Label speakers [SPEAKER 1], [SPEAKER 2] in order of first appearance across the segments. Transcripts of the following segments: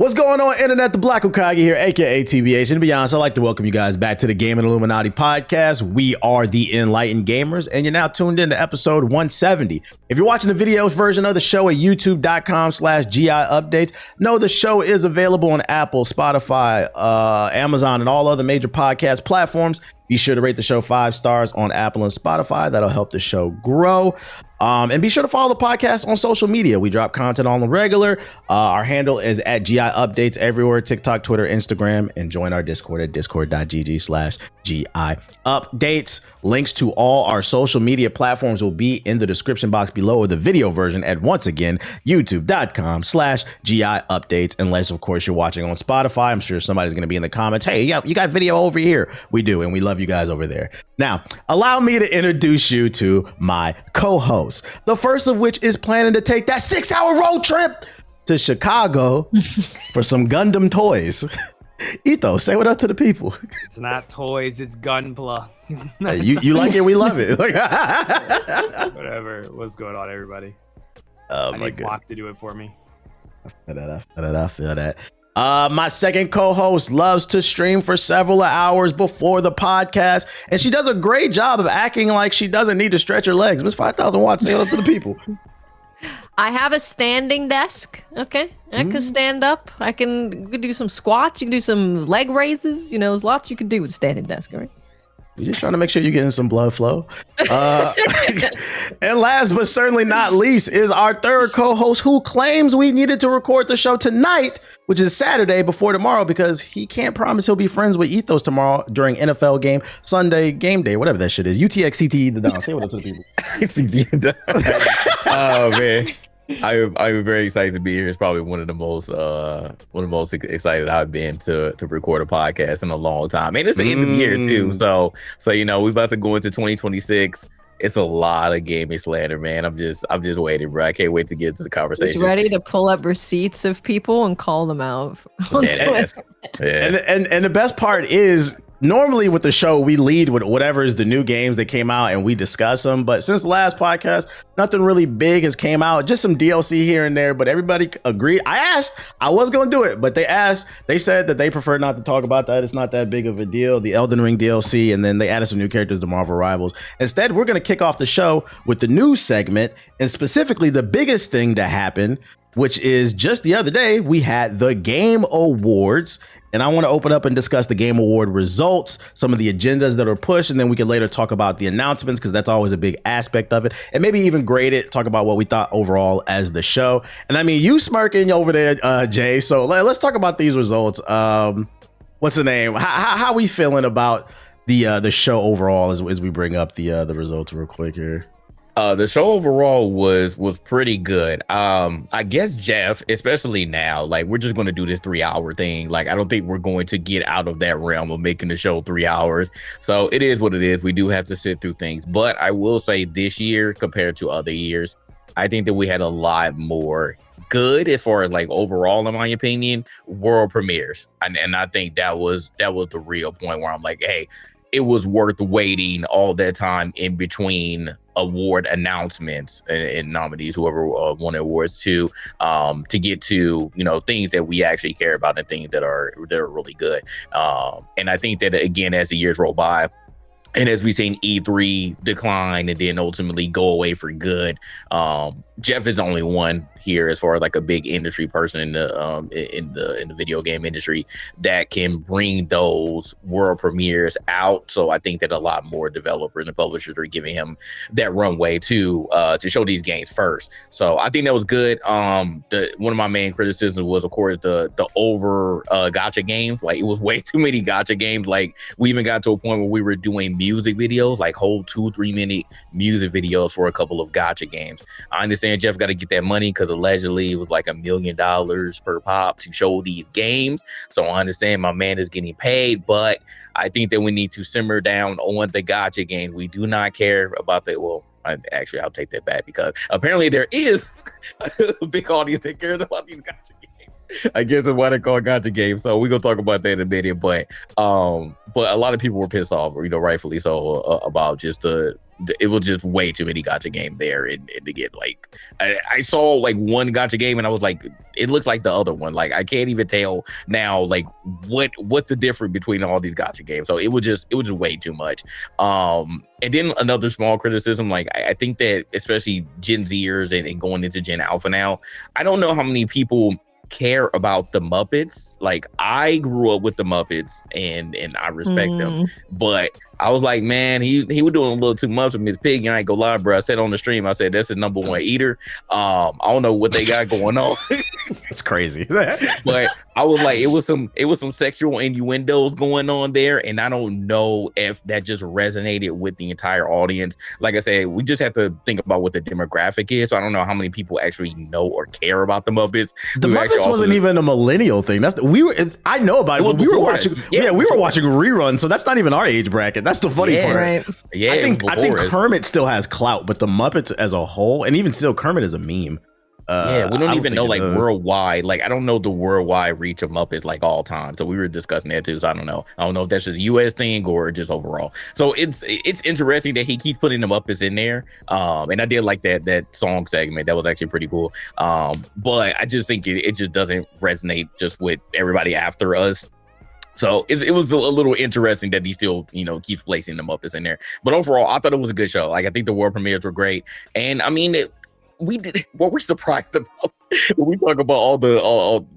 [SPEAKER 1] What's going on, Internet? The Black Okage here, aka TBH. And to be honest, I'd like to welcome you guys back to the Gaming Illuminati podcast. We are the Enlightened Gamers, and you're now tuned in to episode 170. If you're watching the video version of the show at youtube.com/GI updates, know the show is available on Apple, Spotify, Amazon, and all other major podcast platforms. Be sure to rate the show 5 stars on Apple and Spotify. That'll help the show grow. And be sure to follow the podcast on social media. We drop content on the regular. Our handle is at GI Updates everywhere, TikTok, Twitter, Instagram, and join our Discord at discord.gg/GI Updates. Links to all our social media platforms will be in the description box below, or the video version at, once again, youtube.com/GI Updates. Unless, of course, you're watching on Spotify. I'm sure somebody's going to be in the comments. Hey, yeah, you got video over here. We do, and we love you guys over there. Now, allow me to introduce you to my co-host. The first of which is planning to take that 6-hour road trip to Chicago for some Gundam toys. Etho, say what up to the people.
[SPEAKER 2] It's not toys, it's Gunpla.
[SPEAKER 1] You like it, we love it.
[SPEAKER 2] Whatever. What's going on, everybody?
[SPEAKER 1] Oh,
[SPEAKER 2] I need Flock to do it for me.
[SPEAKER 1] I feel that. My second co-host loves to stream for several hours before the podcast, and she does a great job of acting like she doesn't need to stretch her legs. Miss 5,000 watts, say it up to the people.
[SPEAKER 3] I have a standing desk. Okay, I can stand up. We can do some squats. You can do some leg raises. You know, there's lots you can do with a standing desk, right?
[SPEAKER 1] You're just trying to make sure you're getting some blood flow. And last but certainly not least is our third co-host, who claims we needed to record the show tonight, which is Saturday before tomorrow, because he can't promise he'll be friends with Ethos tomorrow during NFL game, Sunday game day, whatever that shit is. UTXCTE the down. Say what up to the people.
[SPEAKER 4] Oh man, I'm very excited to be here. It's probably one of the most excited I've been to record a podcast in a long time. And it's the end of the year too, so you know we're about to go into 2026. It's a lot of gaming slander, man. I'm just waiting, bro. I can't wait to get to the conversation.
[SPEAKER 3] He's ready to pull up receipts of people and call them out.
[SPEAKER 1] And the best part is, normally with the show, we lead with whatever is the new games that came out and we discuss them. But since the last podcast, nothing really big has came out. Just some DLC here and there. But everybody agreed. I asked. I was going to do it. But they said that they prefer not to talk about that. It's not that big of a deal. The Elden Ring DLC. And then they added some new characters to Marvel Rivals. Instead, we're going to kick off the show with the news segment. And specifically, the biggest thing to happen, which is just the other day, we had the Game Awards. And I want to open up and discuss the Game Award results, some of the agendas that are pushed, and then we can later talk about the announcements, because that's always a big aspect of it, and maybe even grade it, talk about what we thought overall as the show. And I mean, you smirking over there, Jay, so let's talk about these results. What's the name? How we feeling about the show overall as we bring up the results real quick here?
[SPEAKER 4] The show overall was pretty good. I guess Jeff, especially now, like we're just going to do this 3-hour thing. Like I don't think we're going to get out of that realm of making the show 3 hours. So it is what it is. We do have to sit through things. But I will say this year compared to other years, I think that we had a lot more good as far as like overall, in my opinion, world premieres. And I think that was the real point where I'm like, hey, it was worth waiting all that time in between award announcements and nominees, whoever won awards, to get to, you know, things that we actually care about and things that are really good. And I think that, again, as the years roll by, and as we've seen E3 decline and then ultimately go away for good, Jeff is the only one here, as far as like a big industry person in the video game industry, that can bring those world premieres out. So I think that a lot more developers and publishers are giving him that runway to show these games first. So I think that was good. One of my main criticisms was, of course, the over gacha games. Like it was way too many gacha games. Like we even got to a point where we were doing music videos, like whole 2-3 minute music videos for a couple of gacha games. I understand Jeff got to get that money, because allegedly it was like $1 million per pop to show these games. So I understand my man is getting paid, but I think that we need to simmer down on the gacha game. We do not care about the, well, I'll take that back, because apparently there is a big audience that cares about these gacha games. I guess that's why they call it gacha games. So we're gonna talk about that in a minute. But a lot of people were pissed off, you know, rightfully so, about just the it was just way too many gacha game there, and to get like I saw like one gacha game and I was like, it looks like the other one. Like I can't even tell now like what the difference between all these gacha games. So it was just way too much. And then another small criticism, like I think that especially Gen Zers and going into Gen Alpha now, I don't know how many people care about the Muppets. Like I grew up with the Muppets and I respect them, but I was like, man, he was doing a little too much with Miss Piggy. And I ain't gonna lie, bro. I said on the stream, I said that's his number one eater. I don't know what they got going on.
[SPEAKER 1] That's crazy.
[SPEAKER 4] But I was like, it was some sexual innuendos going on there, and I don't know if that just resonated with the entire audience. Like I said, we just have to think about what the demographic is. So I don't know how many people actually know or care about the Muppets.
[SPEAKER 1] The Muppets wasn't even a millennial thing. I know about it. When we were watching, we were watching reruns, so that's not even our age bracket. That's the funny part.
[SPEAKER 3] Right.
[SPEAKER 4] Yeah,
[SPEAKER 1] I think Kermit still has clout, but the Muppets as a whole, and even still, Kermit is a meme.
[SPEAKER 4] We don't even know like worldwide. Like I don't know the worldwide reach of Muppets like all time. So we were discussing that too. So I don't know if that's just a US thing or just overall. So it's interesting that he keeps putting the Muppets in there. And I did like that song segment. That was actually pretty cool. But I just think it just doesn't resonate just with everybody after us. So it was a little interesting that he still, keeps placing the Muppets in there. But overall, I thought it was a good show. Like I think the world premieres were great. And I mean, what we're surprised about when we talk about all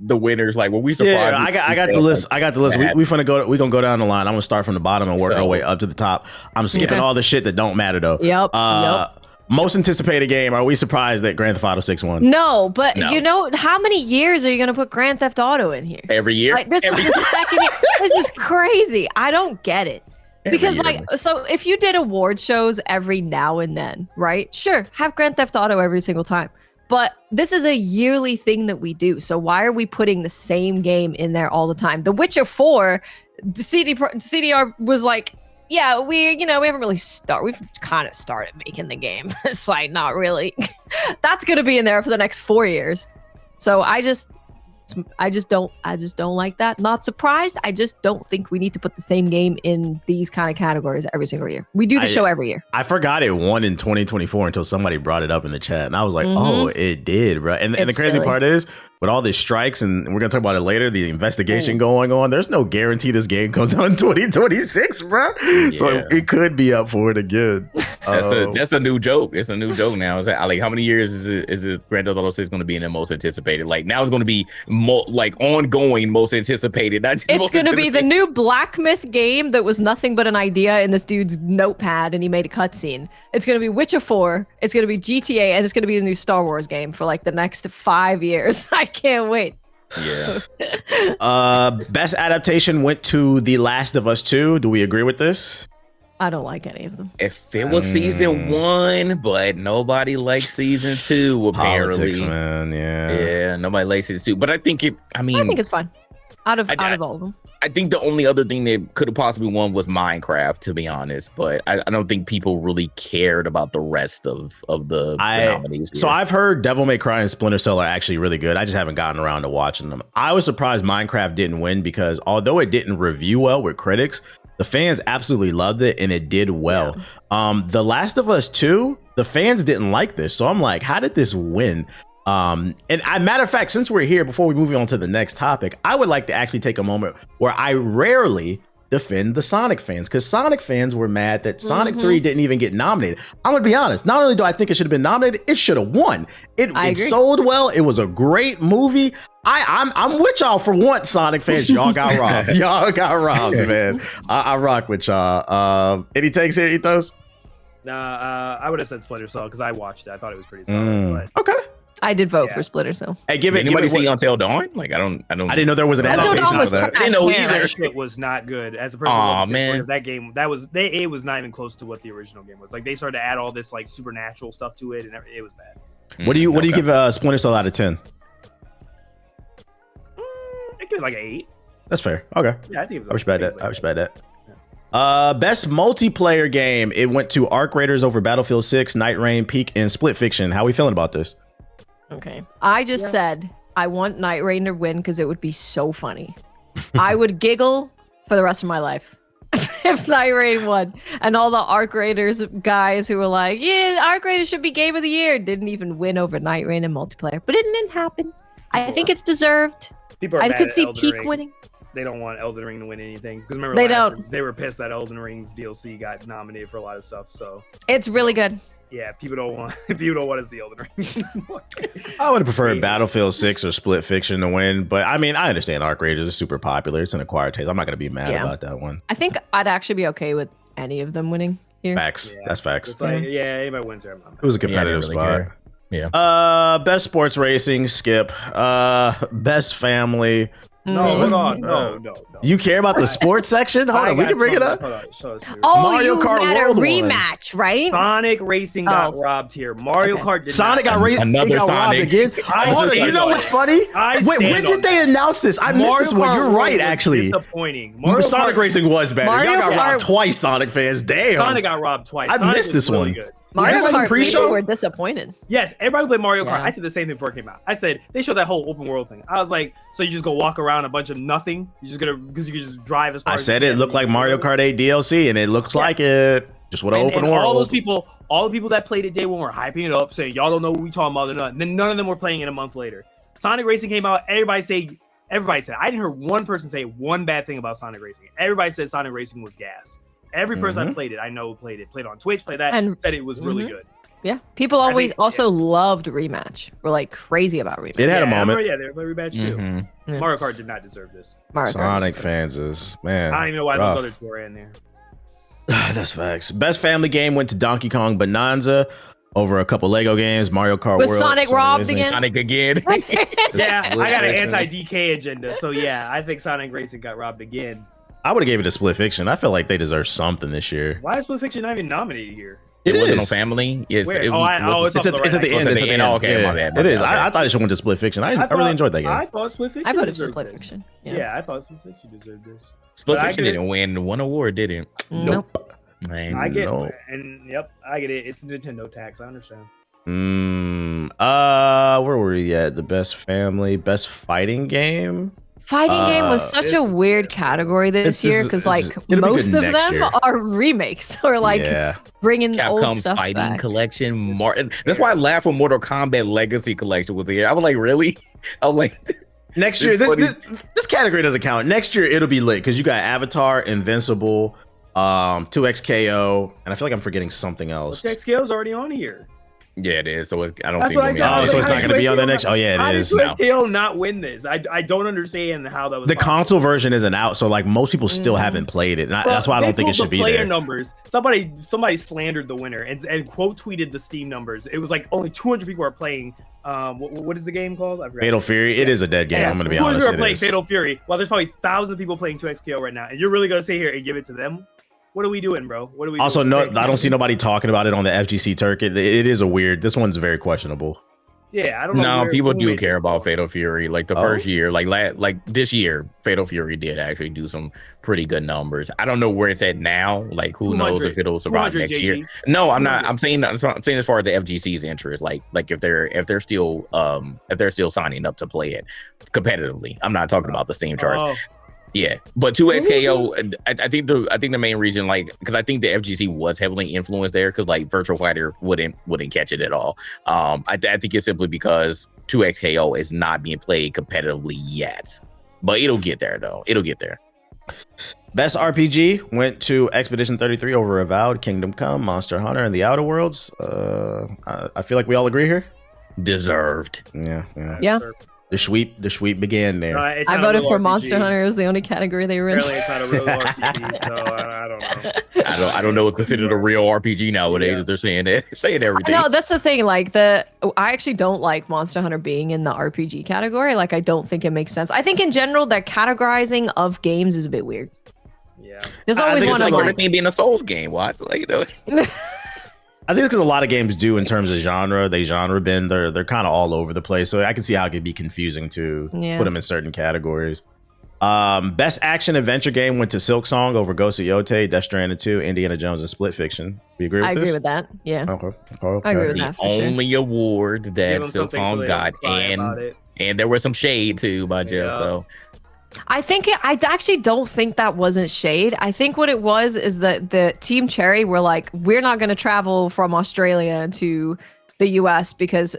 [SPEAKER 4] the winners, like what we surprised.
[SPEAKER 1] Yeah, I got the list. We're gonna go down the line. I'm gonna start from the bottom and work our way up to the top. I'm skipping all the shit that don't matter though.
[SPEAKER 3] Yep.
[SPEAKER 1] Most anticipated game. Are we surprised that Grand Theft Auto 6 won?
[SPEAKER 3] No, but you know how many years are you gonna put Grand Theft Auto in here?
[SPEAKER 4] Every year.
[SPEAKER 3] Like, this is the second year. This is crazy. I don't get it. Because so if you did award shows every now and then, right? Sure, have Grand Theft Auto every single time. But this is a yearly thing that we do. So why are we putting the same game in there all the time? The Witcher 4, the CDR was like, yeah, we haven't really we've kind of started making the game. It's like, not really. That's going to be in there for the next 4 years. So I just don't like that. Not surprised. I just don't think we need to put the same game in these kind of categories every single year. We do the show every year.
[SPEAKER 1] I forgot it won in 2024 until somebody brought it up in the chat, and I was like, oh, it did, bro. And the crazy part is, with all these strikes, and we're gonna talk about it later, the investigation going on, there's no guarantee this game comes out in 2026, bro. Yeah. So it could be up for it again.
[SPEAKER 4] That's a new joke. It's a new joke now. It's like how many years is it Grand Theft Auto 6 going to be in the most anticipated? Like now it's going to be ongoing most anticipated.
[SPEAKER 3] It's going to be the new Black Myth game that was nothing but an idea in this dude's notepad, and he made a cutscene. It's going to be Witcher 4. It's going to be GTA, and it's going to be the new Star Wars game for like the next 5 years. I can't wait.
[SPEAKER 1] Yeah. Best adaptation went to The Last of Us 2. Do we agree with this?
[SPEAKER 3] I don't like any of them.
[SPEAKER 4] If it was season 1, but nobody likes season 2, apparently.
[SPEAKER 1] Politics, man.
[SPEAKER 4] Yeah, nobody likes season 2. But I think I think
[SPEAKER 3] it's fine. Out of all of them.
[SPEAKER 4] I think the only other thing that could have possibly won was Minecraft, to be honest. But I don't think people really cared about the rest of the nominees.
[SPEAKER 1] So I've heard Devil May Cry and Splinter Cell are actually really good. I just haven't gotten around to watching them. I was surprised Minecraft didn't win because although it didn't review well with critics, the fans absolutely loved it and it did well. Yeah. The Last of Us 2, the fans didn't like this. So I'm like, how did this win? Matter of fact, since we're here, before we move on to the next topic, I would like to actually take a moment where I rarely defend the Sonic fans, because Sonic fans were mad that Sonic 3 didn't even get nominated. I'm gonna be honest, not only do I think it should have been nominated, it should have won. It sold well. It was a great movie. I'm with y'all for once, Sonic fans. Y'all got robbed. Y'all got robbed, man. I rock with y'all. Any takes here, Ethos?
[SPEAKER 2] Nah, I would have said Splinter Cell because I watched it. I thought it was pretty solid. But
[SPEAKER 1] okay.
[SPEAKER 3] I did vote for Splinter Cell.
[SPEAKER 1] Hey,
[SPEAKER 4] anybody see Until Dawn? Like I didn't know
[SPEAKER 1] there was an adaptation of that.
[SPEAKER 3] I didn't know either.
[SPEAKER 2] That shit was not good. As a person, that game, it was not even close to what the original game was. Like they started to add all this like supernatural stuff to it, and it was bad.
[SPEAKER 1] What do you give Splinter Cell out of 10?
[SPEAKER 2] I give it like an 8.
[SPEAKER 1] That's fair. Okay.
[SPEAKER 2] Yeah, I think
[SPEAKER 1] I respect that. Best multiplayer game. It went to Arc Raiders over Battlefield 6, Night Rain, Peak, and Split Fiction. How are we feeling about this?
[SPEAKER 3] Okay. I just said I want Night Rain to win because it would be so funny. I would giggle for the rest of my life. if Night Raid won, and all the Arc Raiders guys who were like, yeah, Arc Raiders should be game of the year, didn't even win over Night Raid in multiplayer, but it didn't happen. I think it's deserved. I could see Peak winning.
[SPEAKER 2] They don't want Elden Ring to win anything because remember they were pissed that Elden Ring's DLC got nominated for a lot of stuff. So
[SPEAKER 3] it's really good.
[SPEAKER 2] Yeah, people don't want to see Elden Ring.
[SPEAKER 1] I would have preferred Battlefield 6 or Split Fiction to win, but I mean, I understand Arc Raiders is super popular. It's an acquired taste. I'm not gonna be mad about that one.
[SPEAKER 3] I think I'd actually be okay with any of them winning here.
[SPEAKER 1] Facts. That's facts.
[SPEAKER 2] It's like, anybody wins there.
[SPEAKER 1] It was a competitive spot. Yeah. Best sports racing, Skip. Best family.
[SPEAKER 2] No, hold on. No.
[SPEAKER 1] You care about the sports section? Hold on, we can bring it up.
[SPEAKER 3] Mario Kart World rematch, right?
[SPEAKER 2] Sonic Racing got robbed here. Mario Kart.
[SPEAKER 1] Sonic got robbed again. You know what's funny? Wait, when did they announce this? I missed this one. You're right, actually.
[SPEAKER 2] Disappointing.
[SPEAKER 1] Sonic Racing was better. Y'all got robbed twice, Sonic fans. Damn.
[SPEAKER 2] Sonic got robbed twice.
[SPEAKER 1] I missed this one.
[SPEAKER 3] Mario Kart people were disappointed.
[SPEAKER 2] Yes, everybody played Mario Kart. I said the same thing before it came out. I said they showed that whole open world thing. I was like, so you just go walk around a bunch of nothing? You just gonna because you can just drive as far as
[SPEAKER 1] I said it looked like Mario Kart 8 DLC, and it looks like it. Just with an open world.
[SPEAKER 2] All the people that played it day one were hyping it up, saying y'all don't know what we talking about or not. And then none of them were playing it a month later. Sonic Racing came out. Everybody said. I didn't hear one person say one bad thing about Sonic Racing. Everybody said Sonic Racing was gas. Every person I played it, I know played on Twitch, played that, and said it was really good.
[SPEAKER 3] Yeah, people also loved Rematch. We're like crazy about Rematch.
[SPEAKER 1] It had a moment.
[SPEAKER 2] Yeah, they were Rematch too. Mario Kart did not deserve this.
[SPEAKER 1] Sonic fans is, man.
[SPEAKER 2] I don't even know why those other two are in there.
[SPEAKER 1] That's facts. Best family game went to Donkey Kong Bonanza over a couple Lego games, Mario Kart
[SPEAKER 3] World.
[SPEAKER 1] Sonic
[SPEAKER 3] robbed again?
[SPEAKER 4] Sonic again.
[SPEAKER 2] Yeah, I got an anti-DK agenda. So yeah, I think Sonic Racing got robbed again.
[SPEAKER 1] I would have gave it a Split Fiction. I feel like they deserve something this year.
[SPEAKER 2] Why is Split Fiction not even nominated here?
[SPEAKER 4] It wasn't on family.
[SPEAKER 1] It's at the end. It's at the end. Okay, my bad. It is. I thought it should went to Split Fiction. I really enjoyed that game.
[SPEAKER 2] I thought Split Fiction.
[SPEAKER 3] I voted for Split Fiction.
[SPEAKER 2] Yeah, I thought Split Fiction deserved this.
[SPEAKER 4] Split Fiction didn't win one award, did it?
[SPEAKER 3] Nope.
[SPEAKER 4] Man,
[SPEAKER 2] I get it. And I get it. It's Nintendo tax. I understand.
[SPEAKER 1] Where were we at? The best family, best fighting game.
[SPEAKER 3] Fighting game was such a weird category this year because like most of them are remakes or like bringing
[SPEAKER 4] Capcom's
[SPEAKER 3] old stuff
[SPEAKER 4] Fighting
[SPEAKER 3] back.
[SPEAKER 4] Collection. That's why I laughed when Mortal Kombat Legacy Collection was here. I was like, really? I was like,
[SPEAKER 1] next year this category doesn't count. Next year it'll be lit because you got Avatar, Invincible, 2XKO, and I feel like I'm forgetting something else.
[SPEAKER 2] 2XKO is already on here.
[SPEAKER 4] Yeah, it is. So I don't
[SPEAKER 2] That's
[SPEAKER 4] think.
[SPEAKER 1] So it's not going to be on the next. Oh yeah, it is.
[SPEAKER 2] How did 2XKO not win this? I don't understand how that was.
[SPEAKER 1] The console version isn't out, so like most people still haven't played it. That's why I don't think it should be there.
[SPEAKER 2] Numbers. Somebody slandered the winner and quote tweeted the Steam numbers. It was like only 200 people are playing. What is the game called? I forgot.
[SPEAKER 1] Fatal Fury. It is a dead game. I'm going to be honest.
[SPEAKER 2] 200 people are playing Fatal Fury. Well, there's probably thousands of people playing 2XKO right now, and you're really going to sit here and give it to them? What are we doing, bro? What are we
[SPEAKER 1] also,
[SPEAKER 2] doing?
[SPEAKER 1] no, I don't see nobody talking about it on the FGC circuit. It is this one's very questionable.
[SPEAKER 2] Yeah, I don't know.
[SPEAKER 4] No, people do care about Fatal Fury. Like the first year, like this year, Fatal Fury did actually do some pretty good numbers. I don't know where it's at now. Like who knows if it'll survive next year. No, I'm not. I'm saying as far as the FGC's interest, like if they're still signing up to play it competitively. I'm not talking about the Steam charts. Yeah, but 2XKO, I think the main reason, like, because I think the FGC was heavily influenced there, because like Virtual Fighter wouldn't catch it at all. I think it's simply because 2XKO is not being played competitively yet, but it'll get there though. It'll get there.
[SPEAKER 1] Best RPG went to Expedition 33 over Avowed, Kingdom Come, Monster Hunter, and The Outer Worlds. I feel like we all agree here.
[SPEAKER 4] Deserved.
[SPEAKER 1] Yeah. The sweep began there.
[SPEAKER 3] I voted for RPG. Monster Hunter. It was the only category they were in.
[SPEAKER 2] Apparently, it's not a real RPG, so I don't know.
[SPEAKER 4] I don't know what's considered a real RPG nowadays. That they're saying everything.
[SPEAKER 3] No, that's the thing. Like I actually don't like Monster Hunter being in the RPG category. Like I don't think it makes sense. I think in general, their categorizing of games is a bit weird.
[SPEAKER 2] Yeah,
[SPEAKER 3] there's always one
[SPEAKER 4] like everything being a Souls game. Why? It's like
[SPEAKER 1] I think it's because a lot of games do in terms of genre. They genre bend. They're kind of all over the place. So I can see how it could be confusing to put them in certain categories. Best action adventure game went to Silk Song over Ghost of Yote, Death Stranding 2, Indiana Jones, and Split Fiction. We agree with this?
[SPEAKER 3] I agree with that. Yeah.
[SPEAKER 1] Okay.
[SPEAKER 3] I agree with that.
[SPEAKER 4] The only award that Silk Song got, and there was some shade too by Jeff. So
[SPEAKER 3] I actually don't think that wasn't shade. I think what it was is that the Team Cherry were like, we're not going to travel from Australia to the US because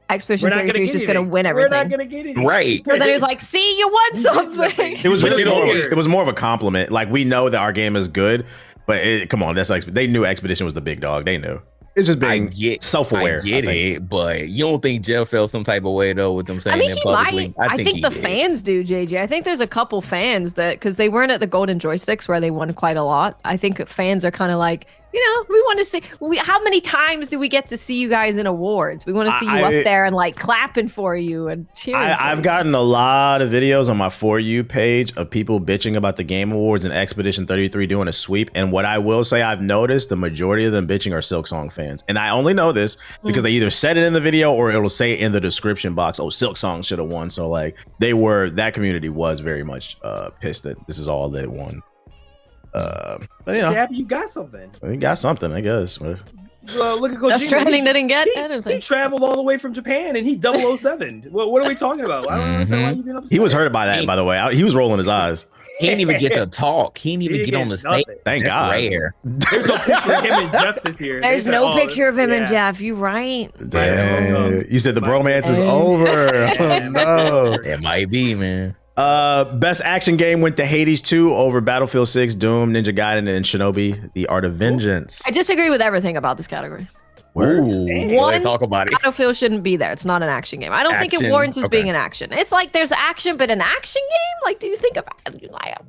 [SPEAKER 3] Expedition 33 is just going to win everything.
[SPEAKER 2] We're not going to get it.
[SPEAKER 4] Right.
[SPEAKER 3] So then he was like, see, you won something.
[SPEAKER 1] It was more of a compliment. Like, we know that our game is good, but come on, they knew Expedition was the big dog. They knew. It's just being self-aware.
[SPEAKER 4] I get it, but you don't think Jeff felt some type of way though with them saying that publicly?
[SPEAKER 3] I think the fans do, JJ. I think there's a couple fans that, because they weren't at the Golden Joysticks where they won quite a lot. I think fans are kind of like, we want to see. How many times do we get to see you guys in awards? We want to see you up there and like clapping for you and cheering.
[SPEAKER 1] I've gotten a lot of videos on my For You page of people bitching about the Game Awards and Expedition 33 doing a sweep. And what I will say, I've noticed the majority of them bitching are Silk Song fans. And I only know this because they either said it in the video or it'll say in the description box, oh, Silk Song should have won. So like that community was very much pissed that this is all that it won. But
[SPEAKER 2] you got something.
[SPEAKER 1] You got something, I guess.
[SPEAKER 2] Look at Kojima.
[SPEAKER 3] Death Stranding didn't get anything.
[SPEAKER 2] He traveled all the way from Japan and he 007. What are we talking about? I don't understand why you've been upset.
[SPEAKER 1] He was hurt by that, by the way. He was rolling his eyes.
[SPEAKER 4] He didn't even get to talk. He didn't even get on the stage.
[SPEAKER 1] Thank God.
[SPEAKER 4] Rare.
[SPEAKER 2] There's no picture of him and Jeff this year.
[SPEAKER 3] There's no picture of him and Jeff. You right?
[SPEAKER 1] Damn. You said the bromance is over. Oh no.
[SPEAKER 4] It might be, man.
[SPEAKER 1] Best action game went to Hades 2 over Battlefield 6, Doom, Ninja Gaiden, and Shinobi: The Art of Vengeance.
[SPEAKER 3] I disagree with everything about this category.
[SPEAKER 4] One, talk about it.
[SPEAKER 3] Battlefield shouldn't be there. It's not an action game. I don't think it warrants as being an action. It's like there's action, but an action game? Like, do you think about it?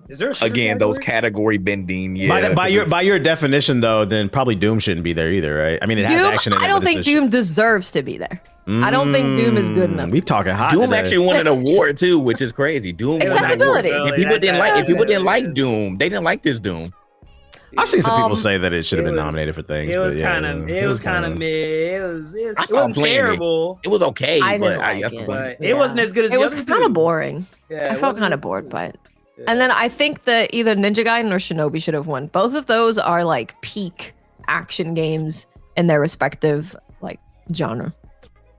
[SPEAKER 2] Is there
[SPEAKER 4] those category bending? Yeah.
[SPEAKER 1] By your definition, though, then probably Doom shouldn't be there either, right? I mean, it has action in it.
[SPEAKER 3] I don't think Doom deserves to be there. I don't think Doom is good enough.
[SPEAKER 1] We talking hot.
[SPEAKER 4] Doom actually won an award too, which is crazy. Doom
[SPEAKER 3] accessibility.
[SPEAKER 4] Won an award. If people didn't like Doom, they didn't like this Doom.
[SPEAKER 1] I've seen some people say that it should have been nominated for things.
[SPEAKER 2] It was kind of mid. It wasn't terrible.
[SPEAKER 4] It was okay,
[SPEAKER 3] but
[SPEAKER 2] it wasn't as good as
[SPEAKER 3] it was kind of boring.
[SPEAKER 2] Yeah,
[SPEAKER 3] I felt kind of bored by it. Yeah. And then I think that either Ninja Gaiden or Shinobi should have won. Both of those are like peak action games in their respective like genre.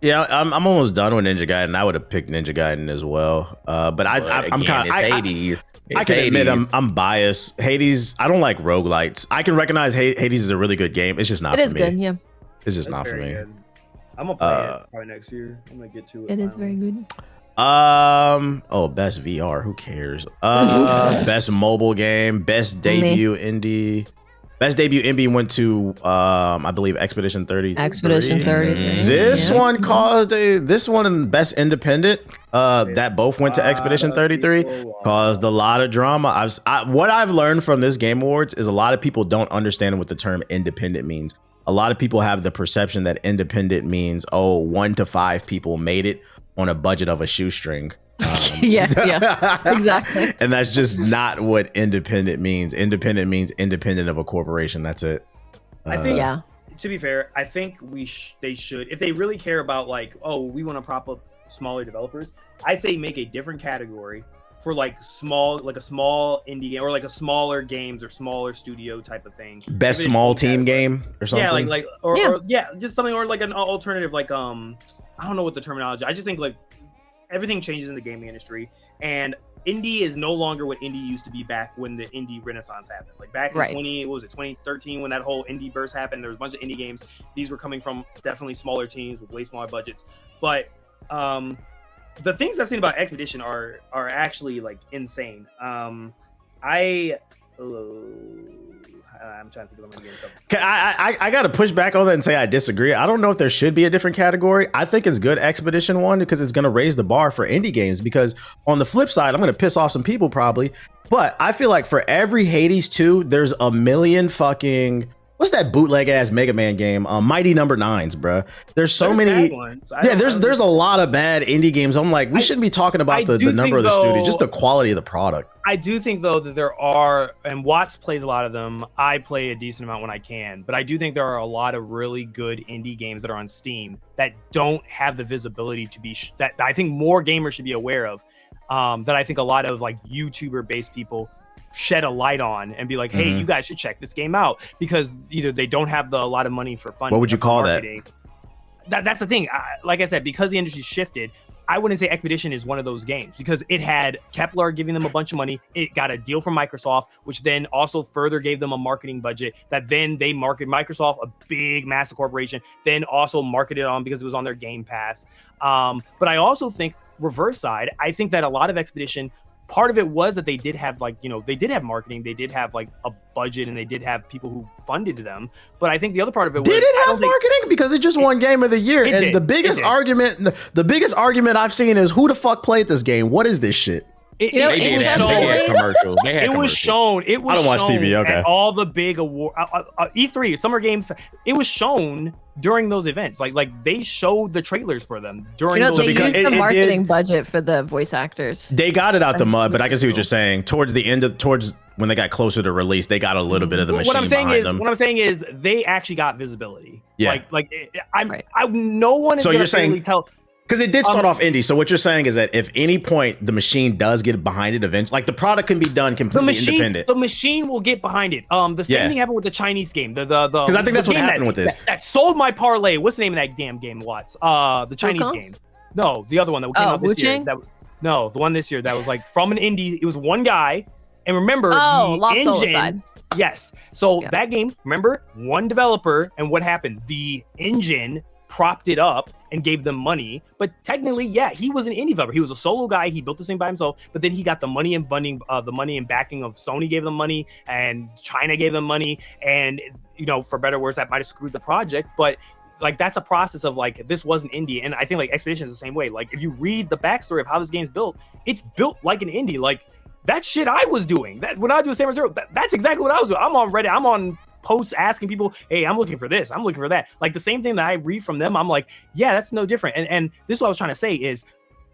[SPEAKER 1] Yeah, I'm almost done with Ninja Gaiden. I would have picked Ninja Gaiden as well. But I'm kind of
[SPEAKER 4] Hades.
[SPEAKER 1] I can admit I'm biased. Hades, I don't like roguelites. I can recognize Hades is a really good game. It's just not for me. It is
[SPEAKER 3] good, yeah.
[SPEAKER 1] It's just not for me.
[SPEAKER 2] Good. I'm gonna play it probably next year. I'm gonna get to it.
[SPEAKER 3] It is very good.
[SPEAKER 1] Best VR, who cares? Best mobile game, best debut indie. Best debut indie went to I believe Expedition 33.
[SPEAKER 3] Expedition 33.
[SPEAKER 1] This one and best independent that both went to Expedition 33 caused a lot of drama. What I've learned from this Game Awards is a lot of people don't understand what the term independent means. A lot of people have the perception that independent means 1 to 5 people made it on a budget of a shoestring.
[SPEAKER 3] Yeah, exactly.
[SPEAKER 1] And that's just not what independent means. Independent means independent of a corporation. That's it.
[SPEAKER 2] I think, to be fair, I think they should, if they really care about like, we want to prop up smaller developers, I say make a different category for like a small indie game or like a smaller games or smaller studio type of thing.
[SPEAKER 1] Best small team game or something.
[SPEAKER 2] Yeah, just something, or like an alternative, like I don't know what the terminology. I just think like everything changes in the gaming industry, and indie is no longer what indie used to be back when the indie renaissance happened. Like back in 2013 when that whole indie burst happened, there was a bunch of indie games. These were coming from definitely smaller teams with way smaller budgets. But the things I've seen about Expedition are actually like insane. I'm trying to think of something.
[SPEAKER 1] I got to push back on that and say I disagree. I don't know if there should be a different category. I think it's good Expedition won because it's going to raise the bar for indie games. Because on the flip side, I'm going to piss off some people probably, but I feel like for every Hades 2, there's a million fucking... What's that bootleg ass Mega Man game? Mighty Number 9s, bro. There's Many. There's a lot of bad indie games. I'm like, we shouldn't be talking about the number of the studio, just the quality of the product.
[SPEAKER 2] I do think though that there are, and Watts plays a lot of them. I play a decent amount when I can, but I do think there are a lot of really good indie games that are on Steam that don't have the visibility to be that I think more gamers should be aware of. That I think a lot of like YouTuber based people shed a light on and be like, hey, you guys should check this game out, because either they don't have a lot of money for funding.
[SPEAKER 1] What would you call
[SPEAKER 2] marketing. That's the thing. Like I said, because the industry shifted, I wouldn't say Expedition is one of those games because it had Kepler giving them a bunch of money. It got a deal from Microsoft, which then also further gave them a marketing budget that then they marketed. Microsoft, a big, massive corporation, then also marketed on because it was on their Game Pass. But I also think reverse side, I think that a lot of Expedition, part of it was that they did have they did have marketing, they did have like a budget, and they did have people who funded them. But I think the other part of it was,
[SPEAKER 1] did it have marketing? Because it just won Game of the Year, and
[SPEAKER 2] did.
[SPEAKER 1] the biggest argument I've seen is who the fuck played this game? What is this shit?
[SPEAKER 2] It was shown. I don't watch TV. Okay. At all the big award, E3, Summer Game. It was shown during those events. Like they showed the trailers for them during.
[SPEAKER 3] Those they used the marketing budget for the voice actors.
[SPEAKER 1] They got it out the mud, but I can see what you're saying. Towards when they got closer to release, they got a little bit of the machine. What
[SPEAKER 2] I'm saying is they actually got visibility. Yeah. No one is.
[SPEAKER 1] So you're saying
[SPEAKER 2] really tell.
[SPEAKER 1] Because it did start off indie. So what you're saying is that if any point the machine does get behind it eventually, like the product can be done completely independent.
[SPEAKER 2] The machine will get behind it. The same thing happened with the Chinese game.
[SPEAKER 1] Because I think that's what happened with this.
[SPEAKER 2] That sold my parlay. What's the name of that damn game, Watts? The Chinese game. No, the other one that came out this year. The one this year that was like from an indie. It was one guy. And remember,
[SPEAKER 3] Lost Soulside.
[SPEAKER 2] Yes. So that game, remember, one developer, and what happened? The engine propped it up and gave them money, but technically, he was an indie developer. He was a solo guy. He built this thing by himself, but then he got the money and funding, the money and backing of Sony gave them money, and China gave them money, and for better or worse, that might have screwed the project, but like that's a process of like this wasn't indie, and I think like Expedition is the same way. Like if you read the backstory of how this game's built, it's built like an indie. Like that shit I was doing that when I was doing Samurai Zero, that's exactly what I was doing. I'm on Reddit. I'm on posts asking people, hey, I'm looking for this, I'm looking for that. Like the same thing that I read from them, I'm like, yeah, that's no different. And this is what I was trying to say is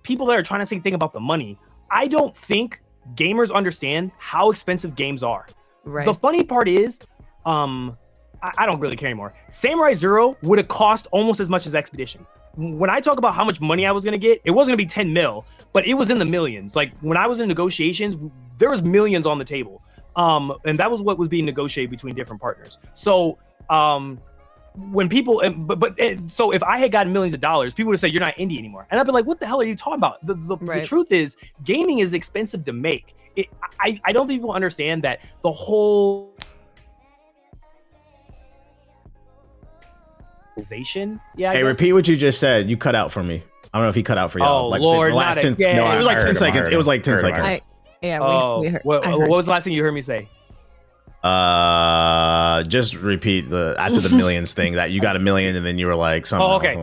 [SPEAKER 2] people that are trying to say thing about the money, I don't think gamers understand how expensive games are. Right. The funny part is, I don't really care anymore. Samurai Zero would have cost almost as much as Expedition. When I talk about how much money I was going to get, it wasn't going to be 10 mil, but it was in the millions. Like when I was in negotiations, there was millions on the table. And that was what was being negotiated between different partners. So, when people, so if I had gotten millions of dollars, people would say you're not indie anymore, and I'd be like, what the hell are you talking about? The truth is, gaming is expensive to make. I don't think people understand that the whole. Yeah.
[SPEAKER 1] Hey, repeat what you just said. You cut out for me. I don't know if he cut out for y'all.
[SPEAKER 2] Oh like Lord, the last 10.
[SPEAKER 1] No, it was like 10 seconds. It was like 10 seconds.
[SPEAKER 3] We heard.
[SPEAKER 2] What was the last thing you heard me say?
[SPEAKER 1] Just repeat after the millions thing that you got a million and then you were like something.
[SPEAKER 2] Oh, okay.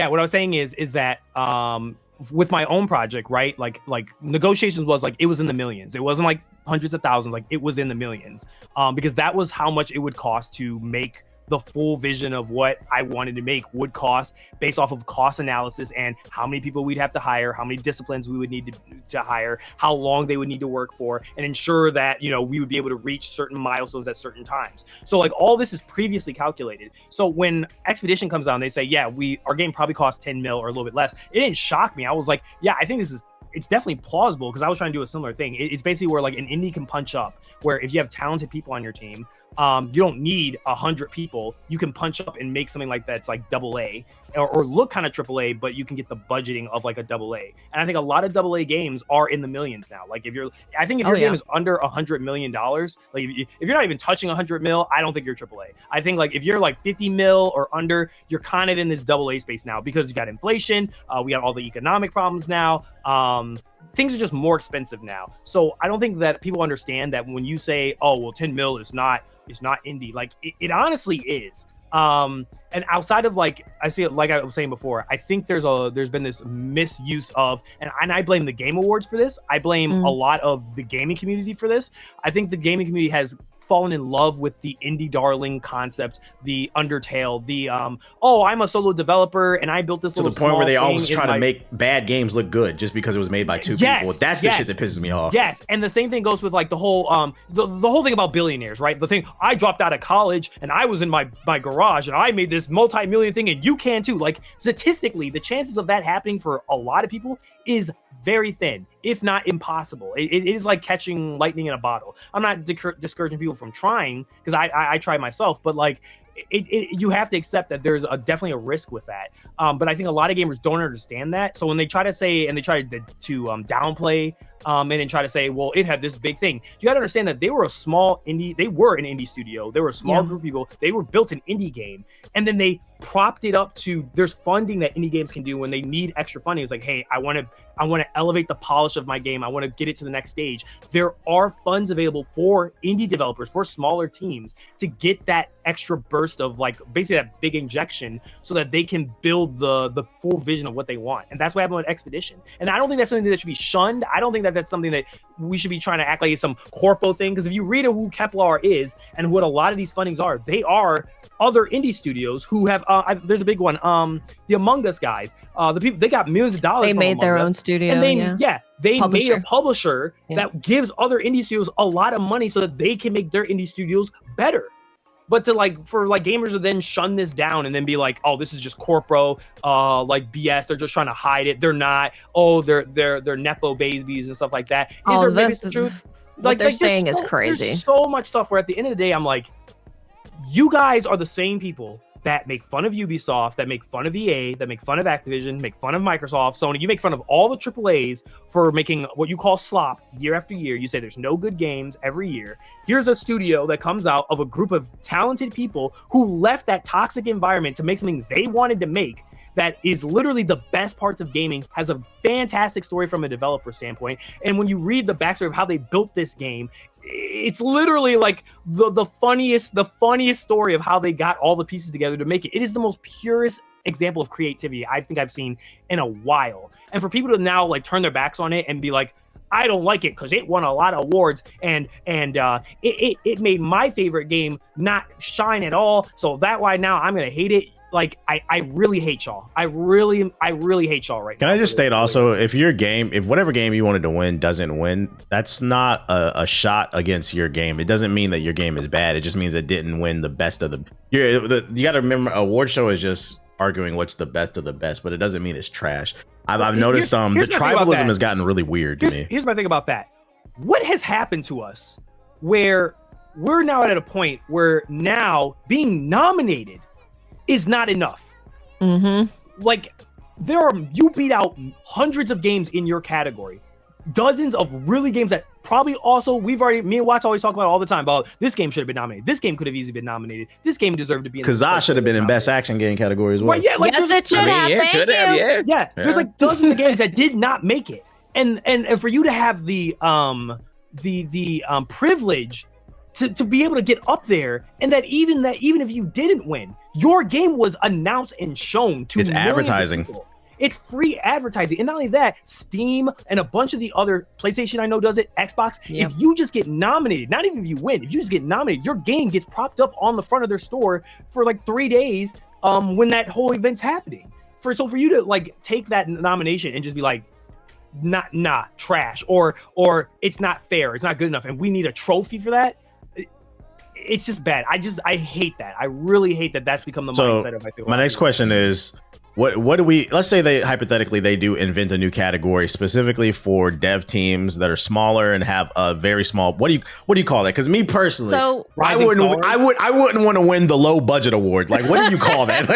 [SPEAKER 2] What I was saying is that with my own project, right? Like negotiations was like it was in the millions. It wasn't like hundreds of thousands. Like it was in the millions. Because that was how much it would cost to make the full vision of what I wanted to make would cost based off of cost analysis and how many people we'd have to hire, how many disciplines we would need to hire, how long they would need to work for, and ensure that, we would be able to reach certain milestones at certain times. So like all this is previously calculated. So when Expedition comes out and they say, our game probably costs 10 mil or a little bit less, it didn't shock me. I was like, I think it's definitely plausible because I was trying to do a similar thing. It's basically where like an indie can punch up, where if you have talented people on your team, you don't need 100 people. You can punch up and make something like that's like AA or look kind of AAA, but you can get the budgeting of like a AA. And I think a lot of AA games are in the millions now. Like if your game is under $100 million, like if you're not even touching 100 mil, I don't think you're AAA. I think like if you're like 50 mil or under, you're kind of in this AA space now because you got inflation. We got all the economic problems now. Things are just more expensive now. So I don't think that people understand that when you say, 10 mil is not indie. Like it honestly is. And outside of like, I see it, like I was saying before, I think there's been this misuse of, and I blame the Game Awards for this. I blame a lot of the gaming community for this. I think the gaming community has fallen in love with the indie darling concept, the Undertale, the I'm a solo developer and I built this little
[SPEAKER 1] to the point where they always try
[SPEAKER 2] to
[SPEAKER 1] make bad games look good just because it was made by two people. That's the shit that pisses me off.
[SPEAKER 2] Yes, and the same thing goes with like the whole the whole thing about billionaires, right? The thing, I dropped out of college and I was in my garage and I made this multi-million thing and you can too. Like statistically, the chances of that happening for a lot of people is very thin, if not impossible. It is like catching lightning in a bottle. I'm not discouraging people from trying because I try myself, but like you have to accept that there's definitely a risk with that. But I think a lot of gamers don't understand that. So when they try to say, and they try to downplay, and then try to say, well, it had this big thing. You got to understand that they were an indie studio. They were a small group of people. They were built an indie game. And then they propped it up to, there's funding that indie games can do when they need extra funding. It's like, hey, I want to elevate the polish of my game. I want to get it to the next stage. There are funds available for indie developers, for smaller teams, to get that extra burst of like basically that big injection so that they can build the full vision of what they want. And that's what happened with Expedition. And I don't think that's something that should be shunned. I don't think that that's something that we should be trying to act like it's some corpo thing. Because if you read who Kepler is and what a lot of these fundings are, they are other indie studios who have there's a big one, the Among Us guys, the people, they got millions of dollars.
[SPEAKER 3] They made their own studio,
[SPEAKER 2] and they made a publisher
[SPEAKER 3] Yeah.
[SPEAKER 2] that gives other indie studios a lot of money so that they can make their indie studios better. But for gamers to then shun this down and then be like, oh, this is just corpo, like BS. They're just trying to hide it. They're not. Oh, they're nepo babies and stuff like that. Is the truth?
[SPEAKER 3] What they're saying is crazy.
[SPEAKER 2] There's so much stuff where at the end of the day, I'm like, you guys are the same people that make fun of Ubisoft, that make fun of EA, that make fun of Activision, make fun of Microsoft, Sony. You make fun of all the AAAs for making what you call slop year after year. You say there's no good games every year. Here's a studio that comes out of a group of talented people who left that toxic environment to make something they wanted to make that is literally the best parts of gaming, has a fantastic story from a developer standpoint. And when you read the backstory of how they built this game, it's literally like the funniest story of how they got all the pieces together to make it. It is the most purest example of creativity I think I've seen in a while. And for people to now like turn their backs on it and be like, I don't like it because it won a lot of awards and it made my favorite game not shine at all. So that why now I'm gonna hate it. Like I really hate y'all. I really hate y'all right now.
[SPEAKER 1] Can I just state also, if whatever game you wanted to win doesn't win, that's not a shot against your game. It doesn't mean that your game is bad. It just means it didn't win the best of you got to remember, award show is just arguing what's the best of the best, but it doesn't mean it's trash. I've noticed the tribalism has gotten really weird to me.
[SPEAKER 2] Here's my thing about that. What has happened to us where we're now at a point where now being nominated is not enough.
[SPEAKER 3] Mm-hmm.
[SPEAKER 2] Like you beat out hundreds of games in your category, dozens of really games that probably also me and Watts always talk about all the time about this game should have been nominated. This game could have easily been nominated. This game deserved to be.
[SPEAKER 1] Kazaa should have been in best action game category as well.
[SPEAKER 2] Right, yeah, like
[SPEAKER 3] yes, it should have. Thank you.
[SPEAKER 2] Yeah, there's like dozens of games that did not make it, and for you to have the privilege to be able to get up there, and that even if you didn't win, your game was announced and shown to
[SPEAKER 1] it's advertising.
[SPEAKER 2] People. It's free advertising. And not only that, Steam and a bunch of the other PlayStation I know does it, Xbox.
[SPEAKER 3] Yep.
[SPEAKER 2] If you just get nominated, not even if you win, if you just get nominated, your game gets propped up on the front of their store for like 3 days when that whole event's happening. For you to like take that nomination and just be like, nah, trash, or it's not fair, it's not good enough, and we need a trophy for that. It's just bad. I hate that. I really hate that that's become the mindset of my people.
[SPEAKER 1] My next question is, what do we, let's say they hypothetically they do invent a new category specifically for dev teams that are smaller and have a very small, what do you call that? Because me personally,
[SPEAKER 3] so
[SPEAKER 1] I wouldn't want to win the low budget award. Like, what do you call that?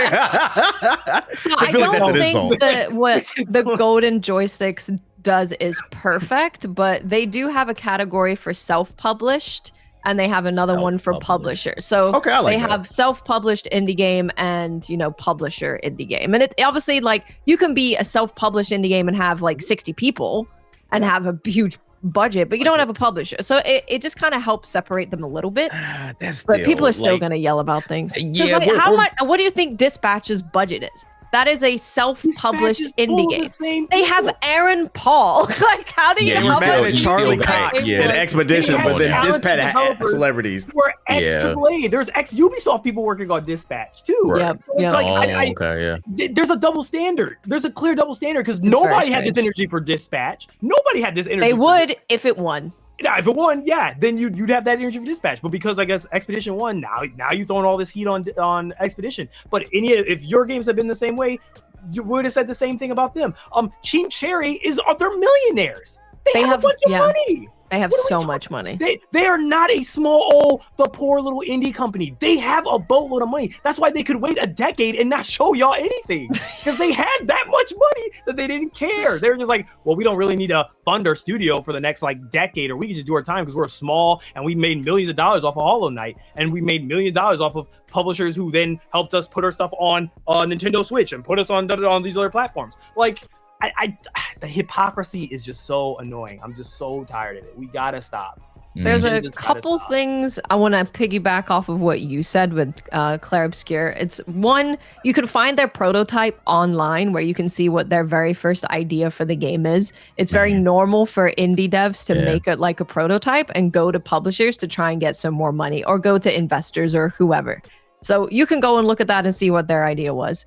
[SPEAKER 3] So I don't think that what the golden joysticks does is perfect, but they do have a category for self-published, and they have another one for publisher. So they have self-published indie game and, publisher indie game. And it obviously, like, you can be a self-published indie game and have like 60 people and have a huge budget, but you don't have a publisher. So it just kind of helps separate them a little bit. But people are still going to yell about things.
[SPEAKER 4] Yeah,
[SPEAKER 3] so what do you think Dispatch's budget is? That is a self-published indie game. They have Aaron Paul. Like, how do you help us?
[SPEAKER 1] Charlie Cox and Expedition, but then Dispatch had celebrities.
[SPEAKER 2] We're ex-AAA. There's ex-Ubisoft people working on Dispatch too.
[SPEAKER 3] Yep.
[SPEAKER 2] So it's like, there's a double standard. There's a clear double standard because nobody had this energy for Dispatch. Nobody had this energy.
[SPEAKER 3] They would if it won.
[SPEAKER 2] Yeah, if it won, then you'd have that energy for Dispatch. But because I guess Expedition won, now you're throwing all this heat on Expedition. But if your games have been the same way, you would have said the same thing about them. Team Cherry they're millionaires. They have a bunch of money.
[SPEAKER 3] They have so much money.
[SPEAKER 2] They are not a small, the poor little indie company. They have a boatload of money. That's why they could wait a decade and not show y'all anything, because they had that much money that they didn't care. They're just like, well, we don't really need to fund our studio for the next like decade, or we can just do our time because we're small and we made millions of dollars off of Hollow Knight, and we made millions of dollars off of publishers who then helped us put our stuff on Nintendo Switch and put us on these other platforms. Like, the hypocrisy is just so annoying. I'm just so tired of it. We gotta stop.
[SPEAKER 3] There's a couple things I want to piggyback off of what you said with Claire Obscure. It's one, you can find their prototype online where you can see what their very first idea for the game is. It's very normal for indie devs to make it like a prototype and go to publishers to try and get some more money, or go to investors or whoever. So you can go and look at that and see what their idea was.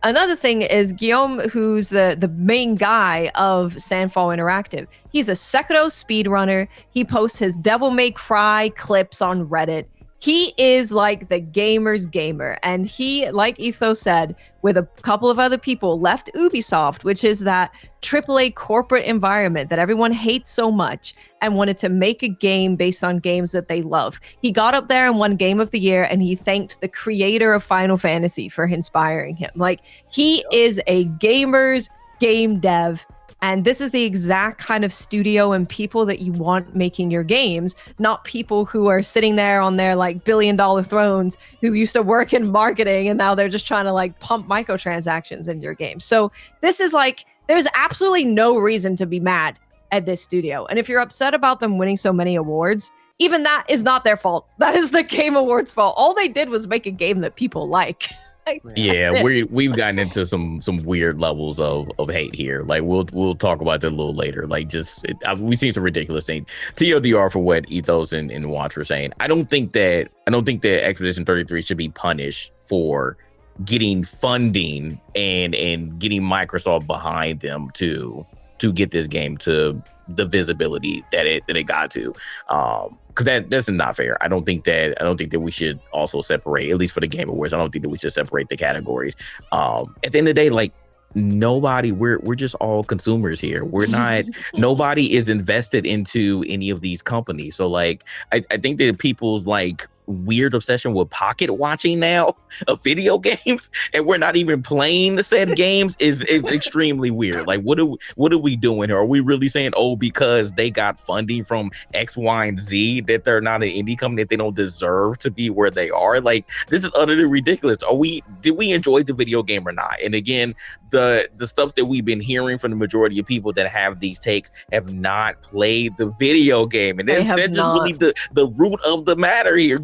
[SPEAKER 3] Another thing is Guillaume, who's the main guy of Sandfall Interactive. He's a Sekiro speedrunner. He posts his Devil May Cry clips on Reddit. He is like the gamer's gamer. And he, like Etho said, with a couple of other people, left Ubisoft, which is that AAA corporate environment that everyone hates so much, and wanted to make a game based on games that they love. He got up there and won Game of the Year, and he thanked the creator of Final Fantasy for inspiring him. Like, he is a gamer's game dev. And this is the exact kind of studio and people that you want making your games, not people who are sitting there on their like billion-dollar thrones who used to work in marketing and now they're just trying to like pump microtransactions in your game. So this is like, there's absolutely no reason to be mad at this studio. And if you're upset about them winning so many awards, even that is not their fault. That is the Game Awards' fault. All they did was make a game that people like.
[SPEAKER 4] Yeah, we've gotten into some weird levels of hate here. Like we'll talk about that a little later. Like we've seen some ridiculous things. TLDR for what Ethos and Watch were saying. I don't think that Expedition 33 should be punished for getting funding and getting Microsoft behind them to get this game to the visibility that it got to. Because that's not fair. I don't think that we should also separate, at least for the Game Awards. I don't think that we should separate the categories. At the end of the day, like we're just all consumers here. We're not. Nobody is invested into any of these companies. So like, I think that people's like weird obsession with pocket watching now of video games, and we're not even playing the said games is extremely weird. Like what are we doing here? Are we really saying, oh, because they got funding from X, Y, and Z that they're not an indie company, that they don't deserve to be where they are? Like, this is utterly ridiculous. Did we enjoy the video game or not? And again, the stuff that we've been hearing from the majority of people that have these takes have not played the video game, and that's just really the root of the matter here.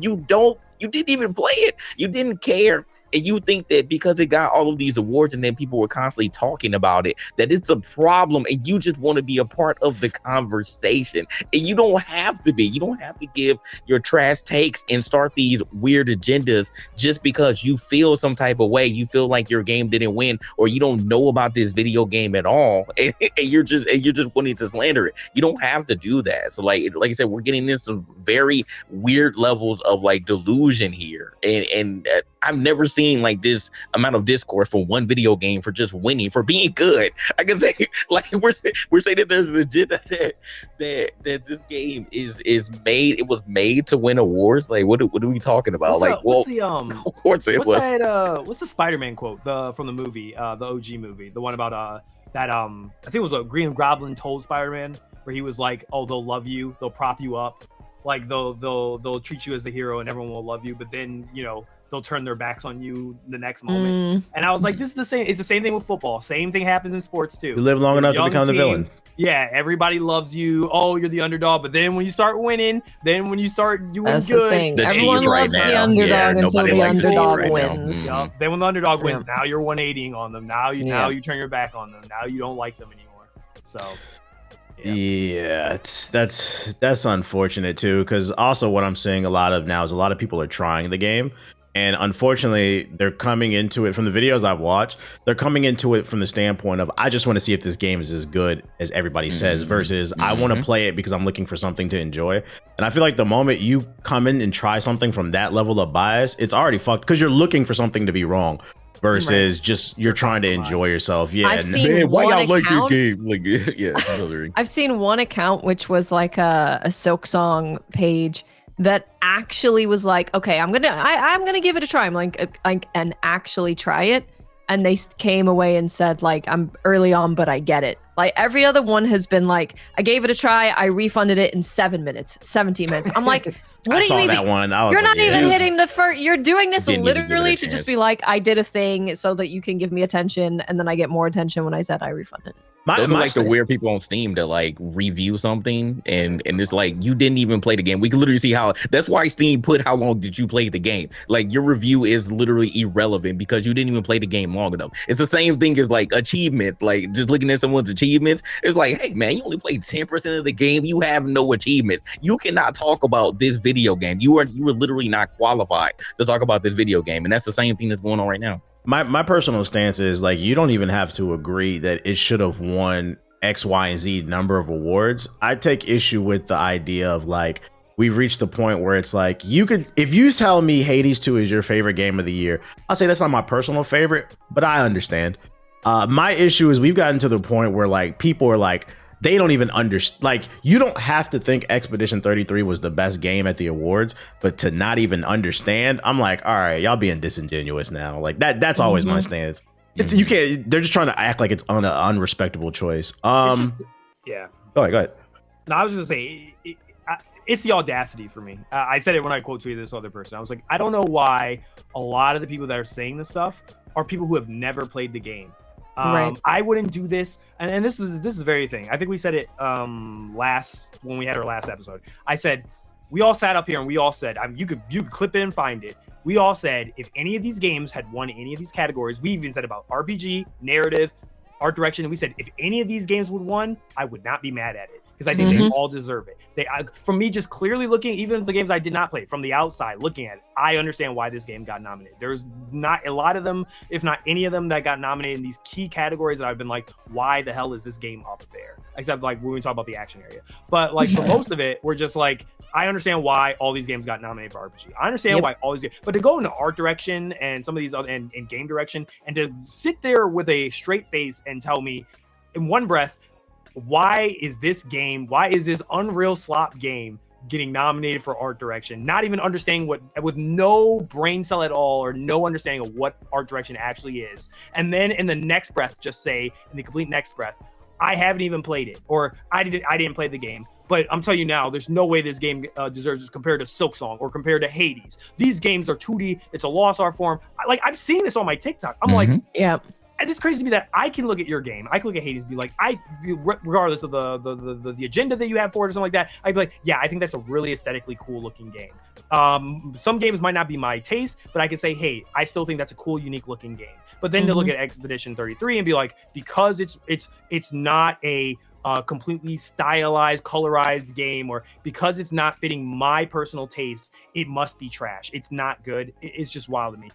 [SPEAKER 4] You didn't even play it. You didn't care. And you think that because it got all of these awards and then people were constantly talking about it, that it's a problem, and you just want to be a part of the conversation. And you don't have to be. You don't have to give your trash takes and start these weird agendas just because you feel some type of way. You feel like your game didn't win, or you don't know about this video game at all, and you're just wanting to slander it. You don't have to do that. So like I said, we're getting into some very weird levels of like delusion here, and I've never seen like this amount of discourse for one video game for just winning, for being good. I can say like we're saying that there's an agenda that this game is made. It was made to win awards. Like what are we talking about? Of course it was.
[SPEAKER 2] What's the Spider-Man quote from the movie, the OG movie, the one about that I think it was a Green Goblin told Spider-Man, where he was like, oh, they'll love you, they'll prop you up, like they'll treat you as the hero and everyone will love you, but then they'll turn their backs on you the next moment. And I was like, this is the same. It's the same thing with football. Same thing happens in sports too.
[SPEAKER 1] You live long enough to become the villain.
[SPEAKER 2] Yeah, everybody loves you. Oh, you're the underdog. But then when you start winning, then when you start doing
[SPEAKER 3] That's
[SPEAKER 2] good,
[SPEAKER 3] the thing. Everyone loves the underdog until the underdog wins.
[SPEAKER 2] Yep. Then when the underdog wins, now you're 180ing on them. Now you turn your back on them. Now you don't like them anymore. So.
[SPEAKER 1] Yeah, that's unfortunate too, because also what I'm seeing a lot of now is a lot of people are trying the game, and unfortunately they're coming into it, from the videos I've watched, they're coming into it from the standpoint of, I just want to see if this game is as good as everybody says, versus I want to play it because I'm looking for something to enjoy. And I feel like the moment you come in and try something from that level of bias, it's already fucked, because you're looking for something to be wrong. versus just you're trying to enjoy yourself. Yeah,
[SPEAKER 3] I've seen
[SPEAKER 4] Man, why y'all like
[SPEAKER 3] account-
[SPEAKER 4] this game? Like, yeah,
[SPEAKER 3] I've seen one account which was like a Silk Song page that actually was like, okay, I'm gonna give it a try. I'm like and actually try it. And they came away and said, like, I'm early on, but I get it. Like every other one has been like, I gave it a try, I refunded it in 7 minutes, 17 minutes. I'm like, what
[SPEAKER 1] I
[SPEAKER 3] are
[SPEAKER 1] saw
[SPEAKER 3] you even?
[SPEAKER 1] that one.
[SPEAKER 3] You're not even hitting the first. You're doing this
[SPEAKER 4] Didn't even give it a
[SPEAKER 3] literally to
[SPEAKER 4] chance.
[SPEAKER 3] just be like, I did a thing so that you can give me attention, and then I get more attention when I said I refunded it.
[SPEAKER 4] Those are like the weird people on Steam that like review something and it's like you didn't even play the game. We can literally see how that's why Steam put how long did you play the game. Like your review is literally irrelevant because you didn't even play the game long enough. It's the same thing as like achievement, like just looking at someone's achievements. It's like, hey man, you only played 10% of the game. You have no achievements. You cannot talk about this video game. You are literally not qualified to talk about this video game. And that's the same thing that's going on right now.
[SPEAKER 1] My personal stance is like you don't even have to agree that it should have won X, Y, and Z number of awards. I take issue with the idea of like we've reached the point where it's like you could, if you tell me Hades 2 is your favorite game of the year, I'll say that's not my personal favorite, but I understand. My issue is we've gotten to the point where like people are like, they don't even understand. Like, you don't have to think Expedition 33 was the best game at the awards, but to not even understand, I'm like, all right, y'all being disingenuous now. Like that's always my stance. It's you can't. They're just trying to act like it's an unrespectable choice.
[SPEAKER 2] Yeah.
[SPEAKER 1] Go ahead.
[SPEAKER 2] No, I was just gonna say it's the audacity for me. I said it when I quote tweeted this other person. I was like, I don't know why a lot of the people that are saying this stuff are people who have never played the game.
[SPEAKER 3] Right.
[SPEAKER 2] I wouldn't do this, and this is the very thing. I think we said it when we had our last episode. I said we all sat up here and we all said, you could clip it and find it. We all said if any of these games had won any of these categories, we even said about RPG, narrative, art direction, and we said if any of these games would won, I would not be mad at it because I think they all deserve it. From me just clearly looking, even the games I did not play, from the outside looking at it, I understand why this game got nominated. There's not a lot of them, if not any of them, that got nominated in these key categories that I've been like, why the hell is this game up there? Except like when we talk about the action area. But like for most of it, we're just like, I understand why all these games got nominated for RPG. I understand why all these games, but to go into art direction and some of these other and game direction and to sit there with a straight face and tell me in one breath, why is this Unreal Slop game getting nominated for art direction, not even understanding with no brain cell at all or no understanding of what art direction actually is. And then in the next breath, just say in the complete next breath, I haven't even played it, or I didn't play the game. But I'm telling you now, there's no way this game deserves this compared to Silk Song or compared to Hades. These games are 2D. It's a lost art form. I'm seeing this on my TikTok. I'm like,
[SPEAKER 3] yeah.
[SPEAKER 2] And it's crazy to me that I can look at your game. I can look at Hades and be like, regardless of the agenda that you have for it or something like that, I'd be like, yeah, I think that's a really aesthetically cool looking game. Some games might not be my taste, but I can say, hey, I still think that's a cool, unique looking game. But then to look at Expedition 33 and be like, because it's not a completely stylized, colorized game, or because it's not fitting my personal taste, it must be trash. It's not good. It's just wild to me.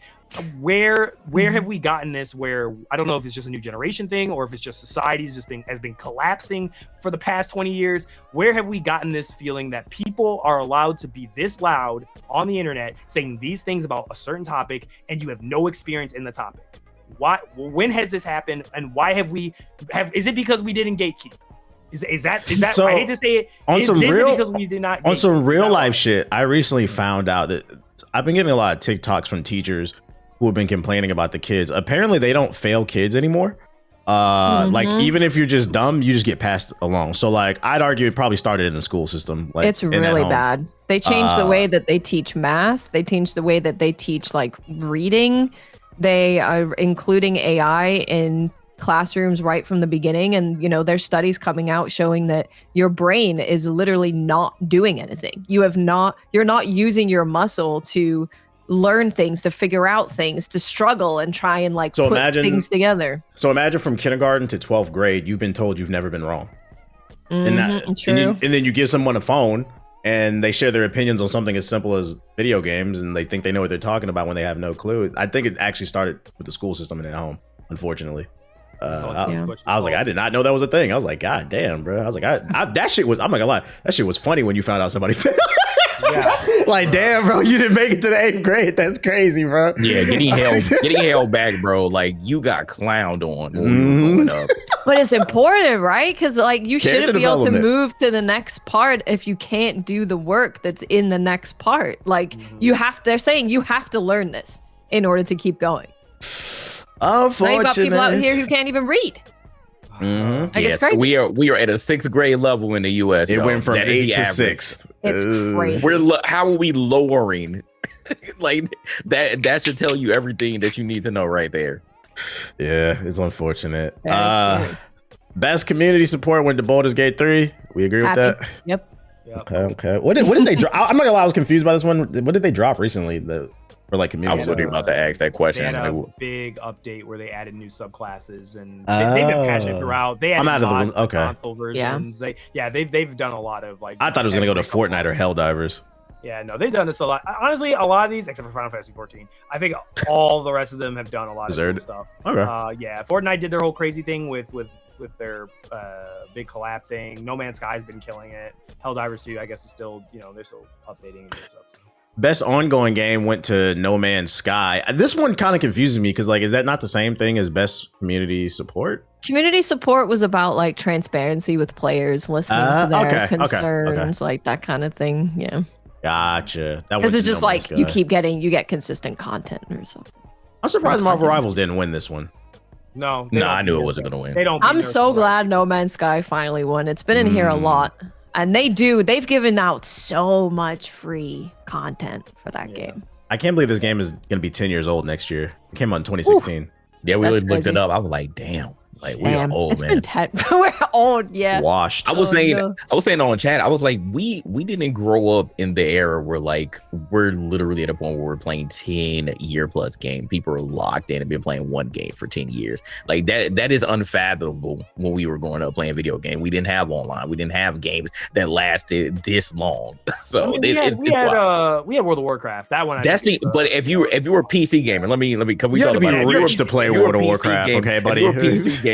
[SPEAKER 2] Where have we gotten this? Where I don't know if it's just a new generation thing or if it's just society's has been collapsing for the past 20 years. Where have we gotten this feeling that people are allowed to be this loud on the internet saying these things about a certain topic and you have no experience in the topic? Why? When has this happened? And why have is it because we didn't gatekeep? Is that
[SPEAKER 1] So,
[SPEAKER 2] I hate to say it.
[SPEAKER 1] On some real
[SPEAKER 2] gatekeep?
[SPEAKER 1] life shit, I recently found out that I've been getting a lot of TikToks from teachers who have been complaining about the kids. Apparently they don't fail kids anymore. Like even if you're just dumb, you just get passed along. So like I'd argue it probably started in the school system. Like
[SPEAKER 3] It's really bad. They changed the way that they teach math. They changed the way that they teach like reading. They are including AI in classrooms right from the beginning, and there's studies coming out showing that your brain is literally not doing anything. You're not using your muscle to learn things, to figure out things, to struggle and try and put things together.
[SPEAKER 1] So imagine from kindergarten to 12th grade, you've been told you've never been wrong.
[SPEAKER 3] True.
[SPEAKER 1] And then you give someone a phone and they share their opinions on something as simple as video games and they think they know what they're talking about when they have no clue. I think it actually started with the school system and at home, unfortunately. I was like, I did not know that was a thing. I was like, God damn, bro. I was like, that shit was, I'm not gonna lie, that shit was funny when you found out somebody failed. Like, damn, bro, you didn't make it to the 8th grade. That's crazy, bro.
[SPEAKER 4] Yeah, getting held back, bro. Like, you got clowned on when you were growing up.
[SPEAKER 3] But it's important, right? Because like you shouldn't be able to move to the next part if you can't do the work that's in the next part. Like they're saying you have to learn this in order to keep going.
[SPEAKER 1] Unfortunate.
[SPEAKER 3] Now you got people out here who can't even read.
[SPEAKER 4] Mm-hmm.
[SPEAKER 3] Like, it's crazy.
[SPEAKER 4] We are at a 6th grade level in the U.S.
[SPEAKER 1] It went from 8th to 6th.
[SPEAKER 3] It's crazy.
[SPEAKER 4] How are we lowering? Like that should tell you everything that you need to know right there.
[SPEAKER 1] Yeah, it's unfortunate. Best community support went to Baldur's Gate 3. We agree with that?
[SPEAKER 3] Yep.
[SPEAKER 1] Okay. What did they drop? I'm not gonna lie, I was confused by this one. What did they drop recently? For like community.
[SPEAKER 4] I was literally about to ask that question.
[SPEAKER 2] They had a big update where they added new subclasses and they've been patching throughout. They added console versions. They've done a lot of like.
[SPEAKER 1] I thought it was gonna go to Fortnite or Helldivers.
[SPEAKER 2] Yeah, no, they've done this a lot. Honestly, a lot of these, except for Final Fantasy 14, I think all the rest of them have done a lot of cool stuff.
[SPEAKER 1] Okay.
[SPEAKER 2] Yeah, Fortnite did their whole crazy thing with their big collab thing. No Man's Sky's been killing it. Helldivers 2, I guess, is still, they're still updating and doing stuff. So.
[SPEAKER 1] Best ongoing game went to No Man's Sky. This one kind of confuses me because, like, is that not the same thing as best community support?
[SPEAKER 3] Community support was about like transparency with players, listening to their concerns, like that kind of thing. Yeah.
[SPEAKER 1] Gotcha.
[SPEAKER 3] Because it's just like you get consistent content or something.
[SPEAKER 1] I'm surprised Marvel Rivals didn't win this one.
[SPEAKER 2] No,
[SPEAKER 4] I knew it wasn't going to win.
[SPEAKER 2] They don't.
[SPEAKER 3] I'm so glad No Man's Sky finally won. It's been in here a lot. And they've given out so much free content for that game.
[SPEAKER 1] I can't believe this game is going to be 10 years old next year. It came out in 2016.
[SPEAKER 4] Yeah, we looked it up. I was like, damn. Like, we are old, man.
[SPEAKER 3] It's been 10. We're old, yeah.
[SPEAKER 1] Washed.
[SPEAKER 4] I was saying on chat, I was like, we didn't grow up in the era where like we're literally at a point where we're playing 10-year plus game. People are locked in and been playing one game for 10 years. Like that is unfathomable when we were growing up playing video game. We didn't have online. We didn't have games that lasted this long. So
[SPEAKER 2] we had World of Warcraft. That one.
[SPEAKER 4] That's the. But if you were a PC gamer, let me. Can we
[SPEAKER 1] you
[SPEAKER 4] talk
[SPEAKER 1] have to
[SPEAKER 4] about
[SPEAKER 1] be rich to play World of Warcraft, okay, buddy?
[SPEAKER 2] Yeah.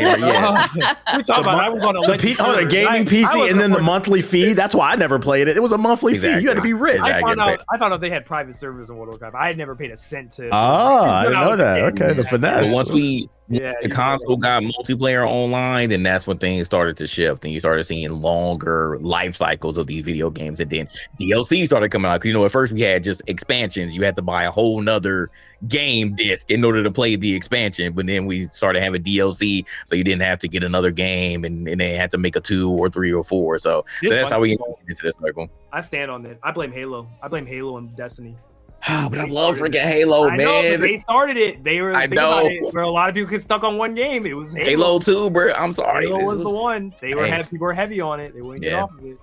[SPEAKER 2] We talk about I was on
[SPEAKER 1] a gaming PC and then the monthly fee. That's why I never played it. It was a monthly fee. You had to be rich.
[SPEAKER 2] I found out they had private servers in World of Warcraft. I had never paid a cent to.
[SPEAKER 1] I didn't know that. Okay, the finesse.
[SPEAKER 4] But once the console got multiplayer online, then that's when things started to shift, and you started seeing longer life cycles of these video games, and then DLC started coming out. Because at first we had just expansions. You had to buy a whole nother game disc in order to play the expansion, but then we started having DLC, so you didn't have to get another game, and they had to make a 2 or 3 or 4. So that's how we get into this cycle.
[SPEAKER 2] I stand on it. I blame Halo. I blame Halo and Destiny.
[SPEAKER 4] But I love freaking Halo, man.
[SPEAKER 2] Know, they started it. They were.
[SPEAKER 4] I know.
[SPEAKER 2] Where a lot of people get stuck on one game. It was
[SPEAKER 4] Halo 2, bro. I'm sorry.
[SPEAKER 2] Halo was the one. People were heavy on it. They wouldn't get off of it.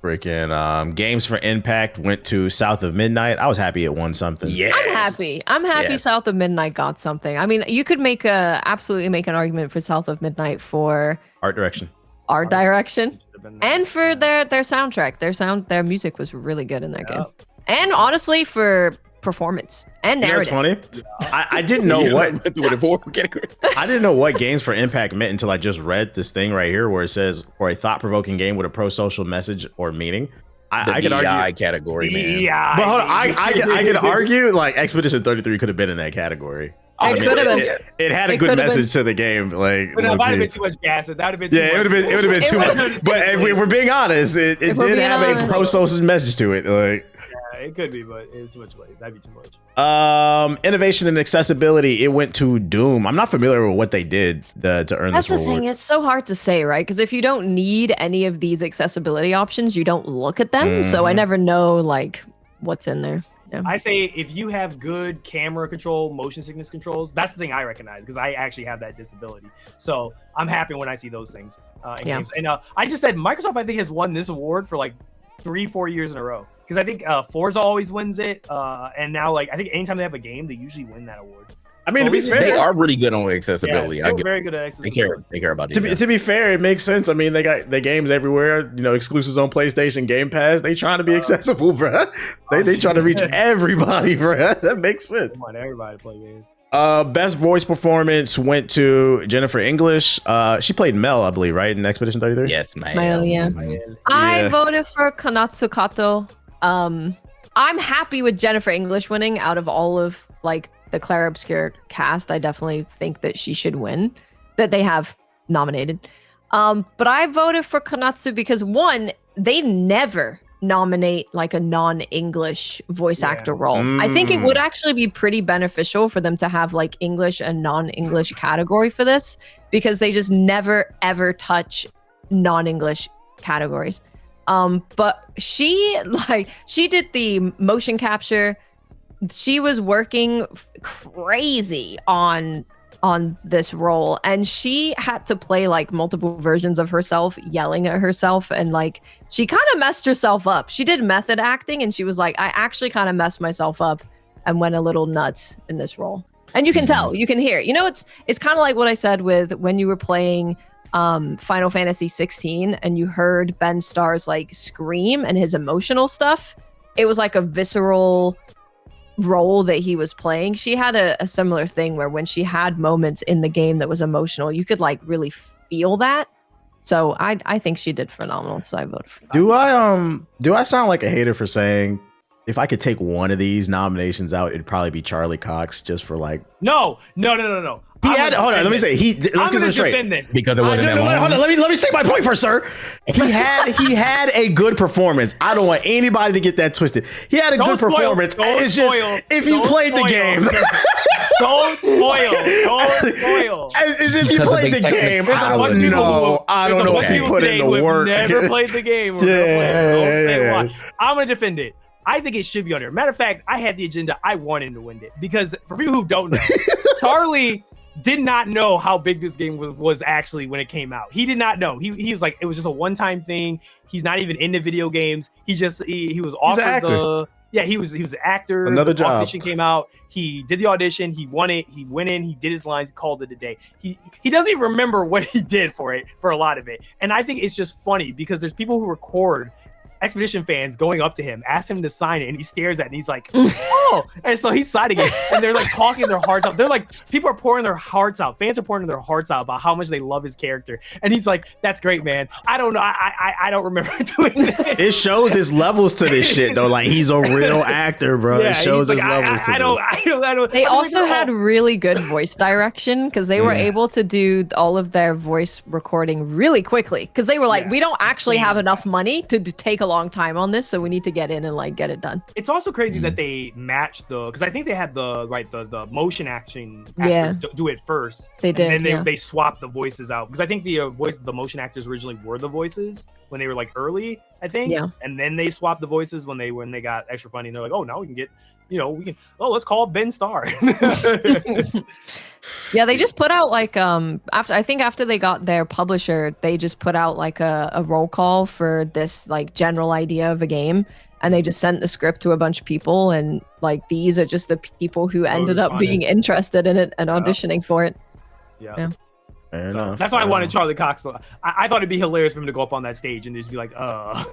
[SPEAKER 1] Freaking Games for Impact went to South of Midnight. I was happy it won something.
[SPEAKER 3] Yeah, I'm happy South of Midnight got something. I mean, you could absolutely make an argument for South of Midnight for
[SPEAKER 1] art direction,
[SPEAKER 3] and for their soundtrack. Their music was really good in that game. And honestly, for performance and narrative.
[SPEAKER 1] That's funny. I didn't know I didn't know what Games for Impact meant until I just read this thing right here where it says for a thought-provoking game with a pro-social message or meaning. I could argue
[SPEAKER 4] category, man.
[SPEAKER 1] But hold on, I could argue like Expedition 33 could have been in that category. It had a good message to the game. Like,
[SPEAKER 2] but it might have been too much gas. That would have been too much.
[SPEAKER 1] It would have been too much. But if we're being honest, it did have a pro-social message to it. Like,
[SPEAKER 2] it could be, but it's too much. That'd be too much.
[SPEAKER 1] Innovation and accessibility. It went to Doom. I'm not familiar with what they did to earn
[SPEAKER 3] this reward. That's the thing. It's so hard to say, right? Because if you don't need any of these accessibility options, you don't look at them. So I never know like what's in there. Yeah.
[SPEAKER 2] I say if you have good camera control, motion sickness controls, that's the thing I recognize because I actually have that disability. So I'm happy when I see those things in games. And I just said Microsoft, I think, has won this award for like 3-4 years in a row. Because I think Forza always wins it. And now, like, I think anytime they have a game, they usually win that award.
[SPEAKER 1] I mean, to be fair,
[SPEAKER 4] they are really good on accessibility.
[SPEAKER 2] Yeah, they're very good at accessibility.
[SPEAKER 4] They care about it.
[SPEAKER 1] To be fair, it makes sense. I mean, they got the games everywhere. Exclusives on PlayStation, Game Pass. They trying to be accessible, bro. They trying to reach everybody, bro. That makes sense.
[SPEAKER 2] Come on, everybody play games.
[SPEAKER 1] Best voice performance went to Jennifer English. She played Mel, I believe, right, in Expedition 33.
[SPEAKER 4] Yes, man.
[SPEAKER 3] Mel, yeah. I voted for Kanatsu Kato. I'm happy with Jennifer English winning out of all of like the Claire Obscure cast. I definitely think that she should win, that they have nominated. But I voted for Konatsu because one, they never nominate like a non-English voice actor role. I think it would actually be pretty beneficial for them to have like English and non-English category for this, because they just never ever touch non-English categories. But she did the motion capture. She was working crazy on this role, and she had to play like multiple versions of herself yelling at herself, and like she kind of messed herself up. She did method acting, and she was like, I actually kind of messed myself up and went a little nuts in this role. And you can tell, you can hear, it's kind of like what I said with when you were playing Final Fantasy 16 and you heard Ben Starr's like scream and his emotional stuff. It was like a visceral role that he was playing. She had a similar thing where when she had moments in the game that was emotional, you could like really feel that. So I think she did phenomenal. So I voted for that.
[SPEAKER 1] Do I sound like a hater for saying if I could take one of these nominations out, it'd probably be Charlie Cox, just for like
[SPEAKER 2] No.
[SPEAKER 1] He had, hold on, let me say, let's get this straight.
[SPEAKER 4] Because it wasn't that long.
[SPEAKER 1] Hold on, let me say my point first, sir. He had a good performance. I don't want anybody to get that twisted. He had a good performance. It's just, if you played the game.
[SPEAKER 2] Don't spoil.
[SPEAKER 1] As if you played the game, I don't know if he put in the work.
[SPEAKER 2] Never played the game.
[SPEAKER 1] Yeah.
[SPEAKER 2] I'm going to defend it. I think it should be on there. Matter of fact, I had the agenda. I wanted to win it because for people who don't know, Charlie did not know how big this game was actually when it came out. He did not know. He was like, it was just a one-time thing. He's not even into video games. He was offered he was an actor.
[SPEAKER 1] Another job.
[SPEAKER 2] Audition came out. He did the audition. He won it. He went in. He did his lines. Called it a day. He doesn't even remember what he did for a lot of it. And I think it's just funny because there's people who record Expedition fans going up to him, ask him to sign it, and he stares at it and he's like, oh, and so he's signing it, and they're like talking their hearts out. They're like, people are pouring their hearts out. Fans are pouring their hearts out about how much they love his character, and he's like, that's great, man. I don't know, I don't remember doing that.
[SPEAKER 1] It shows his levels to this shit though. Like, he's a real actor, bro. Yeah, it shows his levels to this.
[SPEAKER 3] I don't. They also had really good voice direction because they were able to do all of their voice recording really quickly because they were like, we don't actually have enough money to take a long time on this, so we need to get in and like get it done.
[SPEAKER 2] It's also crazy that they matched because I think they had the motion action actors do it first.
[SPEAKER 3] They did,
[SPEAKER 2] and then they swapped the voices out because I think the motion actors originally were the voices when they were like early, I think. Yeah. And then they swapped the voices when they got extra funny, and they're like, oh, now we can get, let's call Ben Starr.
[SPEAKER 3] Yeah, they just put out like after they got their publisher, they just put out like a roll call for this like general idea of a game, and they just sent the script to a bunch of people, and like these are just the people who ended up being interested in it and auditioning for it.
[SPEAKER 2] Yeah. That's why I wanted Charlie Cox. I thought it'd be hilarious for him to go up on that stage and just be like, I'm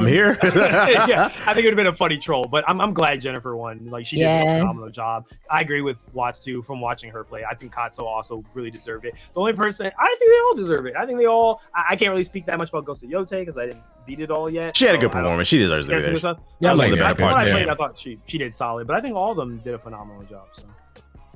[SPEAKER 1] here.
[SPEAKER 2] Yeah, I think it would have been a funny troll, but I'm glad Jennifer won. Like, she did a phenomenal job. I agree with Watts too from watching her play. I think Katsuo also really deserved it. The only person, I think they all deserve it. I think they all, I can't really speak that much about Ghost of Yote because I didn't beat it all yet.
[SPEAKER 1] She had a good performance. She deserves to be there.
[SPEAKER 2] I thought she did solid, but I think all of them did a phenomenal job. So.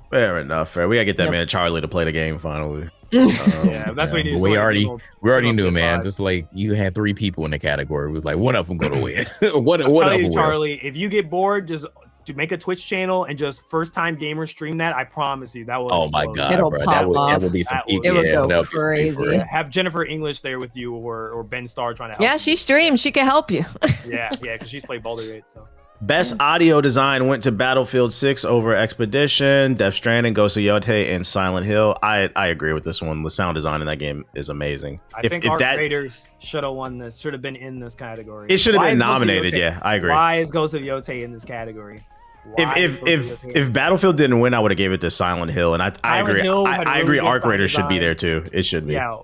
[SPEAKER 1] Fair enough. We gotta get that man Charlie to play the game finally.
[SPEAKER 2] Yeah, that's what he needs.
[SPEAKER 4] We already knew, man. Just like you had 3 people in the category. It was like one of them gonna win. One of them,
[SPEAKER 2] Charlie. If you get bored, just to make a Twitch channel and just first time gamers stream that. I promise you that will.
[SPEAKER 4] Oh my god, bro. That would be some.
[SPEAKER 3] It would go crazy.
[SPEAKER 2] Have Jennifer English there with you, or Ben Starr trying to help.
[SPEAKER 3] Yeah, she streams. She can help you.
[SPEAKER 2] yeah, because she's played Baldur's Gate. So.
[SPEAKER 1] Best audio design went to Battlefield 6 over Expedition, Death Stranding, Ghost of Yote, and Silent Hill. I agree with this one. The sound design in that game is amazing.
[SPEAKER 2] I think Arc Raiders should have won this. Should have been in this category.
[SPEAKER 1] It should have been nominated. Yeah, I agree.
[SPEAKER 2] Why is Ghost of Yote in this category?
[SPEAKER 1] If Battlefield didn't win, I would have gave it to Silent Hill, and I agree. I agree. Arc Raiders should be there too. It should be.
[SPEAKER 2] Yeah,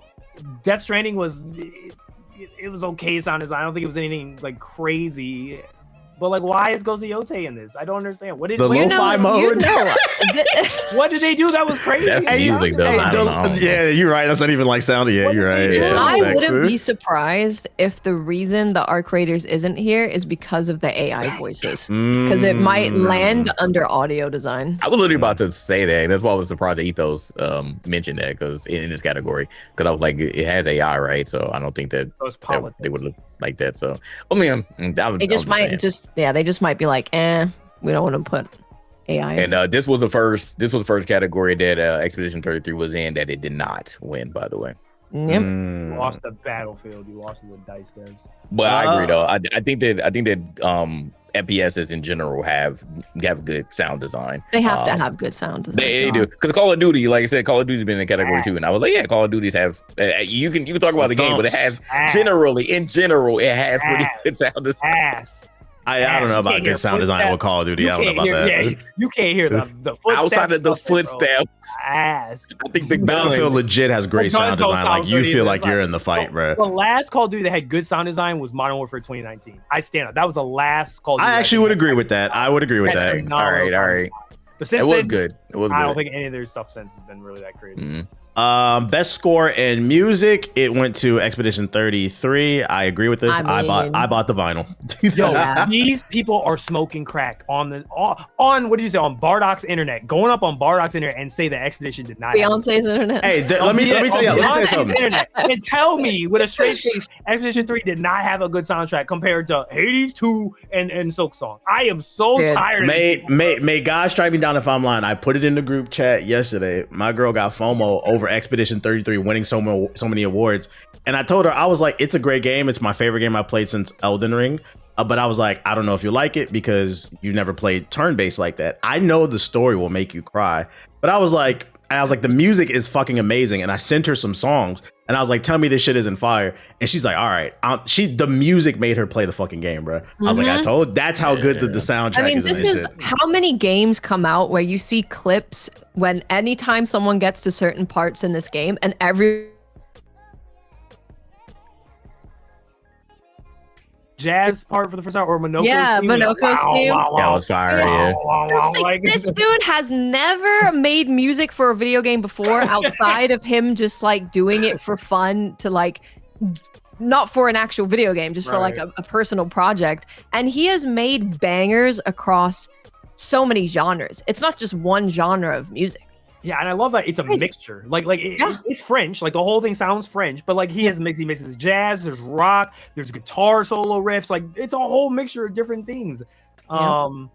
[SPEAKER 2] Death Stranding was. It was okay sound design. I don't think it was anything like crazy. But like, why is Ghost of Yote in this? I don't understand. What did
[SPEAKER 1] the lo-fi mode?
[SPEAKER 2] What did they do that was crazy?
[SPEAKER 4] That's music, though. I don't know.
[SPEAKER 1] Yeah, you're right. That's not even like sound. Yeah, you're right. Yeah,
[SPEAKER 3] I wouldn't be surprised if the reason the art creators isn't here is because of the AI voices, because it might land under audio design.
[SPEAKER 4] I was literally about to say that. That's why I was surprised that Ethos mentioned that, because in this category, because I was like, it has AI, right? So I don't think that they would look like that. So I mean,
[SPEAKER 3] they just might they just might be like, we don't want to put AI.
[SPEAKER 4] And this was the first category that Expedition 33 was in that it did not win, by the way.
[SPEAKER 3] Yep.
[SPEAKER 2] You lost the battlefield. You lost the dice devs.
[SPEAKER 4] But I agree, though. I think that FPSs in general have good sound design.
[SPEAKER 3] They have to have good sound design.
[SPEAKER 4] They do, because Call of Duty, like I said, Call of Duty's been in category too, and I was like, yeah, Call of Duty's have. You can talk about the game, but it has in general, it has pretty good sound design.
[SPEAKER 1] I don't know about good sound design with Call of Duty. I don't know about that.
[SPEAKER 2] Yeah, you can't hear the footsteps.
[SPEAKER 4] Outside of the footsteps.
[SPEAKER 2] I
[SPEAKER 4] think the
[SPEAKER 1] Battlefield legit has great sound design. Like, you feel like you're in the fight, bro.
[SPEAKER 2] The last Call of Duty that had good sound design was Modern Warfare 2019. I stand up. That was the last Call of Duty.
[SPEAKER 1] I actually would agree with that. I would agree with that.
[SPEAKER 4] All right.
[SPEAKER 2] But since
[SPEAKER 4] it was good.
[SPEAKER 2] I don't think any of their stuff since has been really that crazy.
[SPEAKER 4] Mm-hmm.
[SPEAKER 1] Best score in music, it went to Expedition 33. I agree with this. I bought the vinyl.
[SPEAKER 2] Yo, these people are smoking crack on what do you say, on Bardoc's internet, going up on Bardoc's internet and say that Expedition did not.
[SPEAKER 3] Beyonce's internet.
[SPEAKER 1] Hey, let me tell you something.
[SPEAKER 2] Internet, and tell me with a straight face, Expedition 3 did not have a good soundtrack compared to Hades 2 and Silk Song. I am so tired.
[SPEAKER 1] May God strike me down if I'm lying. I put it in the group chat yesterday. My girl got FOMO over Expedition 33 winning so many awards, and I told her, I was like, it's a great game. It's my favorite game I played since Elden Ring. But I was like, I don't know if you like it because you never played turn-based like that. I know the story will make you cry, but I was like, the music is fucking amazing. And I sent her some songs and I was like, tell me this shit isn't fire. And she's like, all right. The music made her play the fucking game, bro. I was like, that's how good the soundtrack is.
[SPEAKER 3] I mean, this is how many games come out where you see clips when anytime someone gets to certain parts in this game and
[SPEAKER 2] jazz part for the first time, or Minoko's theme.
[SPEAKER 3] Minoko's theme.
[SPEAKER 4] That was fire.
[SPEAKER 3] This dude has never made music for a video game before outside of him just like doing it for fun, to like, not for an actual video game, just for like a personal project. And he has made bangers across so many genres. It's not just one genre of music.
[SPEAKER 2] Yeah, and I love that it's a mixture. It's French. Like, the whole thing sounds French, but like he mixes jazz, there's rock, there's guitar solo riffs. Like, it's a whole mixture of different things. I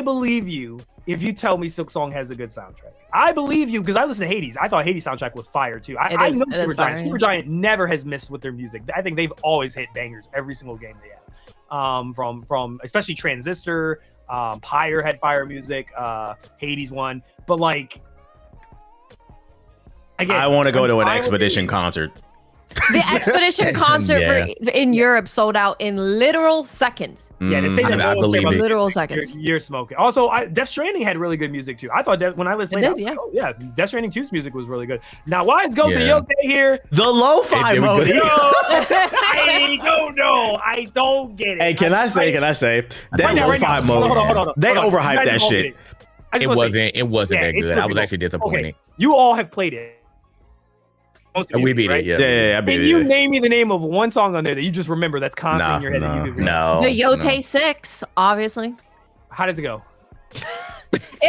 [SPEAKER 2] believe you if you tell me Silk Song has a good soundtrack. I believe you because I listened to Hades. I thought Hades soundtrack was fire too. I know Supergiant. Supergiant never has missed with their music. I think they've always hit bangers every single game they have. From especially Transistor. Pyre had fire music, Hades one, but like, again,
[SPEAKER 1] I want to go to an Expedition concert.
[SPEAKER 3] The Expedition concert in Europe sold out in literal seconds.
[SPEAKER 2] Yeah, they say that
[SPEAKER 4] I believe it.
[SPEAKER 3] Literal seconds.
[SPEAKER 2] You're smoking. Also, Death Stranding had really good music too. I thought that when I was playing, Death Stranding 2's music was really good. Now, why is Ghost of Yote here?
[SPEAKER 1] The lo-fi mode.
[SPEAKER 2] I don't know. I don't get it.
[SPEAKER 1] Hey, can I say that lo-fi mode? Hold on. They overhyped that shit.
[SPEAKER 4] It wasn't that good. I was actually disappointed.
[SPEAKER 2] Okay. You all have played it.
[SPEAKER 4] We beat it,
[SPEAKER 1] yeah.
[SPEAKER 2] Can you name me the name of one song on there that you just remember that's constant in your head?
[SPEAKER 3] The Yote 6, obviously.
[SPEAKER 2] How does it go?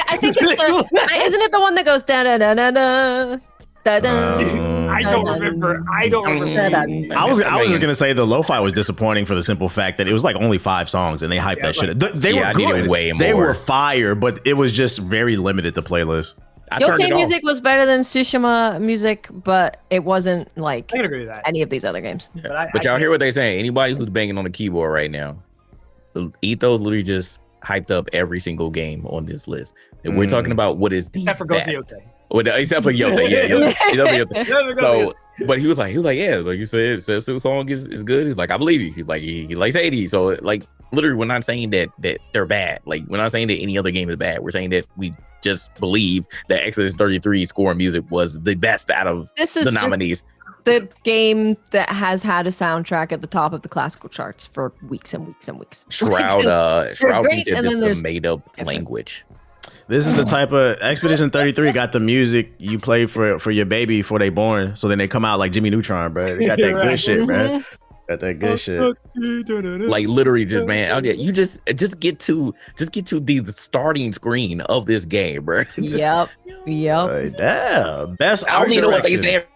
[SPEAKER 3] I think it's isn't it the one that goes da da da da da da da?
[SPEAKER 2] I don't remember. I
[SPEAKER 1] was just gonna say the lo-fi was disappointing for the simple fact that it was like only 5 songs and they hyped that shit. They were good. They were fire, but it was just very limited to playlist.
[SPEAKER 3] Yote music was better than Tsushima music, but it wasn't like
[SPEAKER 2] I can agree with that.
[SPEAKER 3] Any of these other games.
[SPEAKER 4] But y'all hear what they saying? Anybody who's banging on the keyboard right now, Ethos literally just hyped up every single game on this list. And we're talking about what is the
[SPEAKER 2] except for Ghost of Yote.
[SPEAKER 4] Except for Yote, So, but he was like, yeah, like you said, Silk Song is good. He's like, I believe you. He's like, he likes 80. So, like, literally, we're not saying that they're bad. Like, we're not saying that any other game is bad. We're saying that we just believe that Expedition 33 score music was the best out of the nominees.
[SPEAKER 3] the game that has had a soundtrack at the top of the classical charts for weeks and weeks and weeks.
[SPEAKER 4] Shroud
[SPEAKER 3] great,
[SPEAKER 4] thinks
[SPEAKER 3] and
[SPEAKER 4] it's
[SPEAKER 3] then
[SPEAKER 4] a
[SPEAKER 3] there's
[SPEAKER 4] made up
[SPEAKER 3] different.
[SPEAKER 4] language.
[SPEAKER 1] This is the type of Expedition 33 got the music you play for your baby before they born. So then they come out like Jimmy Neutron, bro. They got that good shit, man. Got that good shit.
[SPEAKER 4] Like literally, just man, you just get to the starting screen of this game, bro.
[SPEAKER 3] Yep.
[SPEAKER 1] Damn. Best
[SPEAKER 4] I
[SPEAKER 1] art
[SPEAKER 4] don't even know what they
[SPEAKER 1] direction.
[SPEAKER 4] say.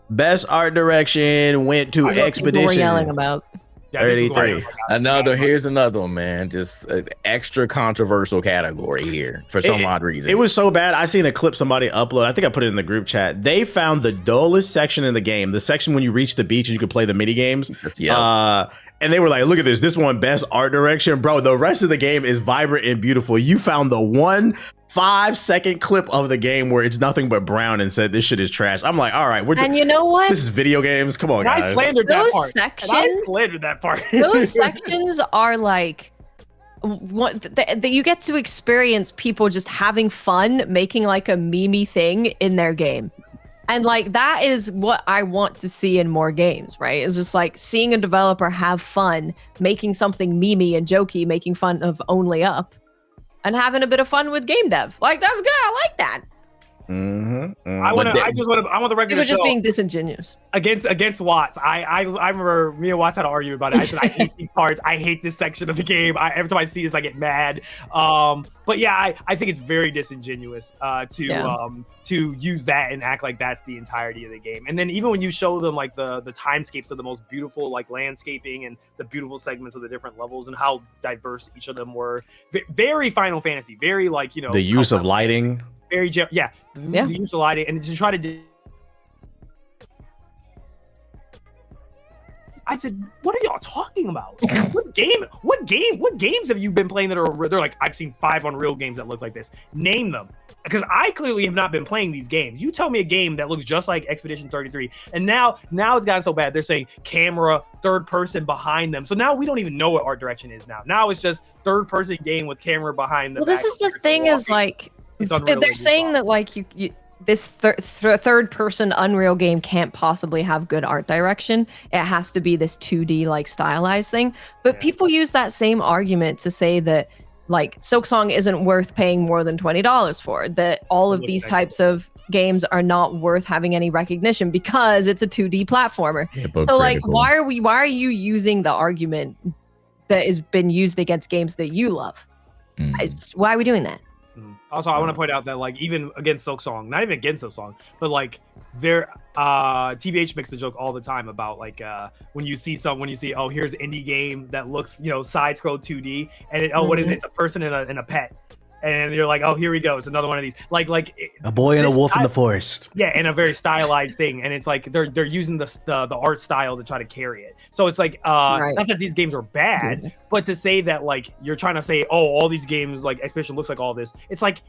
[SPEAKER 1] Best art direction went to
[SPEAKER 3] What people were
[SPEAKER 1] Expedition
[SPEAKER 3] yelling about.
[SPEAKER 2] Yeah, this is why
[SPEAKER 1] 33.
[SPEAKER 4] Here's another one, man. Just an extra controversial category here for some odd reason.
[SPEAKER 1] It was so bad. I seen a clip somebody upload. I think I put it in the group chat. They found the dullest section in the game, the section when you reach the beach and you could play the mini games. And they were like, look at this. This one, best art direction. Bro, the rest of the game is vibrant and beautiful. You found the 1 5-second clip of the game where it's nothing but brown and said this shit is trash. I'm like, all right,
[SPEAKER 3] And you know what?
[SPEAKER 1] This is video games. Come on,
[SPEAKER 2] I
[SPEAKER 1] guys.
[SPEAKER 2] slandered that
[SPEAKER 3] Those
[SPEAKER 2] part.
[SPEAKER 3] sections-
[SPEAKER 2] And I slandered that part.
[SPEAKER 3] Those sections are like what that you get to experience people just having fun making like a meme thing in their game. And like that is what I want to see in more games, right? It's just like seeing a developer have fun making something memey and jokey, making fun of Only Up, and having a bit of fun with game dev. Like that's good. I like that.
[SPEAKER 2] I want the record
[SPEAKER 3] People
[SPEAKER 2] to
[SPEAKER 3] just
[SPEAKER 2] show
[SPEAKER 3] being disingenuous
[SPEAKER 2] against Watts. I remember me and Watts had an argument about it. I said I hate these parts. I hate this section of the game. Every time I see this, I get mad. But yeah, I think it's very disingenuous to use that and act like that's the entirety of the game. And then even when you show them like the timescapes of the most beautiful like landscaping and the beautiful segments of the different levels and how diverse each of them were, very Final Fantasy, very like
[SPEAKER 1] the use of lighting.
[SPEAKER 2] Very the use of lighting, and to try to I said, what are y'all talking about? What games have you been playing that are, they're like, I've seen 5 Unreal games that look like this. Name them. Because I clearly have not been playing these games. You tell me a game that looks just like Expedition 33, and now it's gotten so bad. They're saying camera, third person behind them. So now we don't even know what art direction is now. Now it's just third person game with camera behind them.
[SPEAKER 3] Well, this is the thing is like, they're saying that like this third person Unreal game can't possibly have good art direction. It has to be this 2D like stylized thing. But people use that same argument to say that like Silksong isn't worth paying more than $20 for, that all of these types of games are not worth having any recognition because it's a 2D platformer. So like why are you using the argument that has been used against games that you love? Why are we doing that?
[SPEAKER 2] Also, I want to point out that like even against Silksong, not even against Silksong, but like their TBH makes the joke all the time about like when you see oh, here's an indie game that looks side scroll 2D and what is it? It's a person and a pet. And you're like, oh, here we go. It's another one of these. Like
[SPEAKER 1] a boy and a wolf in the forest.
[SPEAKER 2] Yeah, and a very stylized thing. And it's like they're using the art style to try to carry it. So it's like not that these games are bad, but to say that like you're trying to say, oh, all these games like Expedition looks like all this. It's like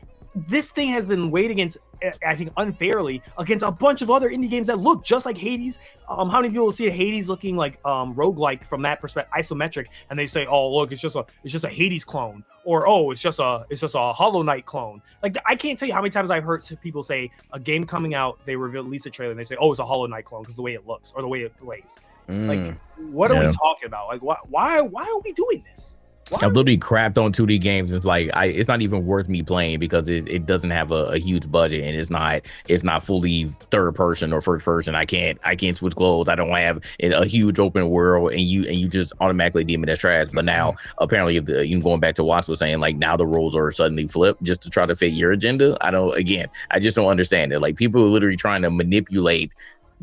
[SPEAKER 2] this thing has been weighed against, I think unfairly, against a bunch of other indie games that look just like Hades. How many people see a Hades looking like roguelike from that perspective, isometric, and they say, oh, look, it's just a Hades clone, or oh, it's just a Hollow Knight clone. Like I can't tell you how many times I've heard people say a game coming out, they release a trailer and they say, oh, it's a Hollow Knight clone because the way it looks or the way it plays. Like, what are we talking about? Like, why are we doing this?
[SPEAKER 4] I've literally crapped on 2D games. It's like it's not even worth me playing because it doesn't have a huge budget and it's not fully third person or first person. I can't switch clothes. I don't have a huge open world, and you just automatically deem it as trash. But now apparently, going back to Watts was saying, like now the roles are suddenly flipped just to try to fit your agenda. I just don't understand it. Like people are literally trying to manipulate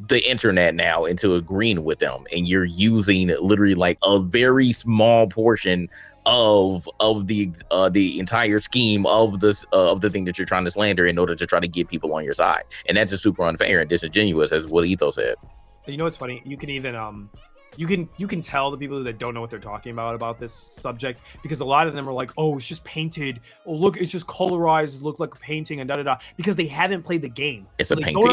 [SPEAKER 4] the internet now into agreeing with them, and you're using literally like a very small portion of the entire scheme of the thing that you're trying to slander in order to try to get people on your side. And that's just super unfair and disingenuous, as what Ethos said.
[SPEAKER 2] You know what's funny? You can even you can tell the people that don't know what they're talking about this subject, because a lot of them are like, oh, it's just painted. Oh, look, it's just colorized, look like a painting and da-da-da, because they haven't played the game.
[SPEAKER 4] It's
[SPEAKER 2] so
[SPEAKER 4] a painting.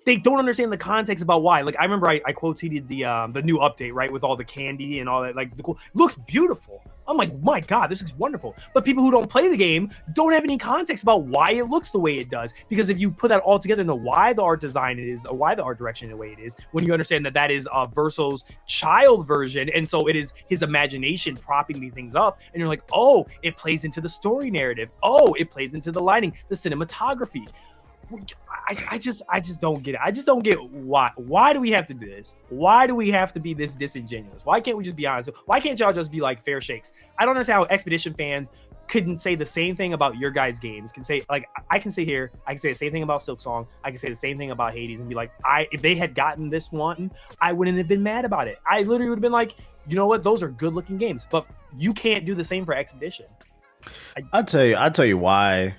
[SPEAKER 2] They don't understand the context about why. Like I remember I quote tweeted the new update, right, with all the candy and all that. Like looks beautiful. I'm like, my God, this looks wonderful. But people who don't play the game don't have any context about why it looks the way it does. Because if you put that all together and know why the art design is, or why the art direction the way it is, when you understand that that is Verso's child version, and so it is his imagination propping these things up, and you're like, oh, it plays into the story narrative. Oh, it plays into the lighting, the cinematography. I just don't get it. I just don't get why do we have to do this? Why do we have to be this disingenuous? Why can't we just be honest? Why can't y'all just be like fair shakes? I don't understand how Expedition fans couldn't say the same thing about your guys' games. Can say, like, I can say here, I can say the same thing about Silksong. I can say the same thing about Hades and be like, if they had gotten this one, I wouldn't have been mad about it. I literally would have been like, you know what? Those are good looking games, but you can't do the same for Expedition.
[SPEAKER 1] I'll tell you why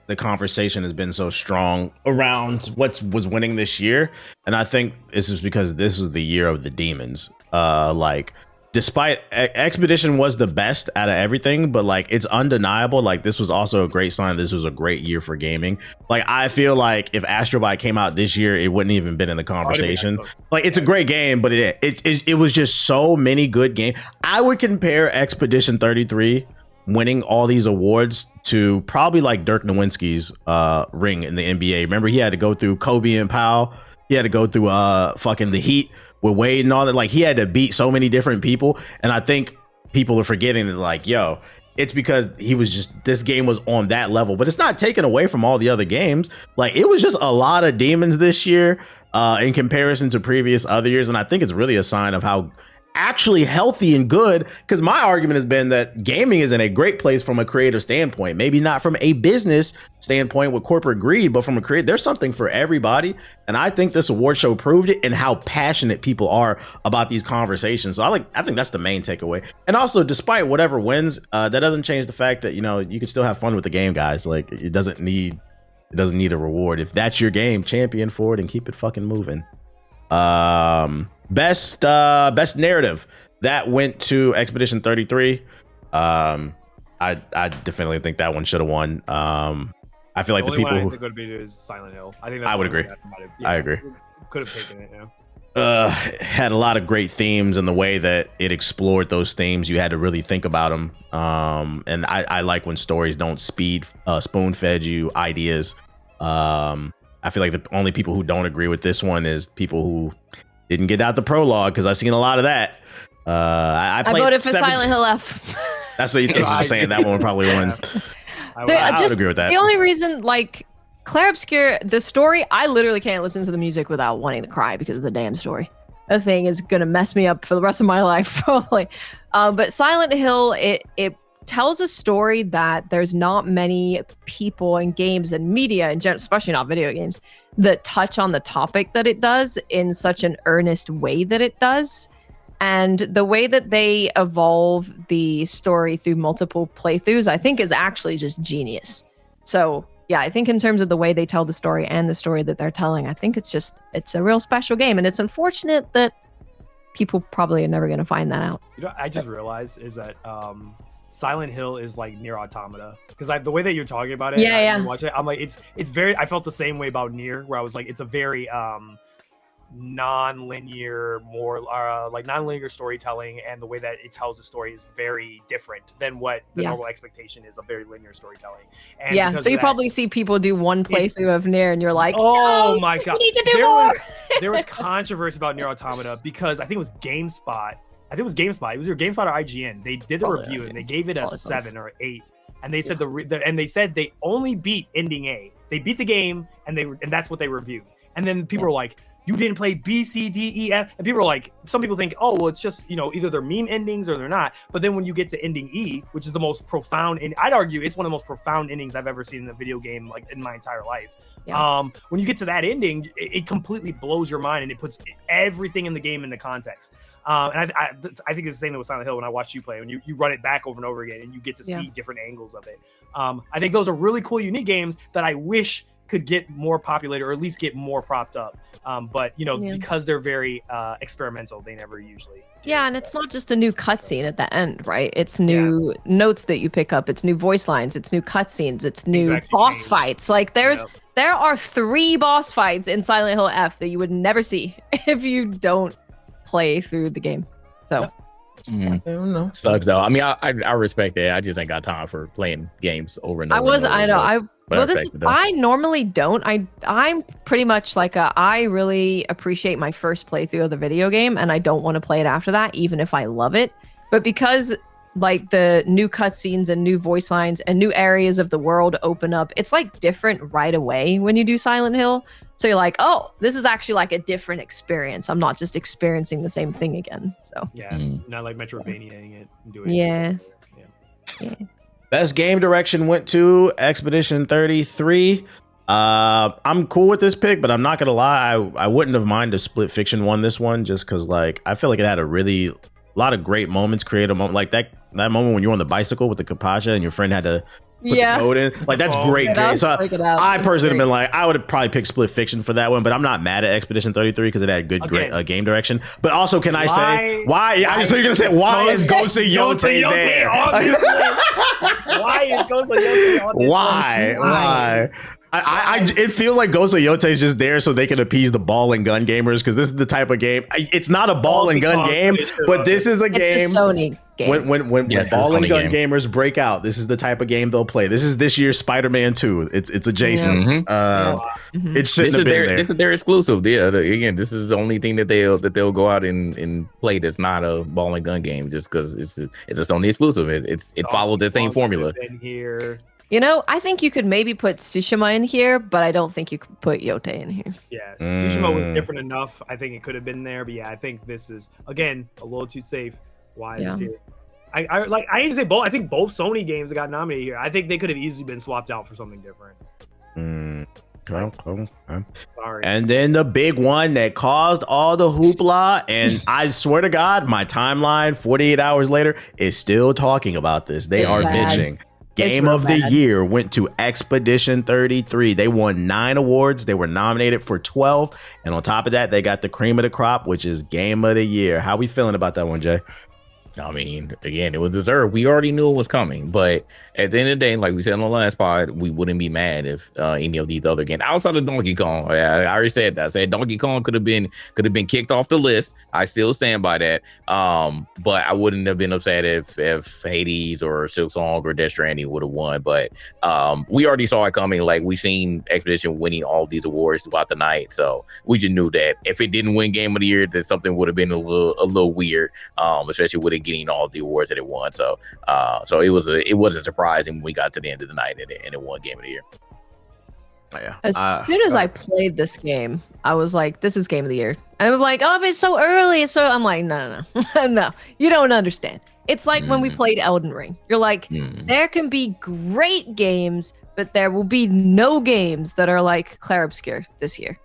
[SPEAKER 1] the conversation has been so strong around what was winning this year. And I think this is because this was the year of the demons. Like, despite Expedition was the best out of everything, but like, it's undeniable. Like, this was also a great sign. This was a great year for gaming. Like, I feel like if Astrobot came out this year, it wouldn't even been in the conversation. Like, it's a great game, but it was just so many good games. I would compare Expedition 33 winning all these awards to probably like Dirk Nowitzki's ring in the NBA. Remember, he had to go through Kobe and Powell. He had to go through fucking the Heat with Wade and all that. Like, he had to beat so many different people. And I think people are forgetting that, like, yo, it's because he was just, this game was on that level, but it's not taken away from all the other games. Like, it was just a lot of demons this year in comparison to previous other years. And I think it's really a sign of how actually healthy and good, because my argument has been that gaming is in a great place from a creative standpoint, maybe not from a business standpoint with corporate greed, but from a creative, there's something for everybody. And I think this award show proved it, and how passionate people are about these conversations. So I think that's the main takeaway. And also, despite whatever wins, that doesn't change the fact that, you know, you can still have fun with the game, guys. Like, it doesn't need a reward. If that's your game, champion for it and keep it fucking moving. Best narrative, that went to Expedition 33. I definitely think that one should have won. I feel like the people who
[SPEAKER 2] could be is Silent Hill. I think
[SPEAKER 1] I would agree. I agree.
[SPEAKER 2] Could have taken it. Yeah.
[SPEAKER 1] Had a lot of great themes, and the way that it explored those themes, you had to really think about them. And I like when stories don't spoon fed you ideas. I feel like the only people who don't agree with this one is people who didn't get out the prologue, because I've seen a lot of that. I
[SPEAKER 3] voted for Silent Hill F.
[SPEAKER 1] That's what you think you're saying. That one would probably win. I would agree with that.
[SPEAKER 3] The only reason, like, Claire Obscure, the story, I literally can't listen to the music without wanting to cry because of the damn story. That thing is going to mess me up for the rest of my life, probably. But Silent Hill, it tells a story that there's not many people in games and media in general, especially not video games, that touch on the topic that it does in such an earnest way that it does. And the way that they evolve the story through multiple playthroughs, I think, is actually just genius. So yeah, I think in terms of the way they tell the story and the story that they're telling, I think it's a real special game. And it's unfortunate that people probably are never going to find that out.
[SPEAKER 2] You know, I just realized is that Silent Hill is like Nier Automata, because the way that you're talking about it, watch it, I'm like, it's very. I felt the same way about Nier, where I was like, it's a very non-linear, more like non-linear storytelling, and the way that it tells the story is very different than what the normal expectation is of very linear storytelling. And
[SPEAKER 3] so you probably see people do one playthrough of Nier, and you're like,
[SPEAKER 2] oh my God,
[SPEAKER 3] you need to do more.
[SPEAKER 2] There was controversy about Nier Automata because I think it was GameSpot. It was either GameSpot or IGN. They did a review and they gave it a 7 or 8. And they said they only beat ending A. They beat the game and that's what they reviewed. And then people were like, you didn't play B, C, D, E, F. And people are like, some people think, oh, well, it's just, you know, either they're meme endings or they're not. But then when you get to ending E, which is the most profound, and I'd argue it's one of the most profound endings I've ever seen in a video game, like in my entire life. Yeah. When you get to that ending, it completely blows your mind and it puts everything in the game into context. And I think it's the same thing with Silent Hill when I watch you play, when you run it back over and over again and you get to see different angles of it. I think those are really cool, unique games that I wish could get more populated or at least get more propped up. But, you know, because they're very experimental, they never usually.
[SPEAKER 3] Yeah, and it's not just a new cutscene at the end, right? It's new notes that you pick up. It's new voice lines. It's new cutscenes. It's new boss fights. Like there are 3 boss fights in Silent Hill F that you would never see if you don't play through the game. So
[SPEAKER 1] I don't know.
[SPEAKER 4] Sucks though. I mean, I respect that. I just ain't got time for playing games over and over.
[SPEAKER 3] I normally don't. I'm pretty much like I really appreciate my first playthrough of the video game, and I don't want to play it after that, even if I love it. But because like the new cutscenes and new voice lines and new areas of the world open up, it's like different right away when you do Silent Hill. So you're like, oh, this is actually like a different experience. I'm not just experiencing the same thing again. So
[SPEAKER 2] yeah, not like Metroidvania-ing it and doing
[SPEAKER 3] it.
[SPEAKER 2] Yeah.
[SPEAKER 1] Best game direction went to Expedition 33. I'm cool with this pick, but I'm not gonna lie, I wouldn't have minded if Split Fiction won this one, just because like I feel like it had a lot of great moments, creative moment, like that moment when you're on the bicycle with the Kapacha and your friend had to put the code in. Like that's great game. So I personally have been like, I would have probably picked Split Fiction for that one, but I'm not mad at Expedition 33 because it had good game direction. But also, can I say why? I was gonna say, why is Ghost of Yote there?
[SPEAKER 2] Why is Ghost of Yote on this
[SPEAKER 1] Why? It feels like Ghost of Yote is just there so they can appease the ball and gun gamers, because this is the type of game. It's not a ball and gun game, but this is a game.
[SPEAKER 3] It's a Sony game.
[SPEAKER 1] When ball and gun gamers break out, this is the type of game they'll play. This is this year's Spider-Man 2. It's adjacent. It shouldn't have been there.
[SPEAKER 4] This is their exclusive. Yeah, again, this is the only thing that they'll go out and play that's not a ball and gun game, just because it's a Sony exclusive. It followed the same formula.
[SPEAKER 2] Here.
[SPEAKER 3] You know, I think you could maybe put Tsushima in here, but I don't think you could put Yote in here.
[SPEAKER 2] Yeah, Tsushima was different enough. I think it could have been there, but yeah, I think this is again a little too safe. Why is it here? I didn't say both. I think both Sony games that got nominated here. I think they could have easily been swapped out for something different.
[SPEAKER 1] Okay.
[SPEAKER 2] Sorry.
[SPEAKER 1] And then the big one that caused all the hoopla, and I swear to God, my timeline 48 hours later is still talking about this. They are bitching. Game of the Year went to Expedition 33. They won 9 awards. They were nominated for 12. And on top of that, they got the cream of the crop, which is Game of the Year. How we feeling about that one, Jay?
[SPEAKER 4] I mean, again, it was deserved. We already knew it was coming, but at the end of the day, like we said on the last pod, we wouldn't be mad if any of these other games outside of Donkey Kong. I already said that. I said Donkey Kong could have been kicked off the list. I still stand by that. But I wouldn't have been upset if Hades or Silksong or Death Stranding would have won. But we already saw it coming. Like we seen Expedition winning all these awards throughout the night, so we just knew that if it didn't win Game of the Year, that something would have been a little weird. Especially with it getting all the awards that it won. So it wasn't surprising when we got to the end of the night and it won Game of the Year.
[SPEAKER 1] Yeah.
[SPEAKER 3] As soon as I played this game, I was like, this is Game of the Year. And I'm like, oh, but it's so early. So I'm like, no. No, you don't understand. It's like when we played Elden Ring. You're like, there can be great games, but there will be no games that are like Clair Obscur this year.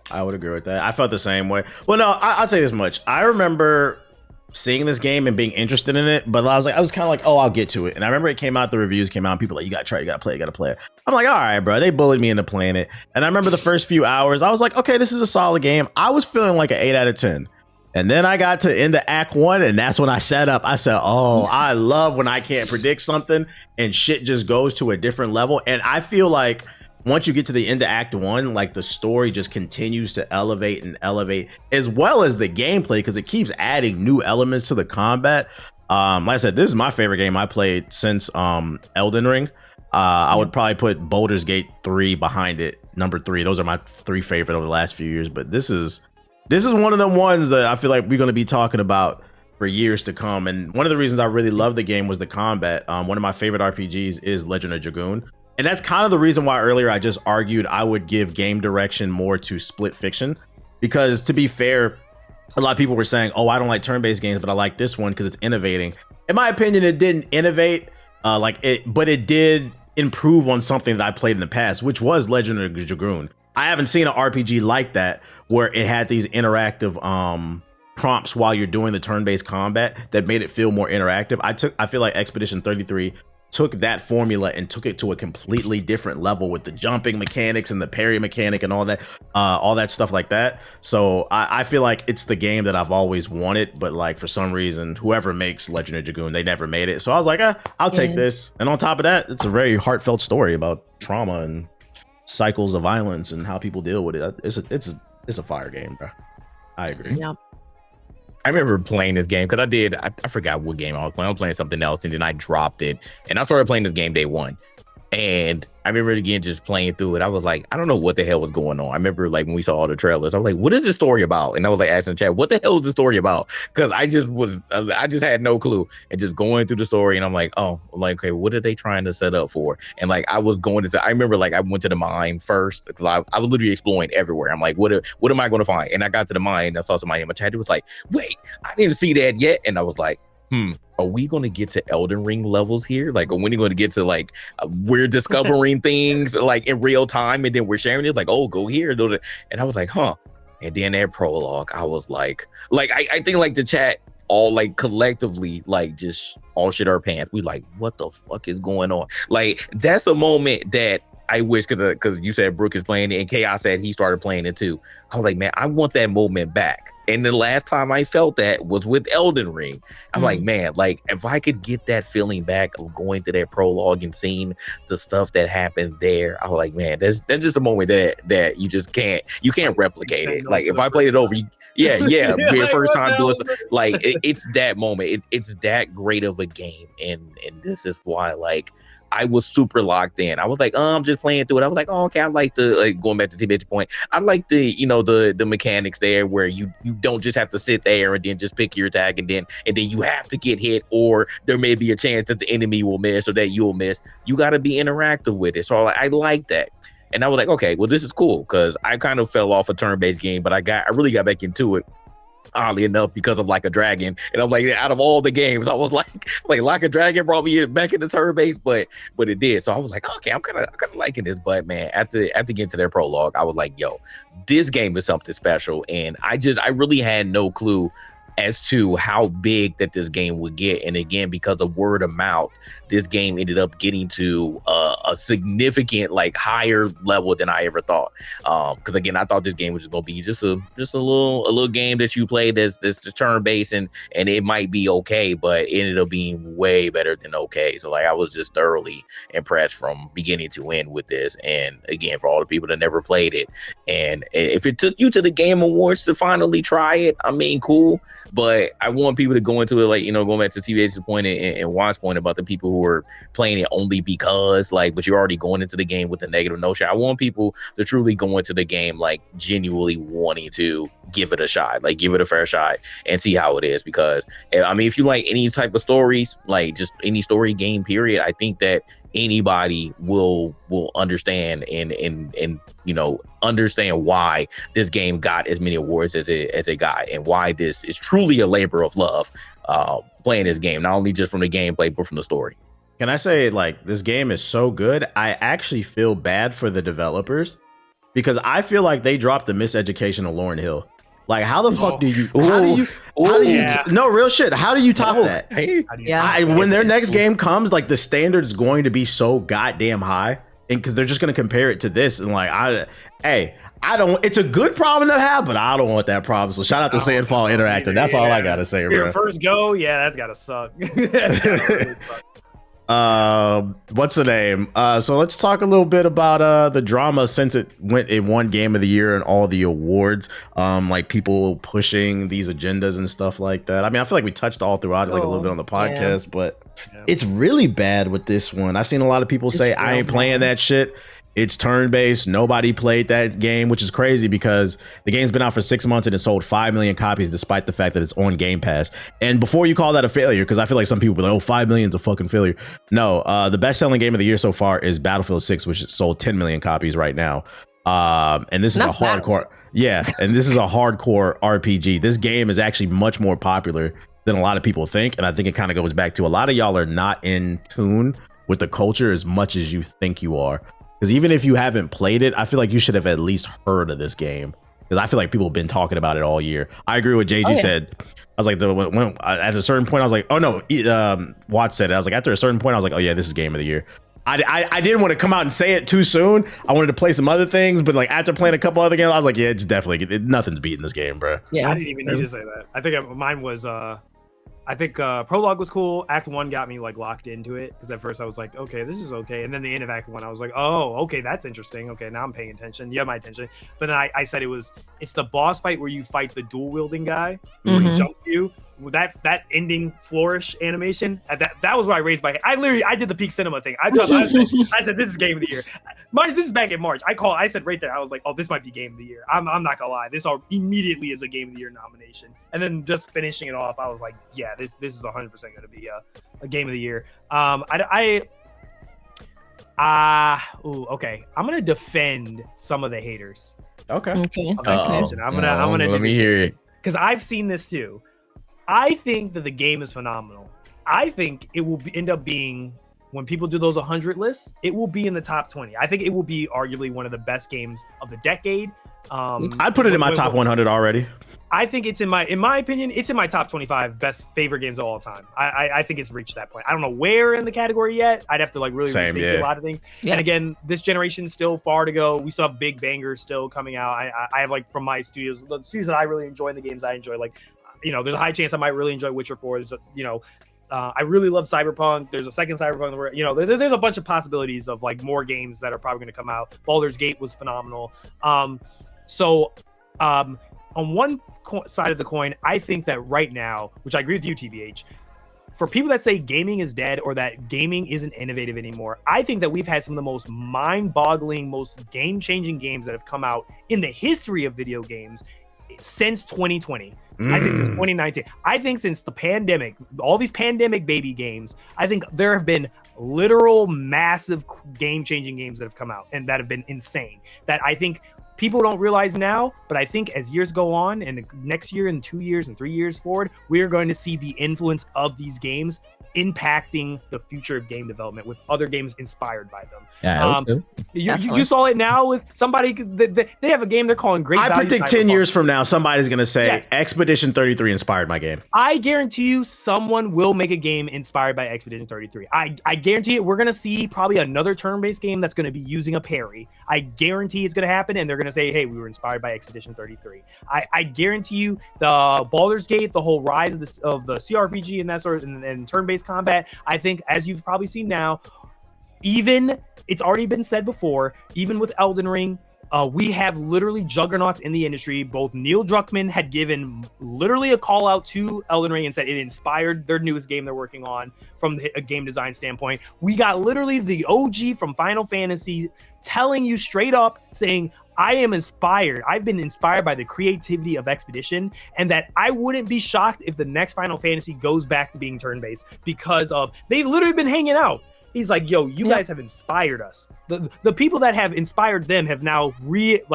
[SPEAKER 1] I would agree with that. I felt the same way. Well, no, I'll say this much. I remember seeing this game and being interested in it, but I was kind of like, oh, I'll get to it. And I remember it came out, the reviews came out, and people were like, you gotta try, you gotta play it. I'm like, all right, bro. They bullied me into playing it. And I remember the first few hours, I was like, okay, this is a solid game. I was feeling like an 8 out of 10. And then I got to into Act 1, and that's when I sat up. I said, oh, I love when I can't predict something and shit just goes to a different level. And I feel like once you get to the end of Act 1, like the story just continues to elevate and elevate, as well as the gameplay, because it keeps adding new elements to the combat. Like I said, this is my favorite game I played since Elden Ring. I would probably put Baldur's Gate 3 behind it, number 3. Those are my 3 favorite over the last few years. But this is one of them ones that I feel like we're going to be talking about for years to come. And one of the reasons I really loved the game was the combat. One of my favorite RPGs is Legend of Dragoon. And that's kind of the reason why earlier I just argued I would give game direction more to Split Fiction, because to be fair, a lot of people were saying, oh, I don't like turn-based games, but I like this one because it's innovating. In my opinion, it didn't innovate but it did improve on something that I played in the past, which was Legend of Dragoon. I haven't seen an RPG like that where it had these interactive prompts while you're doing the turn-based combat that made it feel more interactive. I feel like Expedition 33 took that formula and took it to a completely different level with the jumping mechanics and the parry mechanic and all that stuff like that. So I feel like it's the game that I've always wanted, but like for some reason, whoever makes Legend of Dragoon, they never made it. So I was like, I'll take this. And on top of that, it's a very heartfelt story about trauma and cycles of violence and how people deal with it. It's a fire game, bro. I agree.
[SPEAKER 3] Yeah.
[SPEAKER 4] I remember playing this game because I forgot what game I was playing. I was playing something else, and then I dropped it, and I started playing this game day one. And I remember again just playing through it. I was like, I don't know what the hell was going on. I remember like when we saw all the trailers, I was like, what is this story about? And I was like asking the chat, what the hell is the story about? Because I just had no clue, and just going through the story, and I'm like, oh, like, okay, what are they trying to set up for? And like I remember like I went to the mine first. I was literally exploring everywhere. I'm like, what am I going to find? And I got to the mine, and I saw somebody in my chat who was like, wait, I didn't see that yet. And I was like, are we going to get to Elden Ring levels here? Like, when are we going to get to like we're discovering things like in real time, and then we're sharing it? Like, oh, go here, and I was like, huh. And then that prologue, I was like I think like the chat all like collectively like just all shit our pants. We like, what the fuck is going on? Like, that's a moment that I wish, because you said Brooke is playing it and Chaos said he started playing it too. I was like, man, I want that moment back. And the last time I felt that was with Elden Ring. I'm like, man, like if I could get that feeling back of going to that prologue and seeing the stuff that happened there, I was like, man, that's just a moment that you can't replicate it. Like if I played it over, the first time doing like it's that moment. It's that great of a game, and this is why like I was super locked in. I was like, I'm just playing through it. I was like, oh, okay, I like the, like, going back to TB's point, I like the, the mechanics there where you don't just have to sit there and then just pick your attack and then you have to get hit, or there may be a chance that the enemy will miss or that you'll miss. You got to be interactive with it. So I like that. And I was like, okay, well, this is cool, because I kind of fell off a turn-based game, but I really got back into it, oddly enough, because of Like a Dragon. And I'm like, out of all the games, I was like Like a Dragon brought me back into turn base, but it did. So I was like, okay, I'm kind of liking this. But man, after getting to their prologue, I was like, yo, this game is something special. And I really had no clue as to how big that this game would get. And again, because of word of mouth, this game ended up getting to a significant, like, higher level than I ever thought. Because again, I thought this game was just gonna be just a little game that you play that's turn based, and it might be okay, but it ended up being way better than okay. So like, I was just thoroughly impressed from beginning to end with this. And again, for all the people that never played it, and if it took you to the Game Awards to finally try it, I mean, cool. But I want people to go into it, like, going back to TVH's point and Juan's point about the people who are playing it only because, like, but you're already going into the game with a negative notion. I want people to truly go into the game, like, genuinely wanting to give it a shot, like, give it a fair shot and see how it is. Because, I mean, if you like any type of stories, like just any story game, period, I think that anybody will understand and understand why this game got as many awards as it got, and why this is truly a labor of love, playing this game, not only just from the gameplay but from the story.
[SPEAKER 1] Can I say, like, this game is so good, I actually feel bad for the developers, because I feel like they dropped the miseducation of Lauryn Hill. Like, how the fuck do you? No, real shit. How do you top that? When their next game comes, like, the standard is going to be so goddamn high, and because they're just going to compare it to this, and like, I don't. It's a good problem to have, but I don't want that problem. So shout out to Sandfall Interactive. That's all I gotta say, bro.
[SPEAKER 2] Your first go, that's gotta suck.
[SPEAKER 1] What's the name? So let's talk a little bit about the drama since it won Game of the Year and all the awards. Like, people pushing these agendas and stuff like that. I mean, I feel like we touched all throughout it, like, a little bit on the podcast, but it's really bad with this one. I've seen a lot of people say, I ain't playing that shit. It's turn-based. Nobody played that game, which is crazy because the game's been out for 6 months and it sold 5 million copies despite the fact that it's on Game Pass. And before you call that a failure, because I feel like some people be like, 5 million is a fucking failure. No, the best-selling game of the year so far is Battlefield 6, which sold 10 million copies right now. And this is a hardcore. And this is a hardcore RPG. This game is actually much more popular than a lot of people think. And I think it kind of goes back to a lot of y'all are not in tune with the culture as much as you think you are. Because even if you haven't played it, I feel like you should have at least heard of this game. Because I feel like people have been talking about it all year. I agree with JG said. I was like, at a certain point, I was like, oh no, Watts said it. I was like, after a certain point, I was like, oh yeah, this is Game of the Year. I didn't want to come out and say it too soon. I wanted to play some other things, but like after playing a couple other games, I was like, yeah, it's definitely nothing's beating this game, bro.
[SPEAKER 2] Yeah, I didn't even need to say that. I think mine was I think Prologue was cool. Act 1 got me like locked into it because at first I was like, okay, this is okay. And then the end of Act 1, I was like, oh, okay, that's interesting. Okay, now I'm paying attention. You have my attention. But then I said it's the boss fight where you fight the dual wielding guy where he jumps you. That ending flourish animation, that was where I raised my hand. I did the peak cinema thing. I said this is game of the year. This is back in March. I said right there, I was like, oh, this might be game of the year. I'm not gonna lie, this immediately is a game of the year nomination. And then just finishing it off, I was like, yeah, this is 100% gonna be a game of the year. Okay, I'm gonna defend some of the haters.
[SPEAKER 1] Okay.
[SPEAKER 2] I'm gonna
[SPEAKER 4] let me hear it,
[SPEAKER 2] because I've seen this too. I think that the game is phenomenal. I think it will end up being, when people do those 100 lists, it will be in the top 20. I think it will be arguably one of the best games of the decade.
[SPEAKER 1] I'd put it in my top 100 already.
[SPEAKER 2] I think it's in my opinion, it's in my top 25 best favorite games of all time. I think it's reached that point. I don't know where in the category yet. I'd have to like really rethink a lot of things. Yeah. And again, this generation's still far to go. We still have big bangers still coming out. I have like from my studios, the studios that I really enjoy and the games I enjoy, like, there's a high chance I might really enjoy Witcher 4. I really love Cyberpunk. There's a second Cyberpunk where, there's a bunch of possibilities of like more games that are probably going to come out. Baldur's Gate was phenomenal. On one side of the coin, I think that right now, which I agree with you, TBH, for people that say gaming is dead or that gaming isn't innovative anymore, I think that we've had some of the most mind-boggling, most game-changing games that have come out in the history of video games since 2020. I think since 2019. I think since the pandemic, all these pandemic baby games, I think there have been literal massive game-changing games that have come out and that have been insane. That I think people don't realize now, but I think as years go on and next year and 2 years and 3 years forward, we are going to see the influence of these games impacting the future of game development with other games inspired by them.
[SPEAKER 4] Yeah, I hope so.
[SPEAKER 2] You saw it now with somebody. They have a game they're calling Great Value.
[SPEAKER 1] I predict 10 years from now, somebody's going to say Expedition 33 inspired my game.
[SPEAKER 2] I guarantee you someone will make a game inspired by Expedition 33. I guarantee it. We're going to see probably another turn-based game that's going to be using a parry. I guarantee it's going to happen, and they're going to say, hey, we were inspired by Expedition 33. I guarantee you the Baldur's Gate, the whole rise of the CRPG and that sort of and turn-based combat, I think, as you've probably seen now, even it's already been said before, even with Elden Ring, we have literally juggernauts in the industry. Both Neil Druckmann had given literally a call out to Elden Ring and said it inspired their newest game they're working on from a game design standpoint. We got literally the OG from Final Fantasy telling you straight up, saying, I am inspired. I've been inspired by the creativity of Expedition, and that I wouldn't be shocked if the next Final Fantasy goes back to being turn-based because of they've literally been hanging out. He's like, yo, you guys have inspired us. The people that have inspired them have now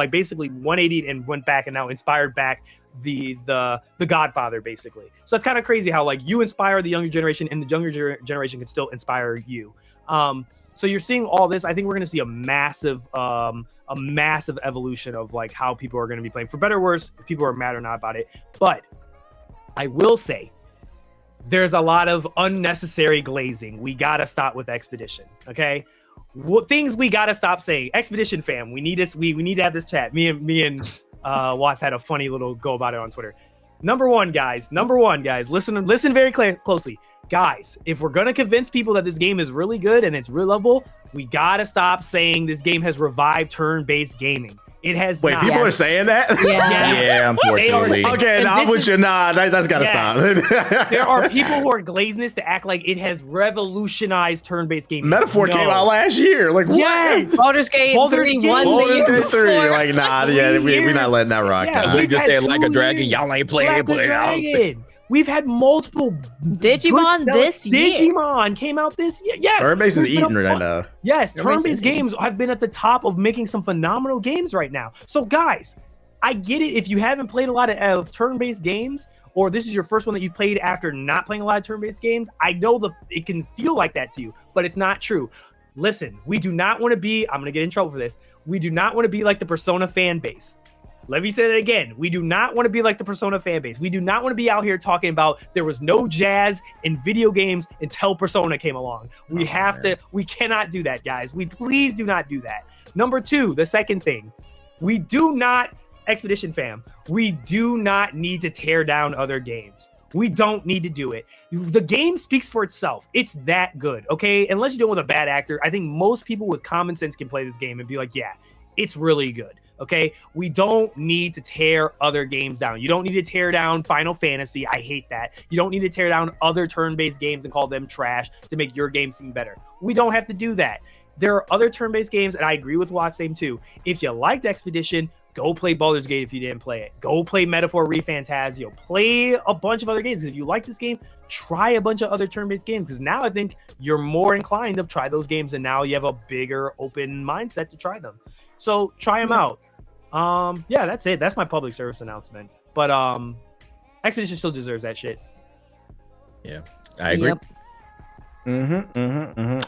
[SPEAKER 2] basically 180'd and went back and now inspired back the Godfather, basically. So it's kind of crazy how like you inspire the younger generation and the younger generation can still inspire you. So you're seeing all this. I think we're going to see a massive evolution of like how people are going to be playing, for better or worse, if people are mad or not about it. But I will say there's a lot of unnecessary glazing. We got to stop with Expedition. Okay. What things we got to stop saying? Expedition fam, we need this. We need to have this chat. Me and Watts had a funny little go about it on Twitter. Number one, guys, listen very closely. Guys, if we're going to convince people that this game is really good and it's real lovable, we got to stop saying this game has revived turn-based gaming. It has
[SPEAKER 1] Wait,
[SPEAKER 2] not.
[SPEAKER 1] people are saying that?
[SPEAKER 4] Yeah, unfortunately.
[SPEAKER 1] Okay, I'm with you. Nah, that's got to stop.
[SPEAKER 2] There are people who are glaziness to act like it has revolutionized turn-based gaming.
[SPEAKER 1] Metaphor came out last year. Like, what?
[SPEAKER 2] Yes.
[SPEAKER 3] Baldur's Gate 3 won
[SPEAKER 1] Baldur's Gate 3. Like, nah, we're not letting that rock.
[SPEAKER 4] We just said Like a Dragon. Y'all ain't playing it out.
[SPEAKER 2] We've had multiple
[SPEAKER 3] Digimon this year.
[SPEAKER 2] Digimon came out this year. Yes.
[SPEAKER 1] Turn-based is eating right now.
[SPEAKER 2] Yes, turn-based games have been at the top of making some phenomenal games right now. So guys, I get it if you haven't played a lot of turn-based games, or this is your first one that you've played after not playing a lot of turn-based games. I know it can feel like that to you, but it's not true. Listen, we do not want to be, I'm going to get in trouble for this. We do not want to be like the Persona fan base. Let me say that again. We do not want to be like the Persona fan base. We do not want to be out here talking about there was no jazz in video games until Persona came along. We cannot do that, guys. We please do not do that. Number two, the second thing, we do not, Expedition fam, we do not need to tear down other games. We don't need to do it. The game speaks for itself. It's that good, okay? Unless you're dealing with a bad actor, I think most people with common sense can play this game and be like, yeah, it's really good, okay? We don't need to tear other games down. You don't need to tear down Final Fantasy. I hate that. You don't need to tear down other turn-based games and call them trash to make your game seem better. We don't have to do that. There are other turn-based games, and I agree with Watt's same too. If you liked Expedition, go play Baldur's Gate if you didn't play it. Go play Metaphor ReFantazio. Play a bunch of other games. If you like this game, try a bunch of other turn-based games, because now I think you're more inclined to try those games, and now you have a bigger open mindset to try them. So try them out. Yeah, that's it. That's my public service announcement. But Expedition still deserves that shit.
[SPEAKER 4] Yeah, I agree.
[SPEAKER 3] Yep.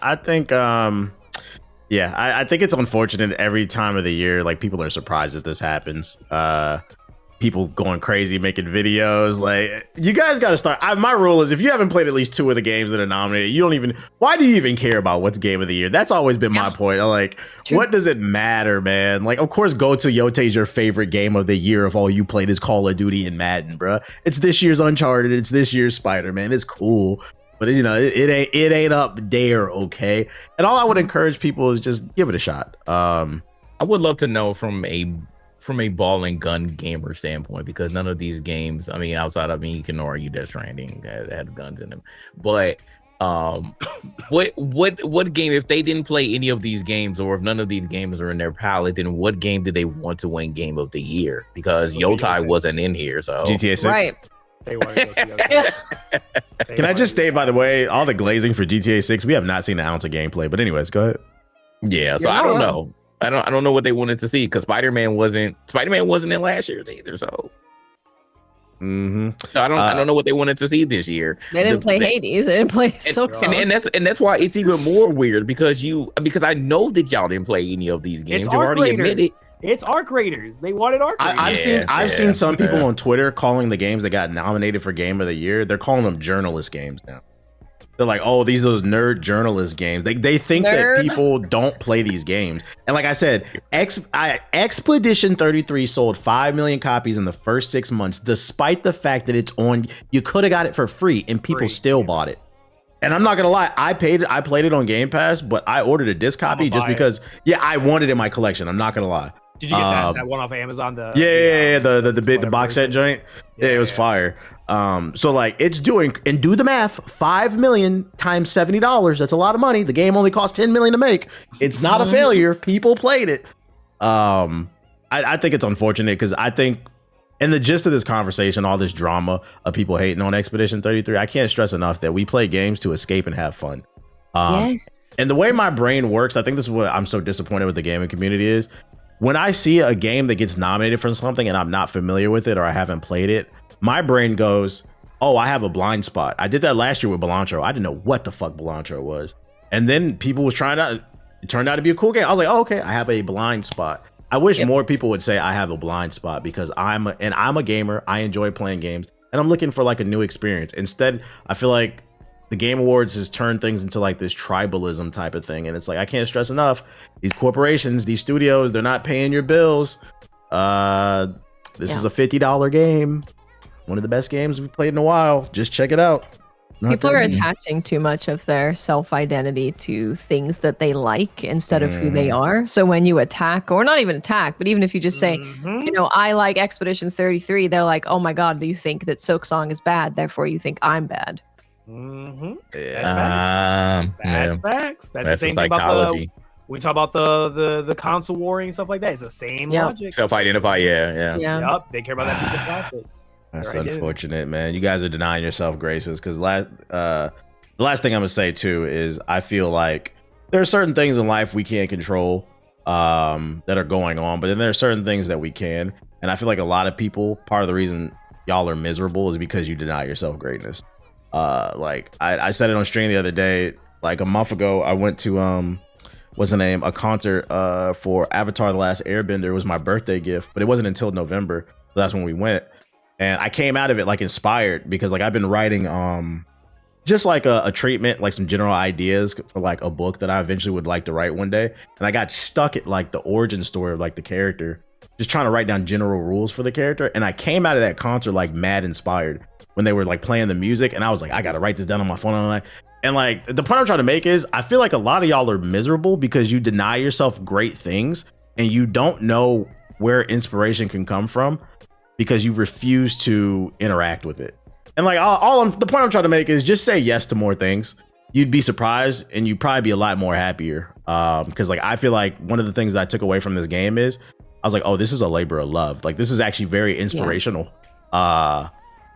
[SPEAKER 1] I think yeah, I think it's unfortunate every time of the year, like, people are surprised that this happens. People going crazy, making videos. Like, you guys got to start. My rule is, if you haven't played at least 2 of the games that are nominated, you don't even, why do you even care about what's game of the year? That's always been my point. I'm like, what does it matter, man? Like, of course, Go to Yote's your favorite game of the year if all you played is Call of Duty and Madden, bro. It's this year's Uncharted. It's this year's Spider-Man. It's cool. But it ain't up there, okay? And all I would encourage people is just give it a shot.
[SPEAKER 4] I would love to know from a ball and gun gamer standpoint, because none of these games, I mean, outside of me, you can argue Death Stranding had guns in them. But what game, if they didn't play any of these games, or if none of these games are in their palette, then what game did they want to win Game of the Year? Because Yotai wasn't in here, so
[SPEAKER 1] GTA 6.
[SPEAKER 3] Right.
[SPEAKER 2] They want to go see Yotai.
[SPEAKER 1] Can I just state, by the way, all the glazing for GTA 6, we have not seen an ounce of gameplay. But anyways, go ahead.
[SPEAKER 4] Yeah, so I don't know. I don't know what they wanted to see, because Spider-Man wasn't in last year's either. So, so I don't know what they wanted to see this year.
[SPEAKER 3] They didn't play Hades. They didn't play
[SPEAKER 4] and that's why it's even more weird, because I know that y'all didn't play any of these games. You already admitted.
[SPEAKER 2] It's Arc Raiders. They wanted Arc Raiders.
[SPEAKER 1] I've seen some people on Twitter calling the games that got nominated for Game of the Year, they're calling them journalist games now. They're like, oh, these are those nerd journalist games. They think that people don't play these games. And like I said, Expedition 33 sold 5 million copies in the first 6 months, despite the fact that it's on. You could have got it for free, and people still bought it. And I'm not gonna lie, I played it on Game Pass, but I ordered a disc copy just because, I wanted it in my collection. I'm not gonna lie.
[SPEAKER 2] Did you get that one off of Amazon?
[SPEAKER 1] The box set joint. Yeah, it was fire. So like, it's doing, and do the math, 5 million times $70. That's a lot of money. The game only cost 10 million to make. It's not a failure. People played it. I think it's unfortunate, because I think, in the gist of this conversation, all this drama of people hating on Expedition 33, I can't stress enough that we play games to escape and have fun.
[SPEAKER 3] Yes.
[SPEAKER 1] And the way my brain works, I think this is what I'm so disappointed with the gaming community is, when I see a game that gets nominated for something and I'm not familiar with it, or I haven't played it, my brain goes, oh, I have a blind spot. I did that last year with Belantro. I didn't know what the fuck Belantro was. And then people was it turned out to be a cool game. I was like, oh, okay, I have a blind spot. I wish more people would say I have a blind spot, because I'm a gamer. I enjoy playing games, and I'm looking for like a new experience. Instead, I feel like the Game Awards has turned things into like this tribalism type of thing. And it's like, I can't stress enough, these corporations, these studios, they're not paying your bills. This is a $50 game. One of the best games we've played in a while. Just check it out.
[SPEAKER 3] People are attaching too much of their self-identity to things that they like instead of who they are. So when you attack, or not even attack, but even if you just say, I like Expedition 33, they're like, oh my God, do you think that Silksong is bad? Therefore you think I'm bad.
[SPEAKER 2] That's facts. That's the same thing about we talk about the console warring and stuff like that. It's the same logic.
[SPEAKER 4] Self-identify,
[SPEAKER 2] Yep, they care about that piece of plastic.
[SPEAKER 1] That's unfortunate, man. You guys are denying yourself graces, because the last thing I'm gonna say too is, I feel like there are certain things in life we can't control that are going on, but then there are certain things that we can. And I feel like a lot of people, part of the reason y'all are miserable is because you deny yourself greatness. Like I said it on stream the other day, like a month ago, I went to what's the name, a concert for Avatar: The Last Airbender. It was my birthday gift, but it wasn't until November. So that's when we went. And I came out of it like inspired, because like I've been writing just like a treatment, like some general ideas for like a book that I eventually would like to write one day. And I got stuck at like the origin story of like the character, just trying to write down general rules for the character. And I came out of that concert like mad inspired. when they were like playing the music, and I was like, I gotta write this down on my phone. And like the point I'm trying to make is I feel like a lot of y'all are miserable because you deny yourself great things and you don't know where inspiration can come from because you refuse to interact with it. And like the point I'm trying to make is just say yes to more things. You'd be surprised and you'd probably be a lot more happier. Because like I feel like one of the things that I took away from this game is I was like, oh, this is a labor of love. Like this is actually very inspirational. Yeah.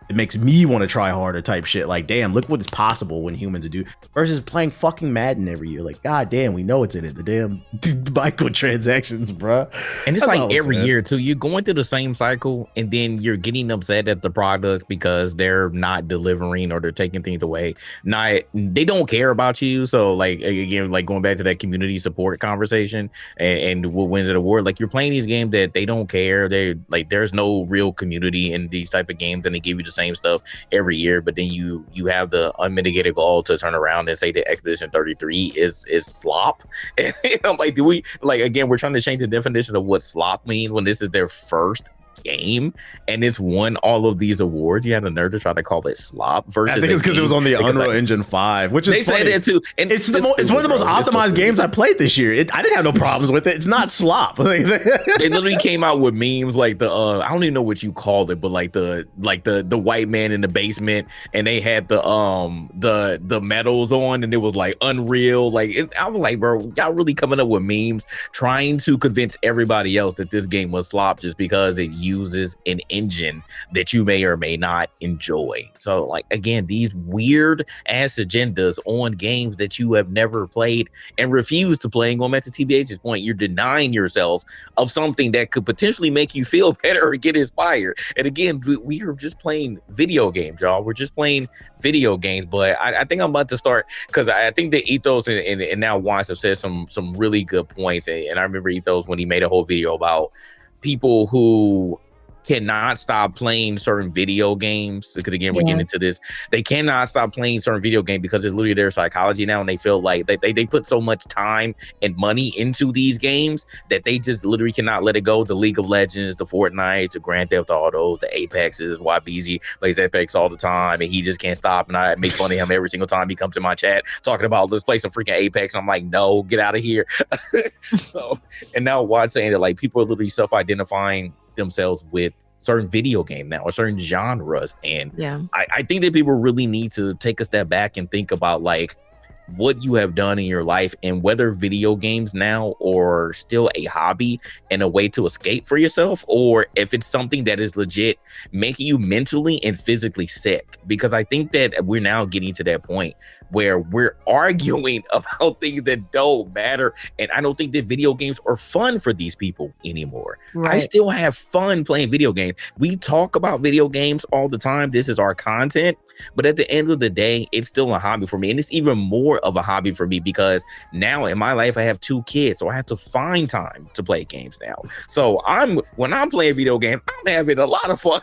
[SPEAKER 1] It makes me want to try harder type shit. Like, damn, look what is possible when humans do versus playing fucking Madden every year. Like, god damn, we know it's in it. The damn microtransactions, bruh.
[SPEAKER 4] And it's like every year too. You're going through the same cycle, and then you're getting upset at the product because they're not delivering or they're taking things away. They don't care about you. So, like again, like going back to that community support conversation and what wins an award. Like you're playing these games that they don't care. They like there's no real community in these type of games, and they give you the same stuff every year, but then you have the unmitigated goal to turn around and say that Expedition 33 is slop. And I'm like, do we like again? We're trying to change the definition of what slop means when this is their first game and it's won all of these awards. You had a nerve to try to call it slop. Versus
[SPEAKER 1] I think it's because it was on the Unreal Engine 5, which is
[SPEAKER 4] they
[SPEAKER 1] funny.
[SPEAKER 4] Say that too. And
[SPEAKER 1] it's one of the most optimized games I played this year. I didn't have no problems with it. It's not slop.
[SPEAKER 4] They literally came out with memes like the I don't even know what you called it, but like the white man in the basement, and they had the medals on, and it was like Unreal. I was like, bro, y'all really coming up with memes trying to convince everybody else that this game was slop just because it uses an engine that you may or may not enjoy. So like again, these weird ass agendas on games that you have never played and refuse to play. And going back to TBH's point, you're denying yourself of something that could potentially make you feel better or get inspired. And again, we are just playing video games, y'all. We're just playing video games. But I think I'm about to start, because I think the Ethos and now Wise have said some really good points. And I remember Ethos when he made a whole video about people who cannot stop playing certain video games, because again we're getting into this. They cannot stop playing certain video games because it's literally their psychology now, and they feel like they put so much time and money into these games that they just literally cannot let it go. The League of Legends, the Fortnite, the Grand Theft Auto, the Apexes. YBZ plays Apex all the time and he just can't stop, and I make fun of him every single time he comes to my chat talking about let's play some freaking Apex, and I'm like, no, get out of here. So, and now Watt's saying that like people are literally self-identifying themselves with certain video game now or certain genres, and I think that people really need to take a step back and think about like what you have done in your life and whether video games now are still a hobby and a way to escape for yourself, or if it's something that is legit making you mentally and physically sick. Because I think that we're now getting to that point where we're arguing about things that don't matter. And I don't think that video games are fun for these people anymore. Right. I still have fun playing video games. We talk about video games all the time. This is our content. But at the end of the day, it's still a hobby for me. And it's even more of a hobby for me because now in my life, I have 2 kids. So I have to find time to play games now. So when I'm playing video games, I'm having a lot of fun,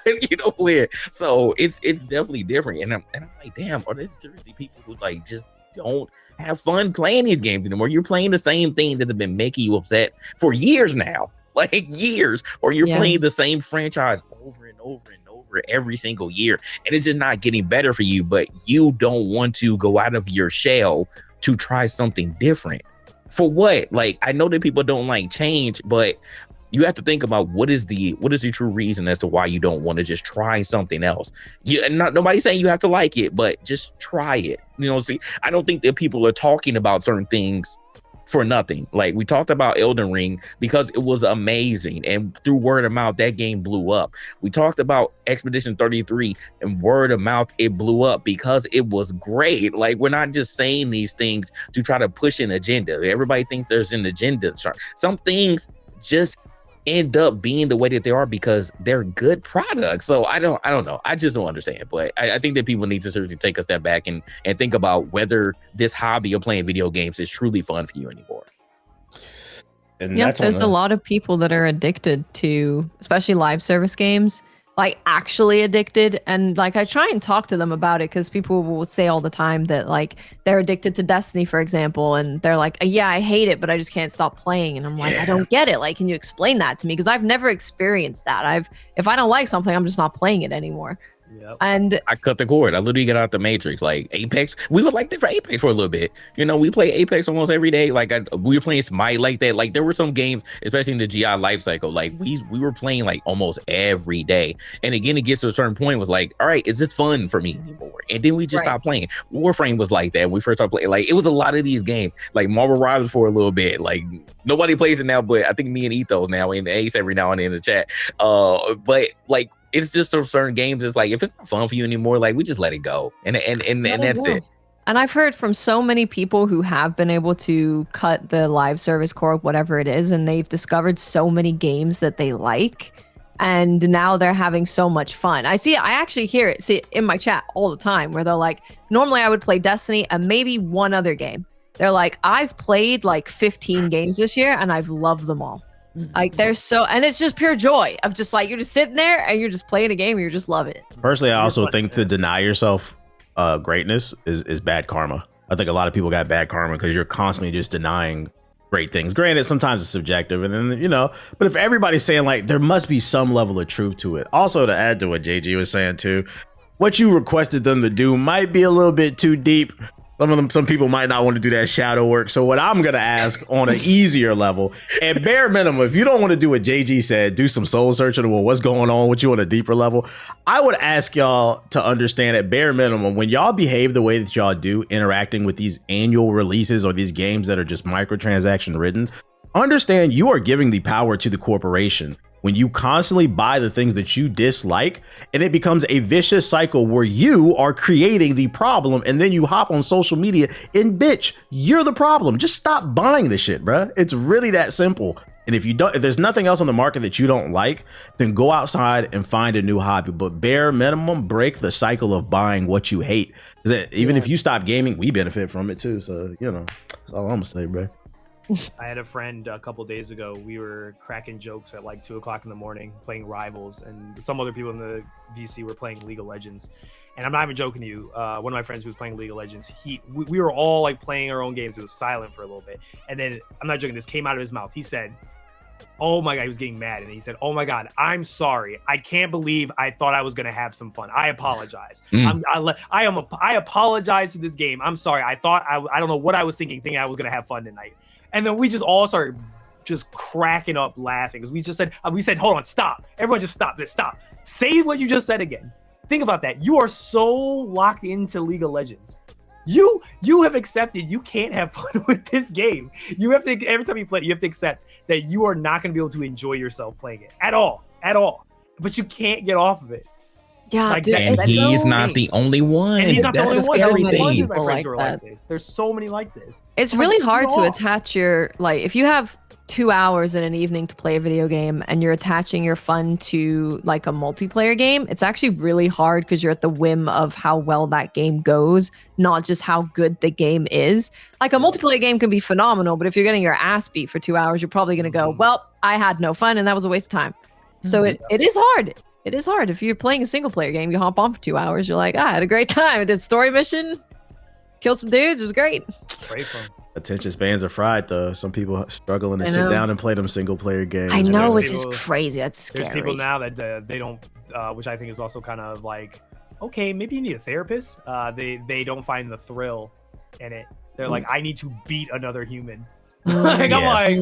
[SPEAKER 4] playing. So it's definitely different. And I'm like, damn, are there seriously people who like just don't have fun playing these games anymore? You're playing the same thing that have been making you upset for years now, like years, or you're playing the same franchise over and over and over every single year, and it's just not getting better for you. But you don't want to go out of your shell to try something different. For what? Like, I know that people don't like change, but you have to think about what is the true reason as to why you don't want to just try something else. Nobody's saying you have to like it, but just try it. See, I don't think that people are talking about certain things for nothing. Like we talked about Elden Ring because it was amazing, and through word of mouth that game blew up. We talked about Expedition 33 and word of mouth it blew up because it was great. Like we're not just saying these things to try to push an agenda. Everybody thinks there's an agenda. Some things just end up being the way that they are because they're good products. So I don't know. I just don't understand. But I think that people need to seriously take a step back and think about whether this hobby of playing video games is truly fun for you anymore.
[SPEAKER 3] And there's a lot of people that are addicted to, especially live service games, like actually addicted. And like I try and talk to them about it because people will say all the time that like they're addicted to Destiny, for example, and they're like, yeah, I hate it, but I just can't stop playing. And I'm like, I don't get it. Like, can you explain that to me? Because I've never experienced that. If I don't like something, I'm just not playing it anymore.
[SPEAKER 2] Yep.
[SPEAKER 3] And
[SPEAKER 4] I cut the cord. I literally got out the Matrix. Like Apex, we were like that for Apex for a little bit. You know, we play Apex almost every day. Like we were playing Smite like that. Like there were some games, especially in the GI life cycle. Like we were playing like almost every day. And again, it gets to a certain point. Was like, all right, is this fun for me anymore? And then we just stopped playing. Warframe was like that. When we first started playing. Like it was a lot of these games. Like Marvel Rivals for a little bit. Like nobody plays it now, but I think me and Ethos now and Ace every now and then in the chat. But like. It's just certain games. It's like if it's not fun for you anymore, like we just let it go, and that's it.
[SPEAKER 3] And I've heard from so many people who have been able to cut the live service cord, whatever it is, and they've discovered so many games that they like, and now they're having so much fun. I actually hear it in my chat all the time where they're like, normally I would play Destiny and maybe one other game. They're like, I've played like 15 games this year and I've loved them all. Like and it's just pure joy of just like you're just sitting there and you're just playing a game and you're just loving it.
[SPEAKER 1] Personally, I also think to deny yourself greatness is bad karma. I think a lot of people got bad karma because you're constantly just denying great things. Granted, sometimes it's subjective, and then but if everybody's saying like there must be some level of truth to it. Also, to add to what JG was saying too, what you requested them to do might be a little bit too deep. Some people might not want to do that shadow work. So what I'm going to ask on an easier level, at bare minimum, if you don't want to do what JG said, do some soul searching or what's going on with you on a deeper level, I would ask y'all to understand at bare minimum, when y'all behave the way that y'all do, interacting with these annual releases or these games that are just microtransaction ridden, understand you are giving the power to the corporation. When you constantly buy the things that you dislike, and it becomes a vicious cycle where you are creating the problem, and then you hop on social media and bitch, you're the problem. Just stop buying the shit, bruh. It's really that simple. And if there's nothing else on the market that you don't like, then go outside and find a new hobby. But bare minimum, break the cycle of buying what you hate. Because even if you stop gaming, we benefit from it too. So, that's all I'm gonna say, bruh.
[SPEAKER 2] I had a friend a couple days ago. We were cracking jokes at like 2:00 in the morning, playing Rivals, and some other people in the VC were playing League of Legends. And I'm not even joking to you. One of my friends who was playing League of Legends, we were all like playing our own games. It was silent for a little bit, and then I'm not joking. This came out of his mouth. He said, "Oh my God," he was getting mad, and he said, "Oh my God, I'm sorry. I can't believe I thought I was gonna have some fun. I apologize. I apologize to this game. I'm sorry. I thought I don't know what I was thinking I was gonna have fun tonight." And then we just all started just cracking up laughing because we said, hold on, stop. Everyone just stop this, stop. Say what you just said again. Think about that. You are so locked into League of Legends. You have accepted you can't have fun with this game. You have to, every time you play, you have to accept that you are not going to be able to enjoy yourself playing it at all. But you can't get off of it.
[SPEAKER 3] Yeah,
[SPEAKER 2] like
[SPEAKER 3] dude,
[SPEAKER 4] and he's not the only one.
[SPEAKER 2] And he's not
[SPEAKER 4] That's
[SPEAKER 2] the only
[SPEAKER 4] scary
[SPEAKER 2] one.
[SPEAKER 4] thing.
[SPEAKER 2] There's my friends who are like this. There's so many like this.
[SPEAKER 3] It's really hard to attach your, like, if you have 2 hours in an evening to play a video game and you're attaching your fun to like a multiplayer game, it's actually really hard because you're at the whim of how well that game goes, not just how good the game is. Like a multiplayer game can be phenomenal, but if you're getting your ass beat for 2 hours, you're probably going to go, well, I had no fun and that was a waste of time. So it is hard. It is hard. If you're playing a single player game, you hop on for 2 hours, you're like, I had a great time. I did story mission, killed some dudes. It was great.
[SPEAKER 2] Great fun.
[SPEAKER 1] Attention spans are fried though. Some people struggling to sit down and play them single player games.
[SPEAKER 3] I know, which is crazy. That's scary.
[SPEAKER 2] There's people now that they don't, which I think is also kind of like, okay, maybe you need a therapist. They don't find the thrill in it. They're like, I need to beat another human. Like,
[SPEAKER 4] yeah.
[SPEAKER 2] I'm like,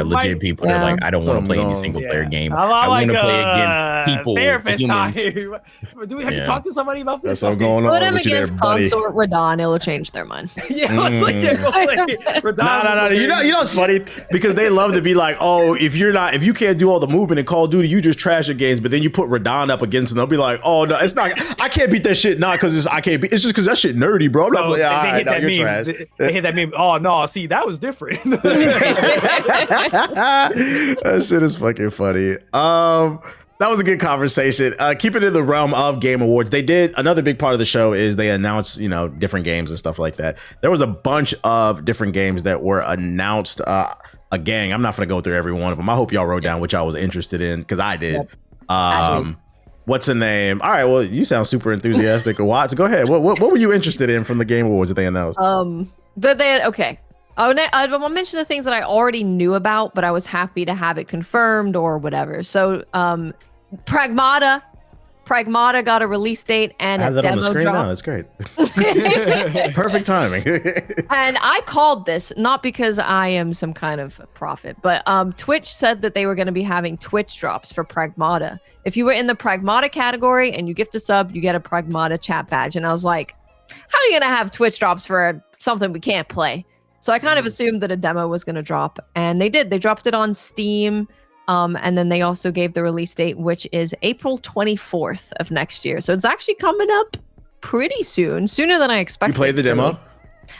[SPEAKER 4] legit people. They're like, I don't want to play any single player game. I want to play against people, humans.
[SPEAKER 2] Do we have to talk to somebody about this?
[SPEAKER 1] That's all going on.
[SPEAKER 3] Put them against Consort Radon, it'll change their mind.
[SPEAKER 1] No. You know what's funny? Because they love to be like, oh, if you can't do all the movement in Call of Duty, you just trash your games. But then you put Radon up against them, they'll be like, oh no, it's not. I can't beat that shit. Not because I can't beat. It's just because that shit nerdy, bro. I'm not playing. All right, now you're trash.
[SPEAKER 2] They hit that meme. Oh no, see, that was different.
[SPEAKER 1] That shit is fucking funny. That was a good conversation. Keep it in the realm of Game Awards. They did another big part of the show is they announced, different games and stuff like that. There was a bunch of different games that were announced. A gang. I'm not gonna go through every one of them. I hope y'all wrote down what y'all was interested in because I did. What's the name? All right. Well, you sound super enthusiastic. Watts, go ahead. What were you interested in from the Game Awards that they announced?
[SPEAKER 3] Okay. I'll mention the things that I already knew about, but I was happy to have it confirmed or whatever. So, Pragmata Pragmata got a release date and
[SPEAKER 1] I have
[SPEAKER 3] a
[SPEAKER 1] that on
[SPEAKER 3] demo
[SPEAKER 1] the screen
[SPEAKER 3] drop.
[SPEAKER 1] now. That's great. Perfect timing.
[SPEAKER 3] And I called this not because I am some kind of prophet, but Twitch said that they were going to be having Twitch drops for Pragmata. If you were in the Pragmata category and you gift a sub, you get a Pragmata chat badge. And I was like, how are you going to have Twitch drops for something we can't play? So I kind of assumed that a demo was going to drop, and they did. They dropped it on Steam. And then they also gave the release date, which is April 24th of next year. So it's actually coming up pretty soon, sooner than I expected.
[SPEAKER 1] You played the demo?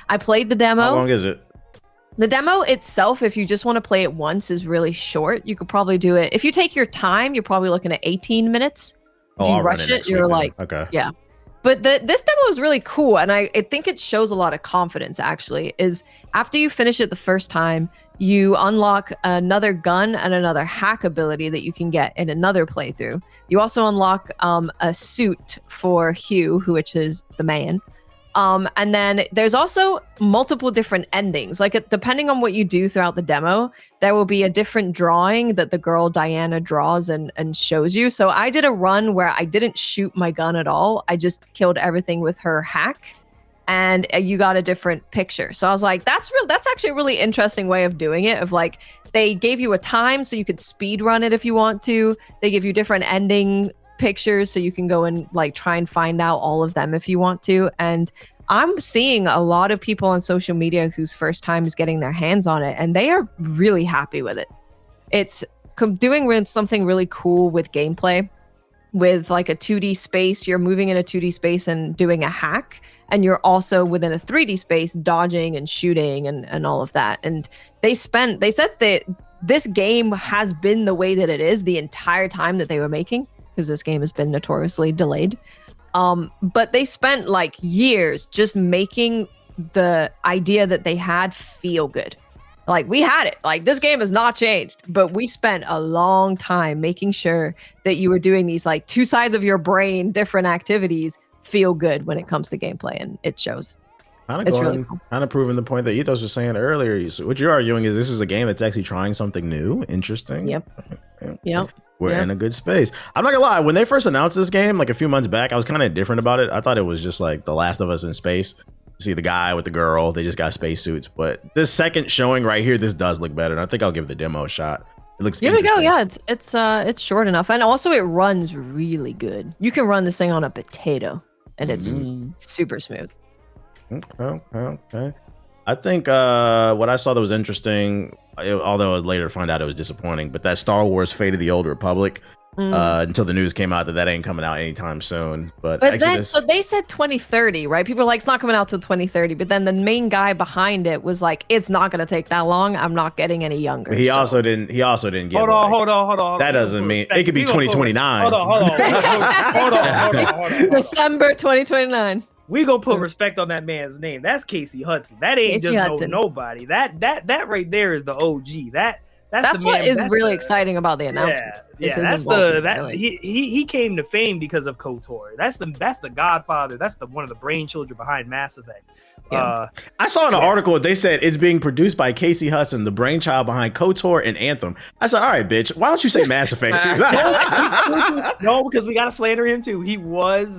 [SPEAKER 3] I played the demo.
[SPEAKER 1] How long is it?
[SPEAKER 3] The demo itself, if you just want to play it once, is really short. You could probably do it. If you take your time, you're probably looking at 18 minutes. If you
[SPEAKER 1] I'll run
[SPEAKER 3] rush
[SPEAKER 1] next
[SPEAKER 3] you're
[SPEAKER 1] week
[SPEAKER 3] like,
[SPEAKER 1] then. Okay.
[SPEAKER 3] yeah. But this demo is really cool, and I think it shows a lot of confidence, actually, is after you finish it the first time, you unlock another gun and another hack ability that you can get in another playthrough. You also unlock a suit for Hugh, which is the man. And then there's also multiple different endings. Like, depending on what you do throughout the demo, there will be a different drawing that the girl Diana draws and shows you. So I did a run where I didn't shoot my gun at all. I just killed everything with her hack, and you got a different picture. So I was like, that's actually a really interesting way of doing it. Of like, they gave you a time so you could speed run it if you want to. They give you different ending pictures so you can go and like try and find out all of them if you want to. And I'm seeing a lot of people on social media whose first time is getting their hands on it, and they are really happy with it. It's doing something really cool with gameplay, with like a 2D space. You're moving in a 2D space and doing a hack, and you're also within a 3D space dodging and shooting and all of that. And they said that this game has been the way that it is the entire time that they were making, because this game has been notoriously delayed. But they spent like years just making the idea that they had feel good. Like, we had it. Like, this game has not changed, but we spent a long time making sure that you were doing these like two sides of your brain, different activities feel good when it comes to gameplay, and it shows.
[SPEAKER 1] Kind
[SPEAKER 3] It's
[SPEAKER 1] of
[SPEAKER 3] really cool.
[SPEAKER 1] Kind of proving the point that Ethos was saying earlier. So what you're arguing is this is a game that's actually trying something new, interesting.
[SPEAKER 3] Yep.
[SPEAKER 1] We're in a good space. I'm not gonna lie. When they first announced this game, like a few months back, I was kind of indifferent about it. I thought it was just like The Last of Us in space. You see the guy with the girl, they just got spacesuits. But this second showing right here, this does look better, and I think I'll give the demo a shot. It looks
[SPEAKER 3] Here we go.
[SPEAKER 1] interesting.
[SPEAKER 3] Yeah, it's short enough, and also it runs really good. You can run this thing on a potato, and it's super smooth.
[SPEAKER 1] Okay. I think what I saw that was interesting, although I would later find out it was disappointing, but that Star Wars Fate of the Old Republic, until the news came out that ain't coming out anytime soon. But Exodus,
[SPEAKER 3] so they said 2030, right? People are like, it's not coming out till 2030. But then the main guy behind it was like, it's not going to take that long. I'm not getting any younger.
[SPEAKER 1] He also didn't get.
[SPEAKER 2] Hold on.
[SPEAKER 1] That doesn't mean it could be 2029.
[SPEAKER 2] Hold on.
[SPEAKER 3] December 2029.
[SPEAKER 2] We gonna put respect on that man's name. That's Casey Hudson. That ain't
[SPEAKER 3] Casey
[SPEAKER 2] just
[SPEAKER 3] Hudson.
[SPEAKER 2] Nobody. That right there is the OG.
[SPEAKER 3] That's what is really exciting about the announcement.
[SPEAKER 2] Yeah, that's he came to fame because of KOTOR. That's the Godfather. That's one of the brain children behind Mass Effect.
[SPEAKER 3] Yeah.
[SPEAKER 1] I saw in an article they said it's being produced by Casey Hudson, the brainchild behind KOTOR and Anthem. I said, all right, bitch, why don't you say Mass Effect too?
[SPEAKER 2] No, because we gotta slander him too. He was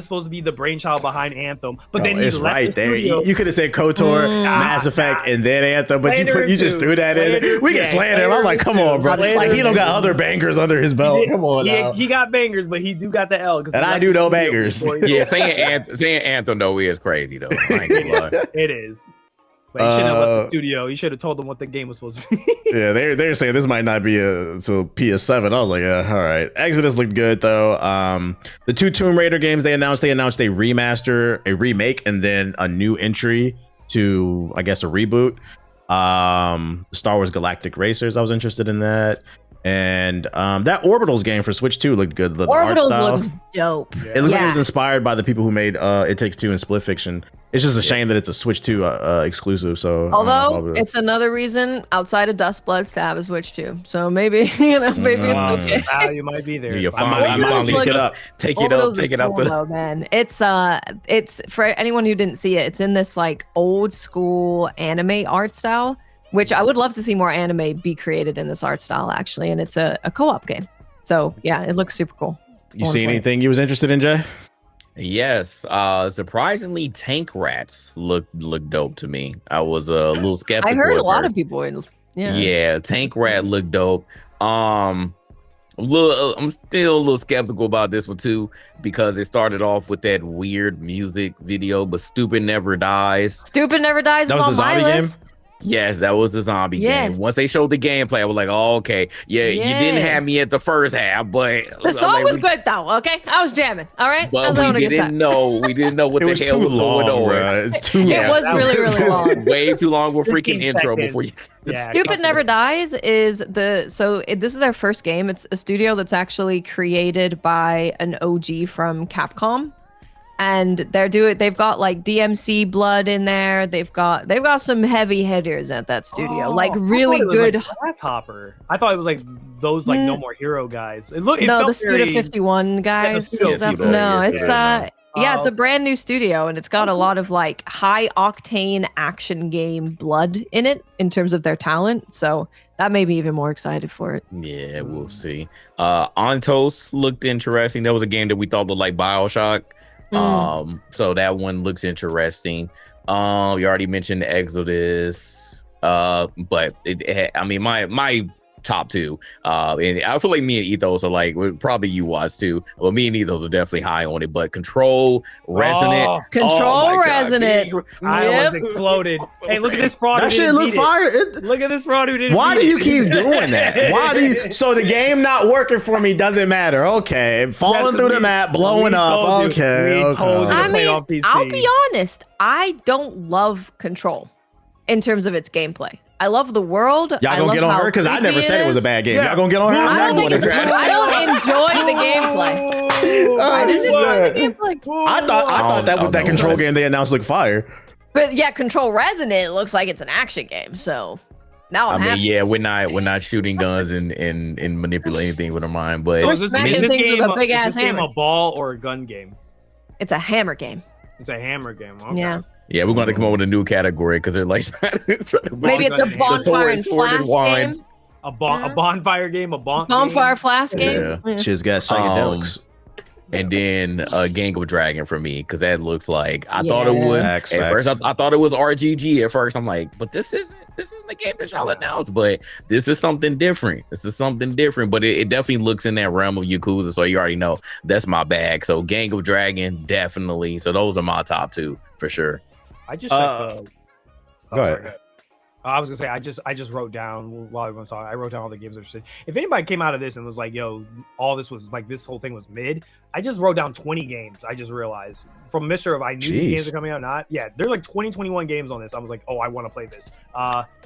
[SPEAKER 2] supposed to be the brainchild behind Anthem, but then he's
[SPEAKER 1] right there. You could have said KOTOR, Mass Effect, and then Anthem, but you just threw that in. We can slander him. I'm like, come on, bro. Like, he don't got other bangers under his belt. Come on, now.
[SPEAKER 2] He got bangers, but he do got the L.
[SPEAKER 1] And I do know bangers.
[SPEAKER 4] Yeah, saying Anthem though is crazy though. I ain't gonna lie.
[SPEAKER 2] It is. But he shouldn't have left the studio. You should have told them what the game was supposed to be.
[SPEAKER 1] Yeah, they're saying this might not be till PS7. I was like, all right. Exodus looked good though. The two Tomb Raider games they announced a remaster, a remake, and then a new entry to, I guess, a reboot. Star Wars Galactic Racers. I was interested in that. And that Orbitals game for Switch 2 looked good. The art style
[SPEAKER 3] looks dope.
[SPEAKER 1] It looks like it was inspired by the people who made It Takes Two and Split Fiction. It's just a shame that it's a Switch 2 exclusive. So
[SPEAKER 3] although it's another reason outside of Dustbloods to have a Switch 2. So maybe maybe it's okay.
[SPEAKER 2] You might be there.
[SPEAKER 4] You're fine. Take it up.
[SPEAKER 3] Though, man. It's for anyone who didn't see it. It's in this like old school anime art style, which I would love to see more anime be created in this art style actually. And it's a co-op game. So yeah, it looks super cool.
[SPEAKER 1] You see anything you was interested in, Jay?
[SPEAKER 4] Yes. Surprisingly, tank rats look dope to me. I was a little skeptical.
[SPEAKER 3] I heard a lot of people.
[SPEAKER 4] Yeah, tank rat looked dope. I'm still a little skeptical about this one too, because it started off with that weird music video, but Stupid Never Dies.
[SPEAKER 3] Stupid Never Dies.
[SPEAKER 1] That was the zombie game?
[SPEAKER 4] Yes, that was the zombie game. Once they showed the gameplay, I was like, oh, okay. Yeah, you didn't have me at the first half, but
[SPEAKER 3] the song was good though, okay? I was jamming, all right?
[SPEAKER 4] But we didn't know what the hell was going on.
[SPEAKER 1] It's too long.
[SPEAKER 3] It was really long.
[SPEAKER 4] Way too long with freaking intro before you...
[SPEAKER 3] Stupid Never Dies is this is their first game. It's a studio that's actually created by an OG from Capcom. And they've got like DMC blood in there. They've got some heavy hitters at that studio. Like really good.
[SPEAKER 2] Like Grasshopper. I thought it was like those like No More Hero guys. The
[SPEAKER 3] Studio 51 guys. No, it's it's a brand new studio, and it's got a lot of like high octane action game blood in it in terms of their talent. So that made me even more excited for it.
[SPEAKER 4] Yeah, we'll see. Ontos looked interesting. That was a game that we thought looked like BioShock. So that one looks interesting. You already mentioned Exodus, but my top two, and I feel like me and Ethos are like, probably you was too. Well, me and Ethos are definitely high on it, but Control, Resonant,
[SPEAKER 3] Resonant.
[SPEAKER 2] I was exploded. Hey, look at this fraud.
[SPEAKER 1] That shit look fire.
[SPEAKER 2] Look at this fraud who didn't.
[SPEAKER 1] Why do you keep doing that? Why do you? So the game not working for me doesn't matter. Okay, falling through the map, blowing up. Okay.
[SPEAKER 3] I mean, I'll be honest. I don't love Control in terms of its gameplay. I love the world.
[SPEAKER 1] Y'all gonna get on her? Because I never said it was a bad game. Y'all gonna get on her?
[SPEAKER 3] I don't enjoy the gameplay.
[SPEAKER 1] I thought that Control game they announced looked fire.
[SPEAKER 3] But yeah, Control Resonant looks like it's an action game. So now I'm happy.
[SPEAKER 4] Yeah, we're not shooting guns and manipulating things with our mind. But
[SPEAKER 2] is this game a ball or a gun game?
[SPEAKER 3] It's a hammer game.
[SPEAKER 2] It's a hammer game. Okay.
[SPEAKER 3] Yeah.
[SPEAKER 4] Yeah, we're going to come up with a new category because they're like
[SPEAKER 3] maybe it's a bonfire and flash game.
[SPEAKER 2] A bonfire game,
[SPEAKER 3] bonfire flash game.
[SPEAKER 1] Yeah. She's got psychedelics.
[SPEAKER 4] And then a Gang of Dragon for me, because that looks like I thought it was at first. I thought it was RGG at first. I'm like, but this isn't the game that y'all announced. But this is something different. But it definitely looks in that realm of Yakuza. So you already know that's my bag. So Gang of Dragon, definitely. So those are my top two for sure.
[SPEAKER 2] I just
[SPEAKER 1] go ahead.
[SPEAKER 2] I was gonna say I just wrote down while everyone's talking. I wrote down all the games that were said. If anybody came out of this and was like, "Yo, all this was like this whole thing was mid," I just wrote down 20 games. I just realized from Mr. if I knew these games are coming out or not. Yeah, there's like 21 games on this. I was like, "Oh, I want to play this."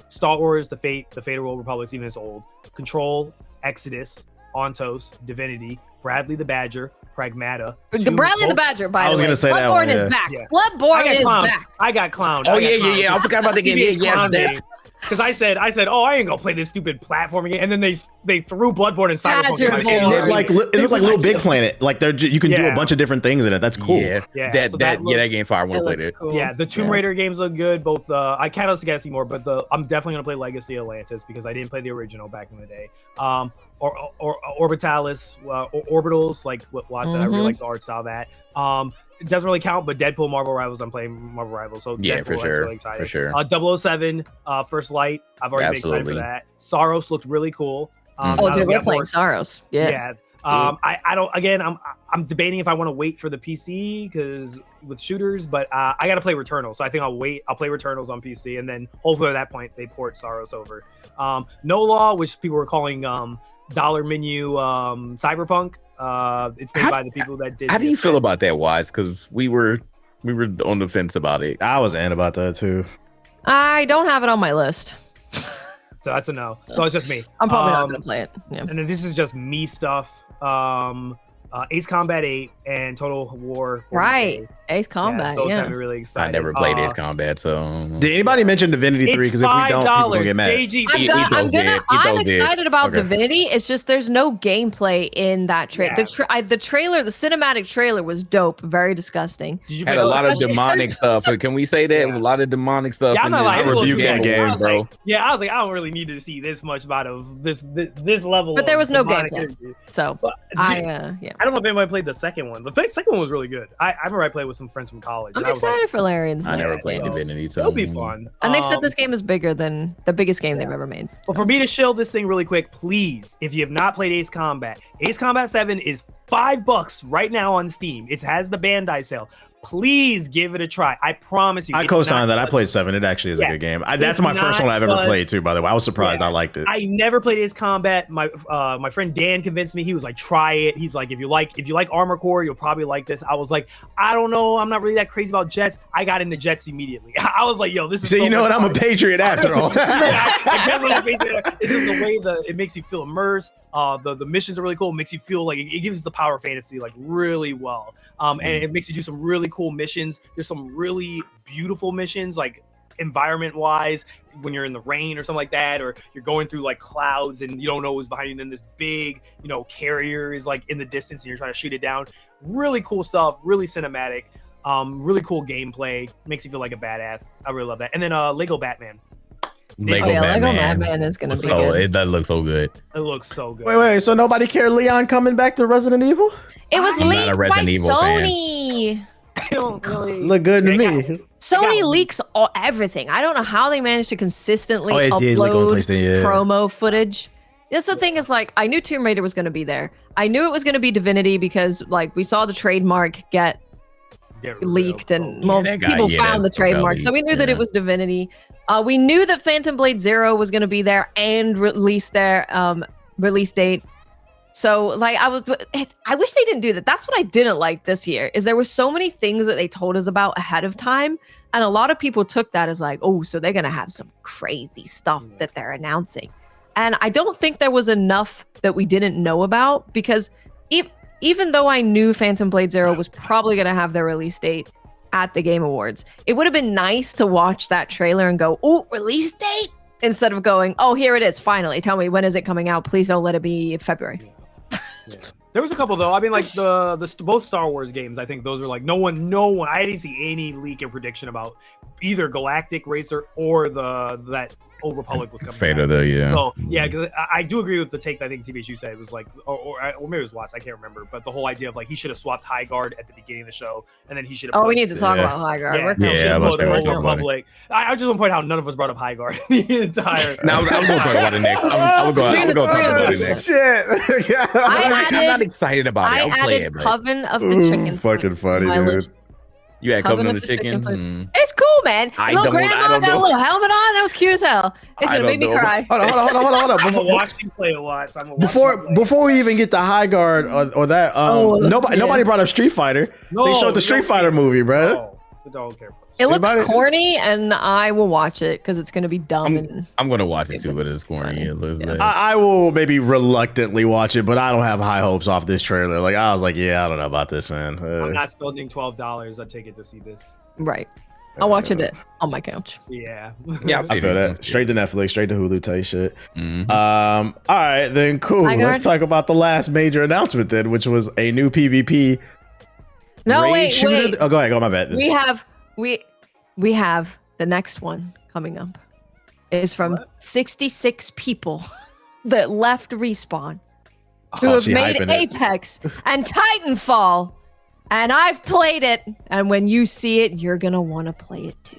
[SPEAKER 2] Star Wars, The Fate of Old Republic, even it's old. Control, Exodus, Ontos, Divinity, Bradley the Badger, Pragmata.
[SPEAKER 3] Bradley the Badger, by the way.
[SPEAKER 1] I was going to say that one.
[SPEAKER 3] Bloodborne is back. Yeah. Bloodborne is back.
[SPEAKER 2] I got clowned.
[SPEAKER 4] Oh, yeah. I forgot about the game. Yeah.
[SPEAKER 2] Because I said, oh, I ain't gonna play this stupid platforming game, and then they threw Bloodborne and Cyberpunk.
[SPEAKER 1] It looked like Little Big Planet. Like you can do a bunch of different things in it. That's cool.
[SPEAKER 4] That game fire. I want to play it.
[SPEAKER 2] Cool. Yeah, the Tomb Raider games look good. Both I kind of got to see more, but I'm definitely gonna play Legacy Atlantis because I didn't play the original back in the day. Or Orbitalis, Orbitals, like what Watt said. I really like the art style of that. It doesn't really count, but Deadpool, Marvel Rivals, I'm playing Marvel Rivals. So
[SPEAKER 4] yeah,
[SPEAKER 2] Deadpool,
[SPEAKER 4] for sure.
[SPEAKER 2] Really excited.
[SPEAKER 4] For sure.
[SPEAKER 2] 007, First Light. I've already been excited for that. Saros looked really cool.
[SPEAKER 3] We're playing Saros. Yeah.
[SPEAKER 2] I don't. Again, I'm debating if I want to wait for the PC because with shooters, but I got to play Returnal, so I think I'll wait. I'll play Returnals on PC, and then hopefully at that point they port Saros over. No Law, which people were calling dollar menu Cyberpunk. It's made by the people that did.
[SPEAKER 4] How do you feel about that, Wise? Because we were on the fence about it.
[SPEAKER 1] I was in about that too.
[SPEAKER 3] I don't have it on my list.
[SPEAKER 2] So that's a no. So it's just me.
[SPEAKER 3] I'm probably not gonna play it. Yeah.
[SPEAKER 2] And then this is just me stuff. Ace Combat 8 and Total War 40K.
[SPEAKER 3] Right. Ace Combat.
[SPEAKER 2] Those have me really excited.
[SPEAKER 4] I never played Ace Combat, so.
[SPEAKER 1] Did anybody mention Divinity 3? Because if we don't, people will get mad.
[SPEAKER 3] I'm excited about Divinity. It's just there's no gameplay in that trailer. Yeah. The trailer, the cinematic trailer was dope. Very disgusting.
[SPEAKER 4] Had a lot of demonic stuff. Can we say that? It was a lot of demonic stuff.
[SPEAKER 2] Yeah,
[SPEAKER 1] I reviewed that game, bro.
[SPEAKER 2] Yeah, I was like, I don't really need to see this much about this level.
[SPEAKER 3] But there was no gameplay. So,
[SPEAKER 2] I don't know if anybody played the second one. The second one was really good. I remember I played with some friends from college.
[SPEAKER 3] I'm excited for Larian's.
[SPEAKER 4] I never
[SPEAKER 3] next
[SPEAKER 4] played
[SPEAKER 3] game.
[SPEAKER 4] Divinity, so
[SPEAKER 2] It'll be fun.
[SPEAKER 3] And they've said this game is bigger than the biggest game they've ever made.
[SPEAKER 2] Well, for me to shill this thing really quick, please, if you have not played Ace Combat 7 is $5 right now on Steam. It has the Bandai sale. Please give it a try. I promise you.
[SPEAKER 1] I co-signed that. I played 7. It actually is a good game. That's my first one I've ever played too, by the way. I was surprised I liked it.
[SPEAKER 2] I never played Ace Combat. My friend Dan convinced me. He was like, try it. He's like, if you like Armor Core, you'll probably like this. I was like, I don't know. I'm not really that crazy about jets. I got into jets immediately. I was like, yo, this is
[SPEAKER 1] so you know what? I'm a patriot after all.
[SPEAKER 2] I definitely a patriot. It's just the way that it makes you feel immersed. The missions are really cool. It makes you feel like it gives the power fantasy like really well. And it makes you do some really cool missions. There's some really beautiful missions, like environment wise, when you're in the rain or something like that, or you're going through like clouds and you don't know what's behind you. And then this big, carrier is like in the distance and you're trying to shoot it down. Really cool stuff, really cinematic, really cool gameplay. Makes you feel like a badass. I really love that. And then Lego Batman.
[SPEAKER 3] Lego Batman is gonna be good.
[SPEAKER 4] That looks so good.
[SPEAKER 2] It looks so good.
[SPEAKER 1] Wait. So nobody cared Leon coming back to Resident Evil?
[SPEAKER 3] It was
[SPEAKER 4] I'm
[SPEAKER 3] leaked
[SPEAKER 4] not a
[SPEAKER 3] by
[SPEAKER 4] Resident Evil
[SPEAKER 3] Sony.
[SPEAKER 2] I don't really
[SPEAKER 1] Look good to me.
[SPEAKER 3] Sony leaks everything. I don't know how they managed to consistently
[SPEAKER 1] upload
[SPEAKER 3] promo footage. That's the thing is like, I knew Tomb Raider was going to be there. I knew it was going to be Divinity because like we saw the trademark get leaked and people found the trademark. So we knew that it was Divinity. We knew that Phantom Blade Zero was going to be there and release date. So like I wish they didn't do that. That's what I didn't like this year is there were so many things that they told us about ahead of time. And a lot of people took that as like, oh, so they're going to have some crazy stuff that they're announcing. And I don't think there was enough that we didn't know about because even though I knew Phantom Blade Zero was probably going to have their release date at the Game Awards, it would have been nice to watch that trailer and go, oh, release date? Instead of going, oh, here it is, finally. Tell me, when is it coming out? Please don't let it be February.
[SPEAKER 2] Yeah. There was a couple though. I mean, like the both Star Wars games. I think those are like no one. I didn't see any leak or prediction about either Galactic Racer or that Old Republic was coming.
[SPEAKER 4] Fate of the
[SPEAKER 2] So yeah, because I do agree with the take that I think TBHU said. It was like, or maybe it was Watts. I can't remember. But the whole idea of like he should have swapped High Guard at the beginning of the show, and then he should have.
[SPEAKER 3] Oh, we need to talk about High Guard.
[SPEAKER 2] Yeah, Old Republic. I just want to point out how none of us brought up High Guard the entire.
[SPEAKER 4] No, I'm going to talk about it next. I'm going to talk about it next.
[SPEAKER 1] Shit.
[SPEAKER 4] I'm not excited about it.
[SPEAKER 3] I added Coven of the Chicken.
[SPEAKER 1] Fucking funny, dude.
[SPEAKER 4] You had Coven of the Chicken?
[SPEAKER 3] It's cool, man. Little grandma got a little helmet on. That was cute as hell. It's gonna make me cry.
[SPEAKER 1] Hold on.
[SPEAKER 2] I'm gonna watch you play a lot.
[SPEAKER 1] Before we even get to High Guard or that, nobody brought up Street Fighter. They showed the Street Fighter movie, bro.
[SPEAKER 2] Don't care.
[SPEAKER 3] It looks corny, and I will watch it because it's going to be dumb.
[SPEAKER 4] I'm going to watch it too, but it's corny. It looks bad.
[SPEAKER 1] I will maybe reluctantly watch it, but I don't have high hopes off this trailer. Like I was like, yeah, I don't know about this, man.
[SPEAKER 2] I'm not spending $12. I take it to see this.
[SPEAKER 3] Right. I'll watch it on my couch.
[SPEAKER 2] Yeah.
[SPEAKER 4] Yeah,
[SPEAKER 1] I feel that. Straight to Netflix, straight to Hulu type shit. Mm-hmm. All right, then cool. Let's talk about the last major announcement then, which was a new PvP.
[SPEAKER 3] No, wait.
[SPEAKER 1] Oh, go ahead. Go, my bad.
[SPEAKER 3] We have the next one coming up. Is from 66 people that left Respawn who have made Apex and Titanfall. And I've played it. And when you see it, you're going to want to play it too.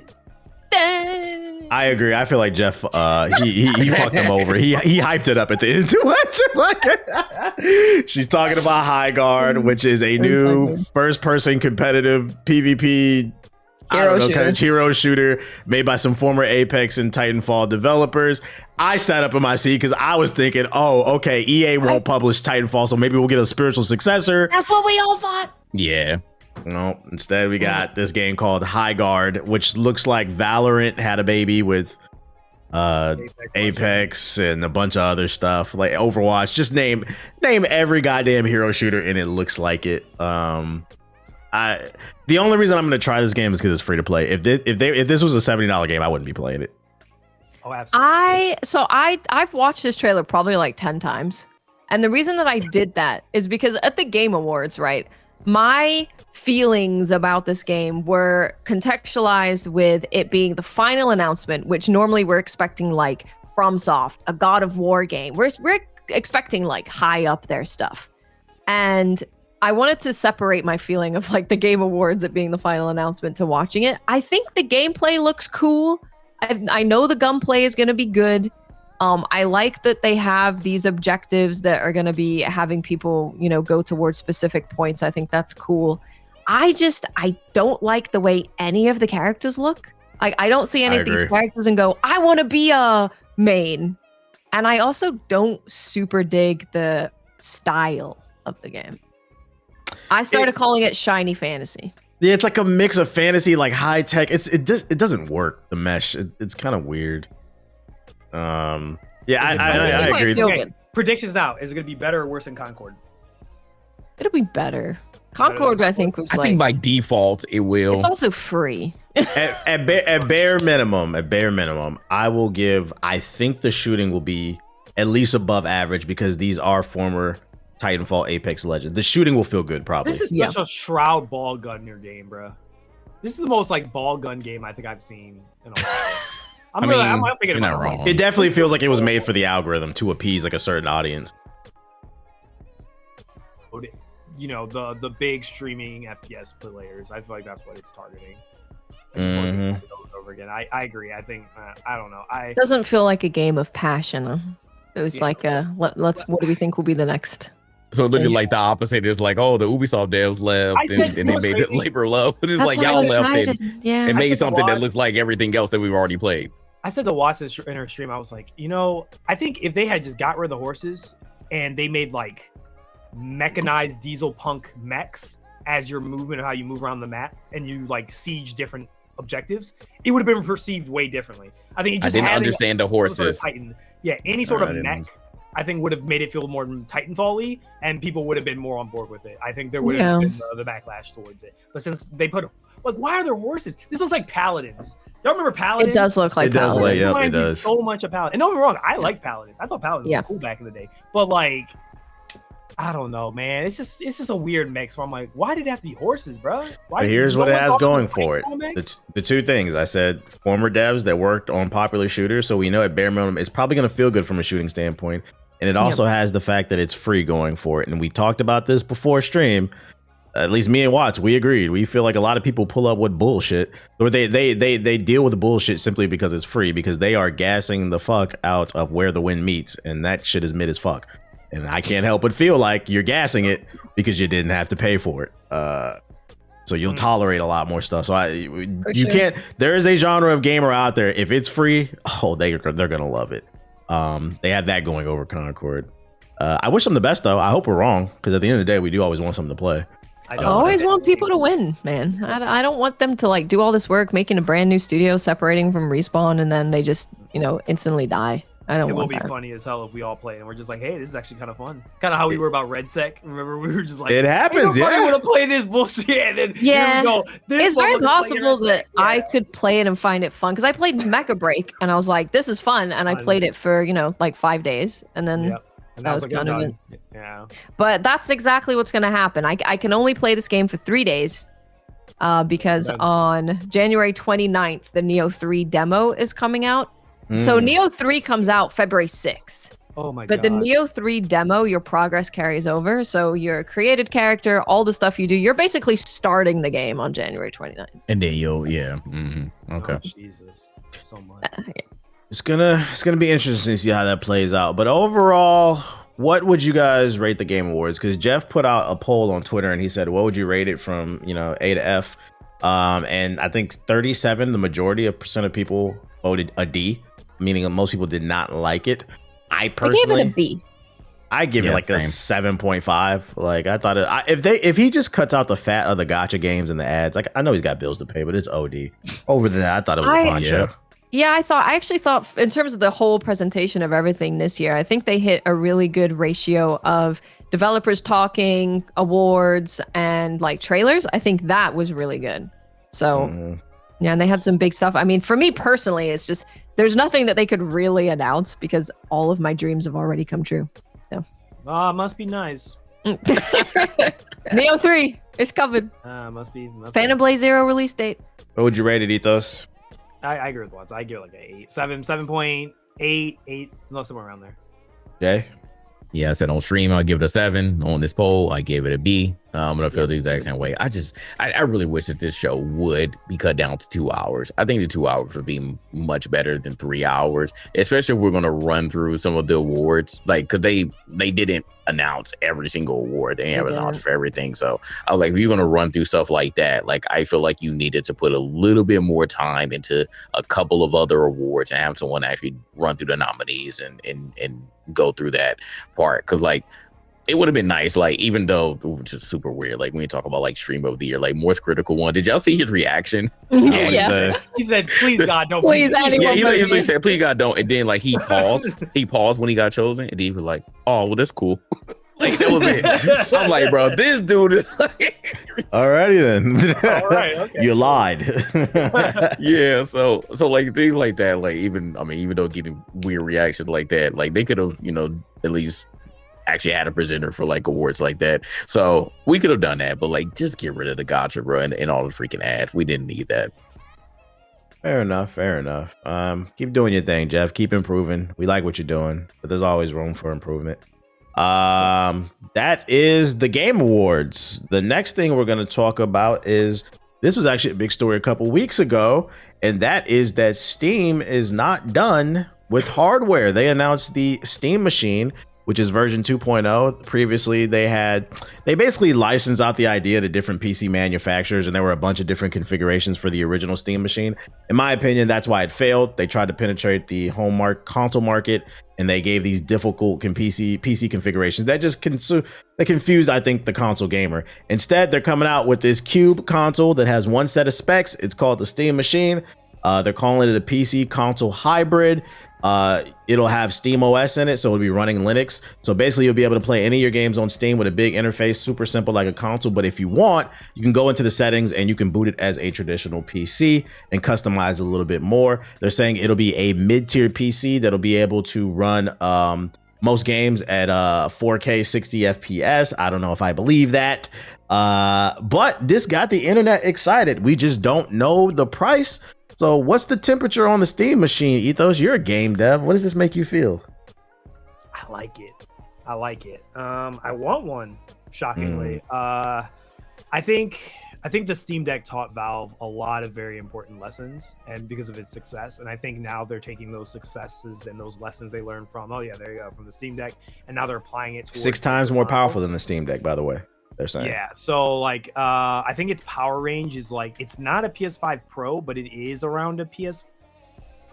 [SPEAKER 1] I agree. I feel like Jeff, he fucked them over. He hyped it up at the end too much. She's talking about High Guard, which is a new first-person competitive PvP hero shooter made by some former Apex and Titanfall developers. I sat up in my seat because I was thinking, oh, okay, EA won't publish Titanfall, so maybe we'll get a spiritual successor.
[SPEAKER 3] That's what we all thought.
[SPEAKER 4] Yeah.
[SPEAKER 1] No, instead we got this game called High Guard, which looks like Valorant had a baby with Apex and a bunch of other stuff like Overwatch. Just name every goddamn hero shooter and it looks like it. The only reason I'm going to try this game is because it's free to play. If this was a $70 game, I wouldn't be playing it.
[SPEAKER 2] Oh, absolutely.
[SPEAKER 3] I've watched this trailer probably like 10 times. And the reason that I did that is because at the Game Awards, right, my feelings about this game were contextualized with it being the final announcement, which normally we're expecting like FromSoft, a God of War game. We're expecting like high up their stuff. And I wanted to separate my feeling of like the Game Awards, it being the final announcement, to watching it. I think the gameplay looks cool. I know the gunplay is going to be good. I like that they have these objectives that are going to be having people, go towards specific points. I think that's cool. I don't like the way any of the characters look. I don't see any of these characters and go, I want to be a main. And I also don't super dig the style of the game. I started calling it shiny fantasy.
[SPEAKER 1] Yeah, it's like a mix of fantasy, like high tech. It doesn't work. The mesh, it's kind of weird. I agree.
[SPEAKER 2] Okay. Predictions now: is it going to be better or worse than Concord?
[SPEAKER 3] It'll be better. Concord, I think, was
[SPEAKER 4] I think by default it will.
[SPEAKER 3] It's also free.
[SPEAKER 1] at bare minimum, I think the shooting will be at least above average because these are former Titanfall Apex Legends. The shooting will feel good, probably.
[SPEAKER 2] This is such a Shroud ball gun in your game, bro. This is the most like ball gun game I think I've seen in a while. I'm thinking about it wrong.
[SPEAKER 1] It definitely feels like it was made for the algorithm to appease like a certain audience.
[SPEAKER 2] The big streaming FPS players. I feel like that's what it's targeting. Over again. I agree. I think I don't know.
[SPEAKER 3] It doesn't feel like a game of passion. It was like what do we think will be the next?
[SPEAKER 4] So it looked like the opposite. It's like, the Ubisoft devs left and they made it labor love. It's like y'all left and made something that looks like everything else that we've already played.
[SPEAKER 2] I said to watch this in her stream, I was like, I think if they had just got rid of the horses and they made like mechanized diesel punk mechs as your movement of how you move around the map and you like siege different objectives, it would have been perceived way differently. I think I
[SPEAKER 4] didn't understand the horses.
[SPEAKER 2] Any sort of mech, I think would have made it feel more Titanfall-y, and people would have been more on board with it. I think there would have been the backlash towards it. But since they put why are there horses? This looks like paladins. Y'all remember Paladins?
[SPEAKER 3] It does look like Paladins.
[SPEAKER 1] It does.
[SPEAKER 2] So much of Paladins. And don't get me wrong, I liked Paladins. I thought Paladins was cool back in the day. But like, I don't know, man. It's just a weird mix. So I'm like, why did it have to be horses, bro?
[SPEAKER 1] But here's what it has going for it. It's the two things I said: former devs that worked on popular shooters, so we know at bare minimum it's probably going to feel good from a shooting standpoint. And it also has the fact that it's free going for it. And we talked about this before stream. At least me and Watts, we agreed. We feel like a lot of people pull up with bullshit, or they deal with the bullshit simply because it's free, because they are gassing the fuck out of where the wind meets, and that shit is mid as fuck. And I can't help but feel like you're gassing it because you didn't have to pay for it. So you'll tolerate a lot more stuff. So you can't. There is a genre of gamer out there. If it's free, they're gonna love it. They have that going over Concord. I wish them the best though. I hope we're wrong, because at the end of the day, we do always want something to play.
[SPEAKER 3] I always want people to win, man. I don't want them to like do all this work making a brand new studio, separating from Respawn, and then they just instantly die. I don't want that.
[SPEAKER 2] It will be funny as hell if we all play and we're just like, hey, this is actually kind of fun. Kind of how we were about RedSec. Remember, we were just like,
[SPEAKER 1] it happens.
[SPEAKER 2] I want to play this bullshit. And then here we go.
[SPEAKER 3] It's very possible that I could play it and find it fun, because I played Mecha Break and I was like, this is fun, and I played it for like 5 days, and then.
[SPEAKER 2] And that was kind of it.
[SPEAKER 3] Yeah. But that's exactly what's going to happen. I can only play this game for 3 days because on January 29th, the Neo 3 demo is coming out. So Neo 3 comes out February 6th.
[SPEAKER 2] Oh my god.
[SPEAKER 3] But the Neo 3 demo, your progress carries over. So your created character, all the stuff you do, you're basically starting the game on January 29th.
[SPEAKER 4] And then okay.
[SPEAKER 2] Oh, Jesus. So much.
[SPEAKER 1] It's gonna be interesting to see how that plays out. But overall, what would you guys rate the Game Awards? Because Jeff put out a poll on Twitter and he said, what would you rate it from A to F? And I think 37, the majority of percent of people voted a D, meaning most people did not like it. I personally
[SPEAKER 3] gave it a B.
[SPEAKER 1] I give it like a 7.5. Like I thought if he just cuts out the fat of the gacha games and the ads, like I know he's got bills to pay, but it's OD. Over that, I thought it was a fun show.
[SPEAKER 3] Yeah, I actually thought in terms of the whole presentation of everything this year, I think they hit a really good ratio of developers talking, awards, and like trailers. I think that was really good. So, yeah, and they had some big stuff. I mean, for me personally, it's just there's nothing that they could really announce because all of my dreams have already come true. So,
[SPEAKER 2] must be nice.
[SPEAKER 3] Neo 3 is coming.
[SPEAKER 2] Must be.
[SPEAKER 3] Phantom Blade Zero release date.
[SPEAKER 1] What would you rate it, Ethos?
[SPEAKER 2] I agree with Watts. I give it like an 8. 7.8, 8, no, somewhere around there.
[SPEAKER 1] Jay?
[SPEAKER 4] Yeah, I said on stream, I'll give it a 7. On this poll, I gave it a B. I'm gonna feel the exact same way. I really wish that this show would be cut down to 2 hours. I think the 2 hours would be much better than 3 hours, especially if we're gonna run through some of the awards, like because they didn't announce every single award. They didn't have announced for everything. So I was like, if you're gonna run through stuff like that, like I feel like you needed to put a little bit more time into a couple of other awards and have someone actually run through the nominees and go through that part. Because like, it would have been nice, like, even though, which is super weird, like when you talk about like stream of the year, like Most Critical One, did y'all see his reaction?
[SPEAKER 3] Yeah.
[SPEAKER 2] He said, please God, don't.
[SPEAKER 3] Please, anyone.
[SPEAKER 4] Yeah, he said, please God, don't. And then like he paused when he got chosen, and then he was like, oh, well, that's cool. Like that was it. I'm like, bro, this dude is like,
[SPEAKER 1] alrighty then.
[SPEAKER 2] All right, okay.
[SPEAKER 1] You lied.
[SPEAKER 4] Yeah, so like things like that, like even though getting weird reaction like that, like they could have, at least actually had a presenter for like awards like that. So we could have done that, but like just get rid of the gotcha, bro, and all the freaking ads. We didn't need that.
[SPEAKER 1] Fair enough. Keep doing your thing, Jeff. Keep improving. We like what you're doing, but there's always room for improvement. That is the Game Awards. The next thing we're going to talk about is, this was actually a big story a couple weeks ago, and that is that Steam is not done with hardware. They announced the Steam Machine, which is version 2.0. Previously, they basically licensed out the idea to different PC manufacturers, and there were a bunch of different configurations for the original Steam Machine. In my opinion, that's why it failed. They tried to penetrate the console market, and they gave these difficult PC configurations that just confused, I think, the console gamer. Instead, they're coming out with this cube console that has one set of specs. It's called the Steam Machine. They're calling it a PC console hybrid. It'll have Steam OS in it, so it'll be running Linux. So basically, you'll be able to play any of your games on Steam with a big interface, super simple like a console. But if you want, you can go into the settings and you can boot it as a traditional PC and customize a little bit more. They're saying it'll be a mid-tier PC that'll be able to run most games at 4K 60 FPS. I don't know if I believe that, but this got the internet excited. We just don't know the price. So what's the temperature on the Steam Machine, Ethos? You're a game dev. What does this make you feel?
[SPEAKER 2] I like it. I want one, shockingly. I think the Steam Deck taught Valve a lot of very important lessons, and because of its success. And I think now they're taking those successes and those lessons they learned from, from the Steam Deck, and now they're applying it to
[SPEAKER 1] 6 times more powerful than the Steam Deck, by the way. They're saying.
[SPEAKER 2] Yeah, so like I think its power range is like, it's not a PS5 Pro, but it is around a PS5.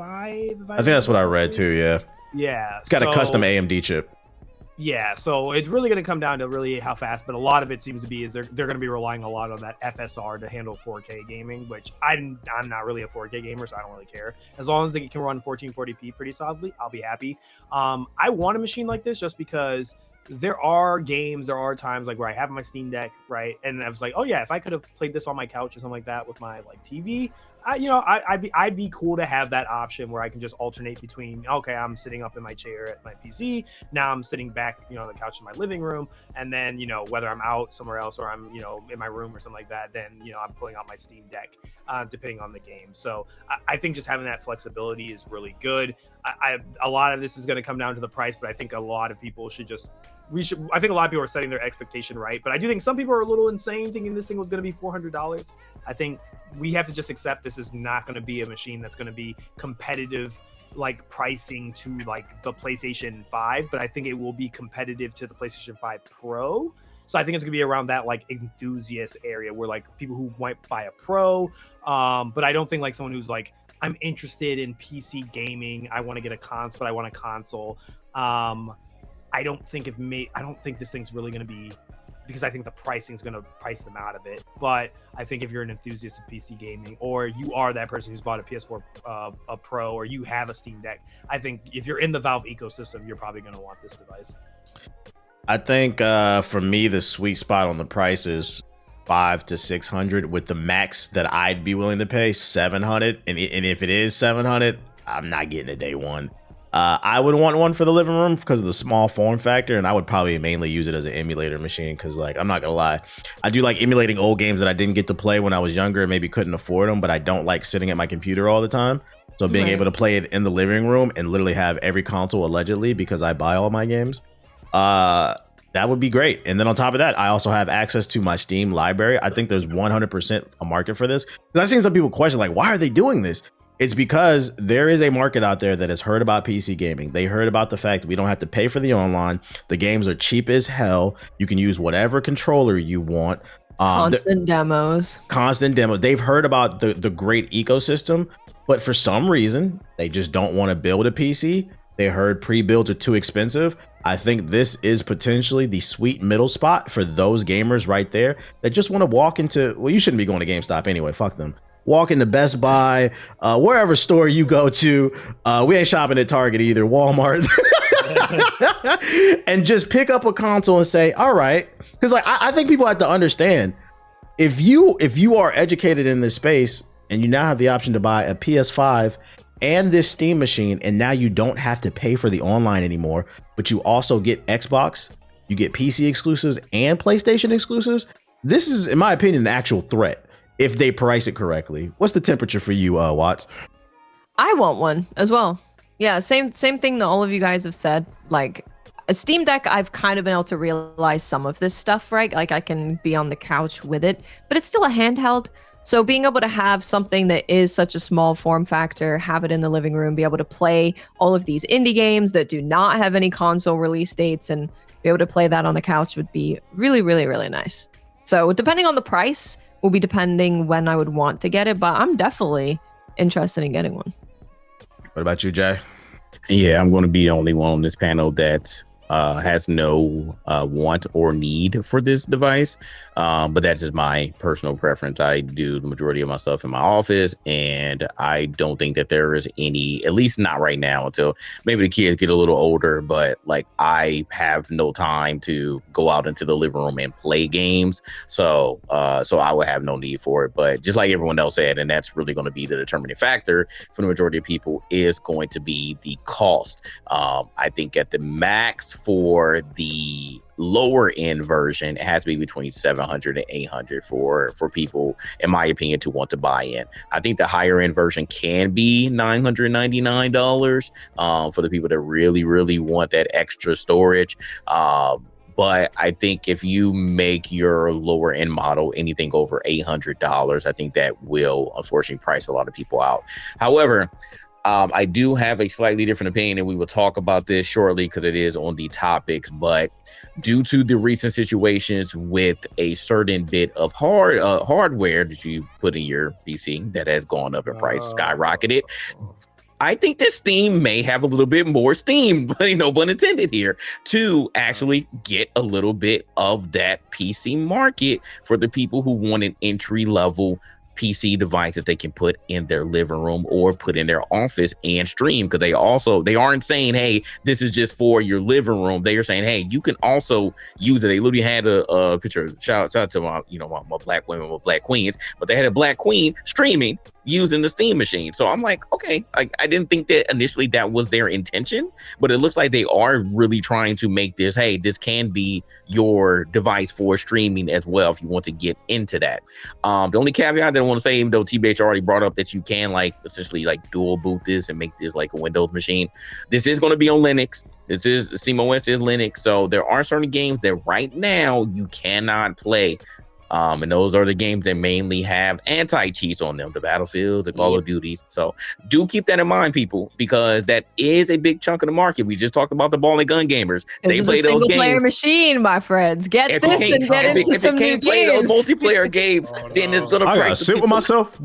[SPEAKER 2] I think
[SPEAKER 1] that's what I read too.
[SPEAKER 2] Yeah,
[SPEAKER 1] it's got a custom AMD chip.
[SPEAKER 2] Yeah, so it's really going to come down to really how fast, but a lot of it seems to be is they're going to be relying a lot on that FSR to handle 4K gaming, which I'm not really a 4K gamer, so I don't really care. As long as they can run 1440p pretty solidly, I'll be happy. I want a machine like this just because there are times like where I have my Steam Deck, right? And I was like, oh yeah, if I could have played this on my couch or something like that with my like TV, I'd be cool to have that option where I can just alternate between, okay, I'm sitting up in my chair at my PC, now I'm sitting back, on the couch in my living room, and then, whether I'm out somewhere else or I'm, in my room or something like that, then, I'm pulling out my Steam Deck, depending on the game. So I think just having that flexibility is really good. A lot of this is going to come down to the price, but I think a lot of people I think a lot of people are setting their expectation right, but I do think some people are a little insane thinking this thing was going to be $400. I think we have to just accept this is not going to be a machine that's going to be competitive like pricing to like the PlayStation 5, but I think it will be competitive to the PlayStation 5 Pro. So I think it's gonna be around that like enthusiast area where like people who might buy a Pro, but I don't think like someone who's like, I'm interested in PC gaming, I want to get a console, but I want a console. I don't think this thing's really gonna be, because I think the pricing is going to price them out of it. But I think if you're an enthusiast of PC gaming, or you are that person who's bought a PS4 a Pro, or you have a Steam Deck, I think if you're in the Valve ecosystem, you're probably going to want this device.
[SPEAKER 1] I think for me, the sweet spot on the price is $500 to $600, with the max that I'd be willing to pay $700. And if it is $700, I'm not getting a day one. I would want one for the living room because of the small form factor, and I would probably mainly use it as an emulator machine because, like, I'm not gonna lie, I do like emulating old games that I didn't get to play when I was younger and maybe couldn't afford them, but I don't like sitting at my computer all the time. So being able to play it in the living room and literally have every console allegedly, because I buy all my games, that would be great. And then on top of that, I also have access to my Steam library. I think there's 100% a market for this. Because I've seen some people question, like, why are they doing this? It's because there is a market out there that has heard about PC gaming. They heard about the fact that we don't have to pay for the online. The games are cheap as hell. You can use whatever controller you want.
[SPEAKER 3] Constant demos.
[SPEAKER 1] They've heard about the great ecosystem, but for some reason, they just don't want to build a PC. They heard pre-builds are too expensive. I think this is potentially the sweet middle spot for those gamers right there that just want to walk into, well, you shouldn't be going to GameStop anyway. Fuck them. Walk into Best Buy, wherever store you go to. We ain't shopping at Target either, Walmart. And just pick up a console and say, all right. Because like I think people have to understand, if you are educated in this space and you now have the option to buy a PS5 and this Steam machine, and now you don't have to pay for the online anymore, but you also get Xbox, you get PC exclusives and PlayStation exclusives. This is, in my opinion, an actual threat if they price it correctly. What's the temperature for you, Watts?
[SPEAKER 3] I want one as well. Yeah, same thing that all of you guys have said. Like a Steam Deck, I've kind of been able to realize some of this stuff, right? Like I can be on the couch with it, but it's still a handheld. So being able to have something that is such a small form factor, have it in the living room, be able to play all of these indie games that do not have any console release dates and be able to play that on the couch would be really, really, really nice. So depending on the price will be depending when I would want to get it, but I'm definitely interested in getting one.
[SPEAKER 1] What about you, Jay?
[SPEAKER 4] Yeah, I'm going to be the only one on this panel that has no want or need for this device. But that's just my personal preference. I do the majority of my stuff in my office, and I don't think that there is any, at least not right now, until maybe the kids get a little older. But like, I have no time to go out into the living room and play games. So I would have no need for it. But just like everyone else said, and that's really going to be the determining factor for the majority of people, is going to be the cost. I think at the max for the lower end version, it has to be between $700 and $800 for people, in my opinion, to want to buy in. I think the higher end version can be $999 for the people that really, really want that extra storage. But I think if you make your lower end model anything over $800, I think that will unfortunately price a lot of people out. However, I do have a slightly different opinion, and we will talk about this shortly because it is on the topics. But due to the recent situations with a certain bit of hardware that you put in your PC that has gone up in price, skyrocketed, I think that Steam may have a little bit more steam, no pun intended here, to actually get a little bit of that PC market for the people who want an entry level PC device that they can put in their living room or put in their office and stream. Because they aren't saying, hey, this is just for your living room. They are saying, hey, you can also use it. They literally had a picture, shout out to my black women, my black queens, but they had a black queen streaming using the Steam machine. So I'm like, okay, I didn't think that initially that was their intention, but it looks like they are really trying to make this, hey, this can be your device for streaming as well if you want to get into that. The only caveat that I want to say, even though TBH already brought up that you can essentially dual boot this and make this like a Windows machine, this is going to be on Linux. This is SteamOS is Linux, so there are certain games that right now you cannot play. And those are the games that mainly have anti-cheats on them, the Battlefields, the Call of Duties. So do keep that in mind, people, because that is a big chunk of the market. We just talked about the ball and gun gamers.
[SPEAKER 3] They play those games. Player machine, my friends. Get this and get into some new games. If you can't play those multiplayer
[SPEAKER 4] games, then it's gonna.
[SPEAKER 1] I gotta sit with myself.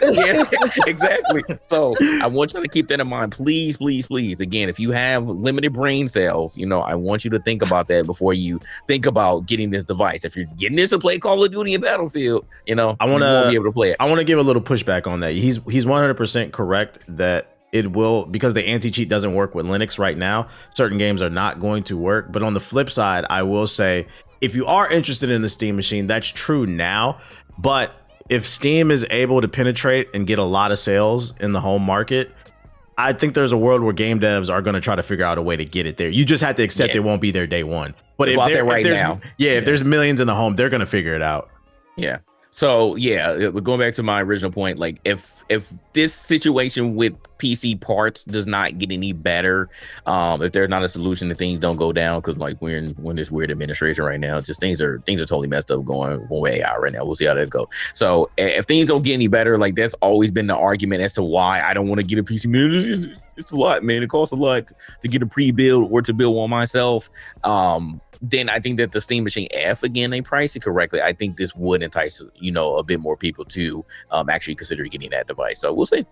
[SPEAKER 4] Yeah, exactly. So I want you to keep that in mind, please, please, please. Again, if you have limited brain cells, I want you to think about that before you think about getting this device. If you're getting this to play Call of Duty and Battlefield, I want to be able to play it.
[SPEAKER 1] I want to give a little pushback on that. He's 100% correct that it will, because the anti-cheat doesn't work with Linux right now. Certain games are not going to work. But on the flip side, I will say, if you are interested in the Steam machine, that's true now. But if Steam is able to penetrate and get a lot of sales in the home market, I think there's a world where game devs are going to try to figure out a way to get it there. You just have to accept it won't be there day one. But if there's millions in the home, they're going to figure it out.
[SPEAKER 4] Yeah. So yeah, going back to my original point, like if this situation with PC parts does not get any better, if there's not a solution and things don't go down, because like we're in this weird administration right now, just things are totally messed up going way out right now. We'll see how that goes. So if things don't get any better, like that's always been the argument as to why I don't want to get a PC. Man, it's a lot, man. It costs a lot to get a pre-build or to build one myself. Then I think that the Steam Machine F, again, they price it correctly. I think this would entice, a bit more people to actually consider getting that device. So we'll see.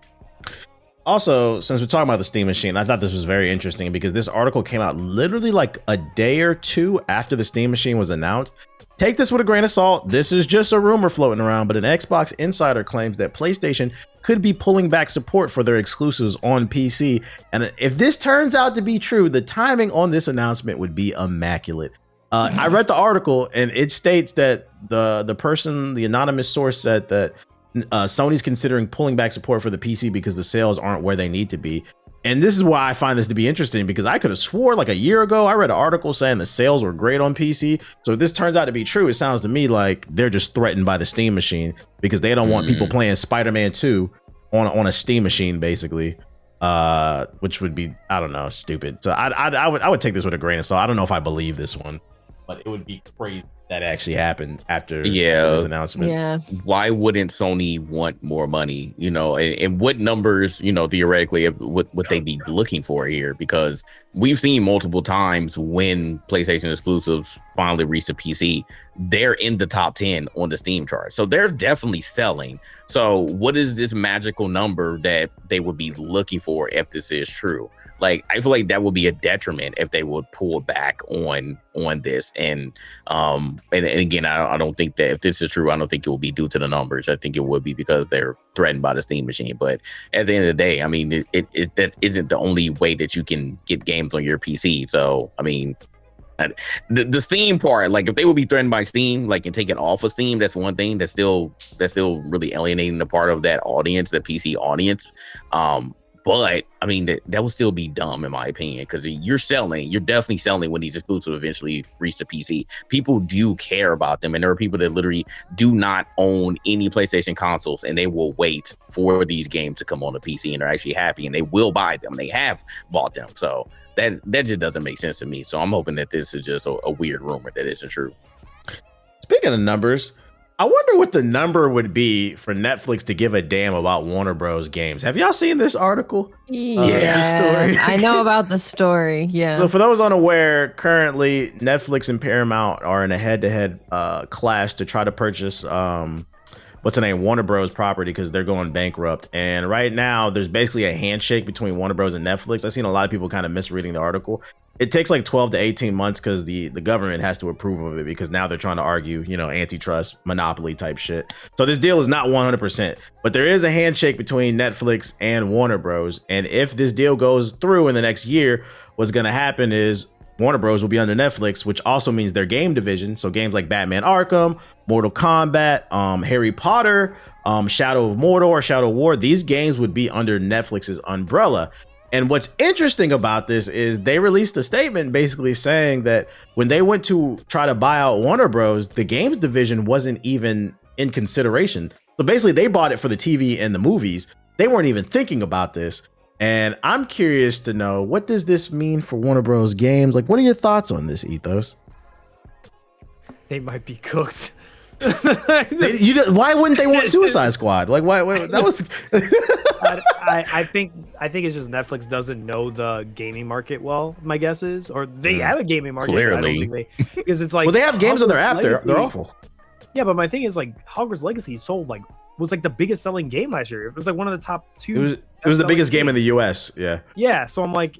[SPEAKER 1] Also, since we're talking about the Steam Machine, I thought this was very interesting because this article came out literally like a day or two after the Steam Machine was announced. Take this with a grain of salt. This is just a rumor floating around, but an Xbox insider claims that PlayStation could be pulling back support for their exclusives on PC. And if this turns out to be true, the timing on this announcement would be immaculate. I read the article and it states that the anonymous source said that Sony's considering pulling back support for the PC because the sales aren't where they need to be. And this is why I find this to be interesting, because I could have swore like a year ago, I read an article saying the sales were great on PC. So if this turns out to be true, it sounds to me like they're just threatened by the Steam Machine because they don't want people playing Spider-Man 2 on a Steam Machine, basically, which would be, I don't know, stupid. So I would take this with a grain of salt. I don't know if I believe this one, but it would be crazy that actually happened after this announcement.
[SPEAKER 3] Yeah.
[SPEAKER 4] Why wouldn't Sony want more money? And what numbers, theoretically, would they be looking for here? Because we've seen multiple times when PlayStation exclusives finally reach the PC, they're in the top 10 on the Steam chart. So they're definitely selling. So what is this magical number that they would be looking for if this is true? Like, I feel like that would be a detriment if they would pull back on this. And again, I don't think that if this is true, I don't think it will be due to the numbers. I think it would be because they're threatened by the Steam Machine. But at the end of the day, I mean, it that isn't the only way that you can get games on your PC. So, I mean, the Steam part, like if they would be threatened by Steam, like and take it off of Steam, that's one thing that's still really alienating the part of that audience, the PC audience. But I mean, that would still be dumb in my opinion, because you're definitely selling when these exclusives eventually reach the PC. People do care about them, and there are people that literally do not own any PlayStation consoles, and they will wait for these games to come on the PC, and they're actually happy, and they will buy them. They have bought them, so that just doesn't make sense to me. So I'm hoping that this is just a weird rumor that isn't true.
[SPEAKER 1] Speaking of numbers, I wonder what the number would be for Netflix to give a damn about Warner Bros. Games. Have y'all seen this article?
[SPEAKER 3] Yeah, story? I know about the story. Yeah.
[SPEAKER 1] So for those unaware, currently Netflix and Paramount are in a head-to-head clash to try to purchase Warner Bros. Property, because they're going bankrupt. And right now, there's basically a handshake between Warner Bros. And Netflix. I've seen a lot of people kind of misreading the article. It takes like 12 to 18 months because the government has to approve of it, because now they're trying to argue, antitrust, monopoly type shit. So this deal is not 100%, but there is a handshake between Netflix and Warner Bros. And if this deal goes through in the next year, what's going to happen is Warner Bros. Will be under Netflix, which also means their game division. So games like Batman Arkham, Mortal Kombat, Harry Potter, Shadow of Mordor, Shadow of War, these games would be under Netflix's umbrella. And what's interesting about this is they released a statement basically saying that when they went to try to buy out Warner Bros., the games division wasn't even in consideration. So basically they bought it for the TV and the movies. They weren't even thinking about this. And I'm curious to know, what does this mean for Warner Bros. Games? Like, what are your thoughts on this, Ethos?
[SPEAKER 2] They might be cooked.
[SPEAKER 1] Why wouldn't they want Suicide Squad? Like, why that was
[SPEAKER 2] I think it's just Netflix doesn't know the gaming market well, my guess is, or they have a gaming market
[SPEAKER 4] clearly,
[SPEAKER 2] because it's like,
[SPEAKER 1] well, they have games on their app. They're awful.
[SPEAKER 2] Yeah, but my thing is, like, Hogwarts Legacy was like the biggest selling game last year. It was like one of the top two.
[SPEAKER 1] It was the biggest game in the US. Yeah.
[SPEAKER 2] So I'm like,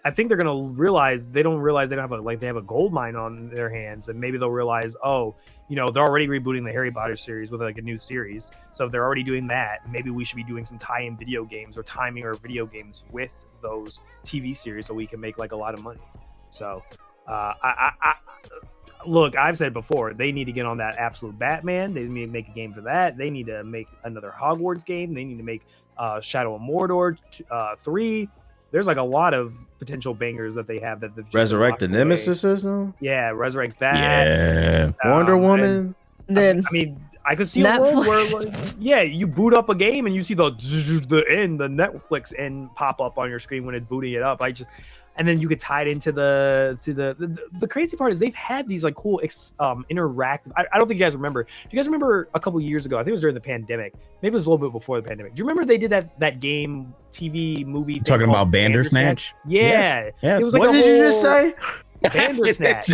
[SPEAKER 2] I think they're gonna realize they don't have a gold mine on their hands, and maybe they'll realize, they're already rebooting the Harry Potter series with like a new series. So if they're already doing that, maybe we should be doing some tie-in video games or timing our video games with those TV series so we can make like a lot of money. So look, I've said before, they need to get on that absolute Batman. They need to make a game for that. They need to make another Hogwarts game. They need to make Shadow of Mordor 3. There's like a lot of potential bangers that they have that they've
[SPEAKER 1] Resurrect the Nemesis, no?
[SPEAKER 2] Yeah, resurrect that.
[SPEAKER 4] Yeah.
[SPEAKER 1] Wonder Woman.
[SPEAKER 3] Dude.
[SPEAKER 2] I mean, I could see a world where, like, yeah, you boot up a game and you see the Netflix end pop up on your screen when it's booting it up. And then you could tie it into the crazy part is they've had these like cool interactive. I don't think you guys remember. Do you guys remember a couple years ago? I think it was during the pandemic. Maybe it was a little bit before the pandemic. Do you remember they did that game, TV, movie? Thing
[SPEAKER 4] talking about Bandersnatch?
[SPEAKER 2] Yeah.
[SPEAKER 4] Yes.
[SPEAKER 2] It was like
[SPEAKER 1] what did you just say?
[SPEAKER 2] Bandersnatch.